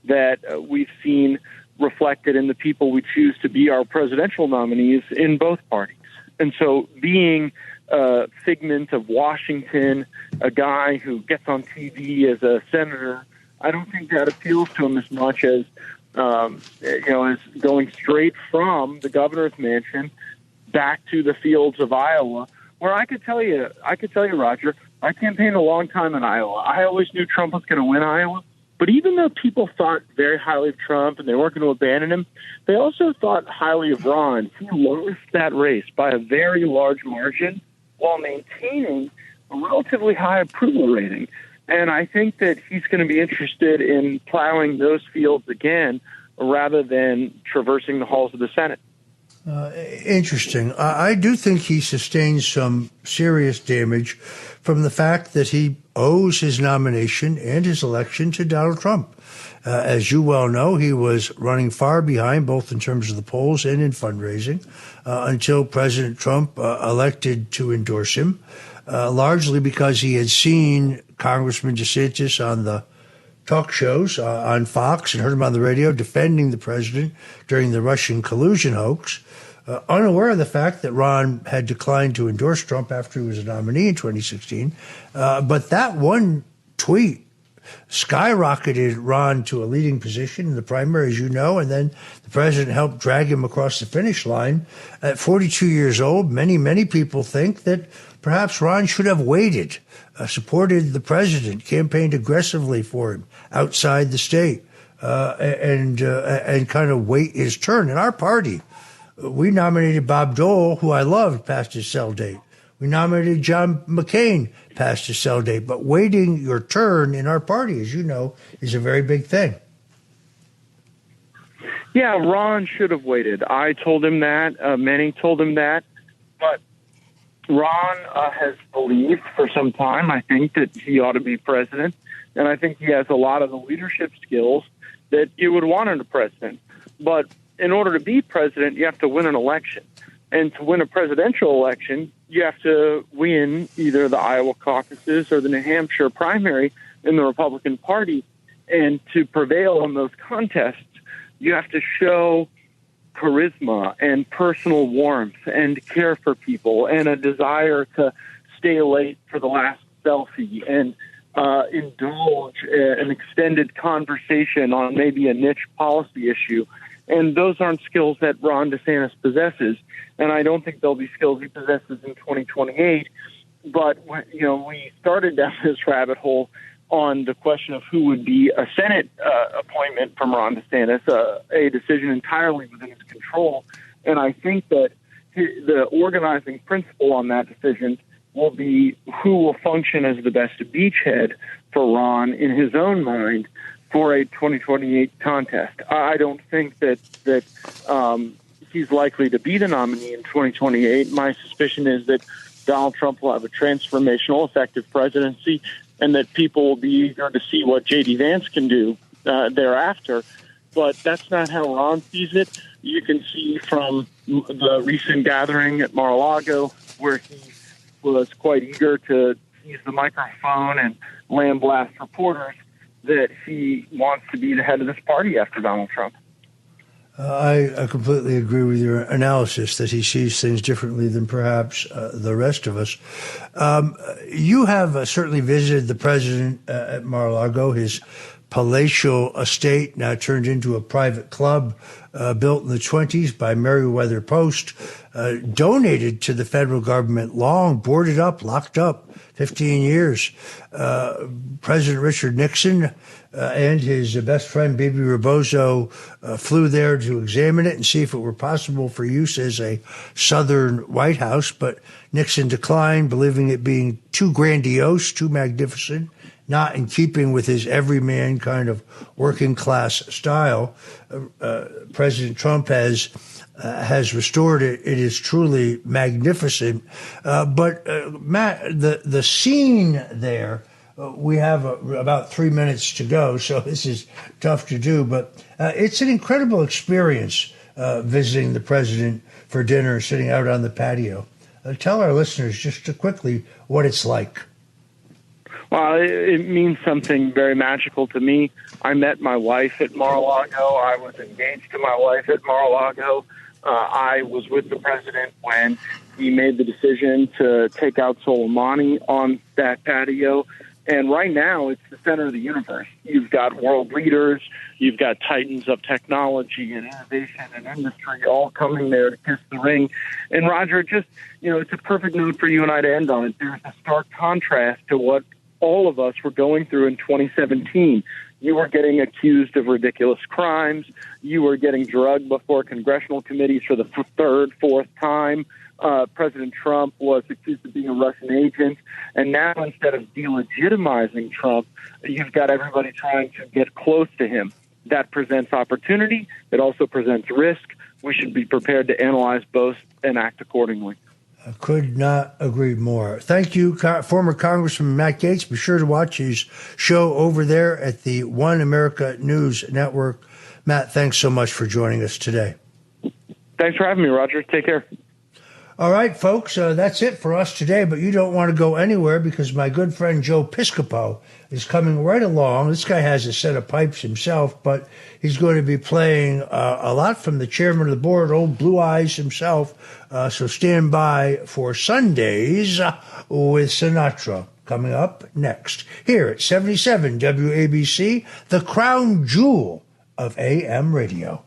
that we've seen reflected in the people we choose to be our presidential nominees in both parties. And so being a figment of Washington, a guy who gets on TV as a senator, I don't think that appeals to him as much as, as going straight from the governor's mansion back to the fields of Iowa, where I could tell you, Roger, I campaigned a long time in Iowa. I always knew Trump was going to win Iowa. But even though people thought very highly of Trump and they weren't going to abandon him, they also thought highly of Ron. He lost that race by a very large margin while maintaining a relatively high approval rating. And I think that he's going to be interested in plowing those fields again rather than traversing the halls of the Senate. Interesting. I do think he sustains some serious damage from the fact that he owes his nomination and his election to Donald Trump. As you well know, he was running far behind, both in terms of the polls and in fundraising, until President Trump elected to endorse him, largely because he had seen Congressman DeSantis on the talk shows on Fox and heard him on the radio defending the president during the Russian collusion hoax, unaware of the fact that Ron had declined to endorse Trump after he was a nominee in 2016. But that one tweet skyrocketed Ron to a leading position in the primary, as you know, and then the president helped drag him across the finish line. At 42 years old, many people think that perhaps Ron should have waited, supported the president, campaigned aggressively for him outside the state, and kind of wait his turn. In our party, We nominated Bob Dole, who I loved, past his sell date. We nominated John McCain past his sell date. But waiting your turn in our party, as you know, is a very big thing. Yeah, Ron should have waited. I told him that. Many told him that. But Ron has believed for some time, I think, that he ought to be president. And I think he has a lot of the leadership skills that you would want in a president. But in order to be president, you have to win an election. And to win a presidential election, you have to win either the Iowa caucuses or the New Hampshire primary in the Republican Party. And to prevail in those contests, you have to show charisma and personal warmth and care for people and a desire to stay late for the last selfie and indulge an extended conversation on maybe a niche policy issue. And those aren't skills that Ron DeSantis possesses. And I don't think they'll be skills he possesses in 2028. But, we started down this rabbit hole on the question of who would be a Senate appointment from Ron DeSantis, a decision entirely within his control. And I think that the organizing principle on that decision will be who will function as the best beachhead for Ron in his own mind for a 2028 contest. I don't think that he's likely to be the nominee in 2028. My suspicion is that Donald Trump will have a transformational, effective presidency, and that people will be eager to see what J.D. Vance can do thereafter. But that's not how Ron sees it. You can see from the recent gathering at Mar-a-Lago where he was quite eager to use the microphone and lambaste reporters that he wants to be the head of this party after Donald Trump. I completely agree with your analysis that he sees things differently than perhaps the rest of us. You have certainly visited the president at Mar-a-Lago, his palatial estate now turned into a private club built in the 1920s by Meriwether Post, donated to the federal government, long boarded up, locked up, 15 years. President Richard Nixon and his best friend, Bibi Rebozo, flew there to examine it and see if it were possible for use as a Southern White House. But Nixon declined, believing it being too grandiose, too magnificent, not in keeping with his everyman kind of working class style. President Trump has restored it. It is truly magnificent. But Matt, the scene there, we have about 3 minutes to go, so this is tough to do. But it's an incredible experience visiting the president for dinner, sitting out on the patio. Tell our listeners just quickly what it's like. Well, it means something very magical to me. I met my wife at Mar-a-Lago. I was engaged to my wife at Mar-a-Lago. I was with the president when he made the decision to take out Soleimani on that patio. And right now, it's the center of the universe. You've got world leaders, you've got titans of technology and innovation and industry all coming there to kiss the ring. And Roger, just, it's a perfect note for you and I to end on it. There's a stark contrast to what all of us were going through in 2017. You were getting accused of ridiculous crimes. You were getting drugged before congressional committees for the third, fourth time. President Trump was accused of being a Russian agent. And now, instead of delegitimizing Trump, you've got everybody trying to get close to him. That presents opportunity. It also presents risk. We should be prepared to analyze both and act accordingly. I could not agree more. Thank you, former Congressman Matt Gaetz. Be sure to watch his show over there at the One America News Network. Matt, thanks so much for joining us today. Thanks for having me, Roger. Take care. All right, folks, that's it for us today, but you don't want to go anywhere because my good friend Joe Piscopo is coming right along. This guy has a set of pipes himself, but he's going to be playing a lot from the chairman of the board, old Blue Eyes himself. So stand by for Sundays with Sinatra coming up next here at 77 WABC, the crown jewel of AM radio.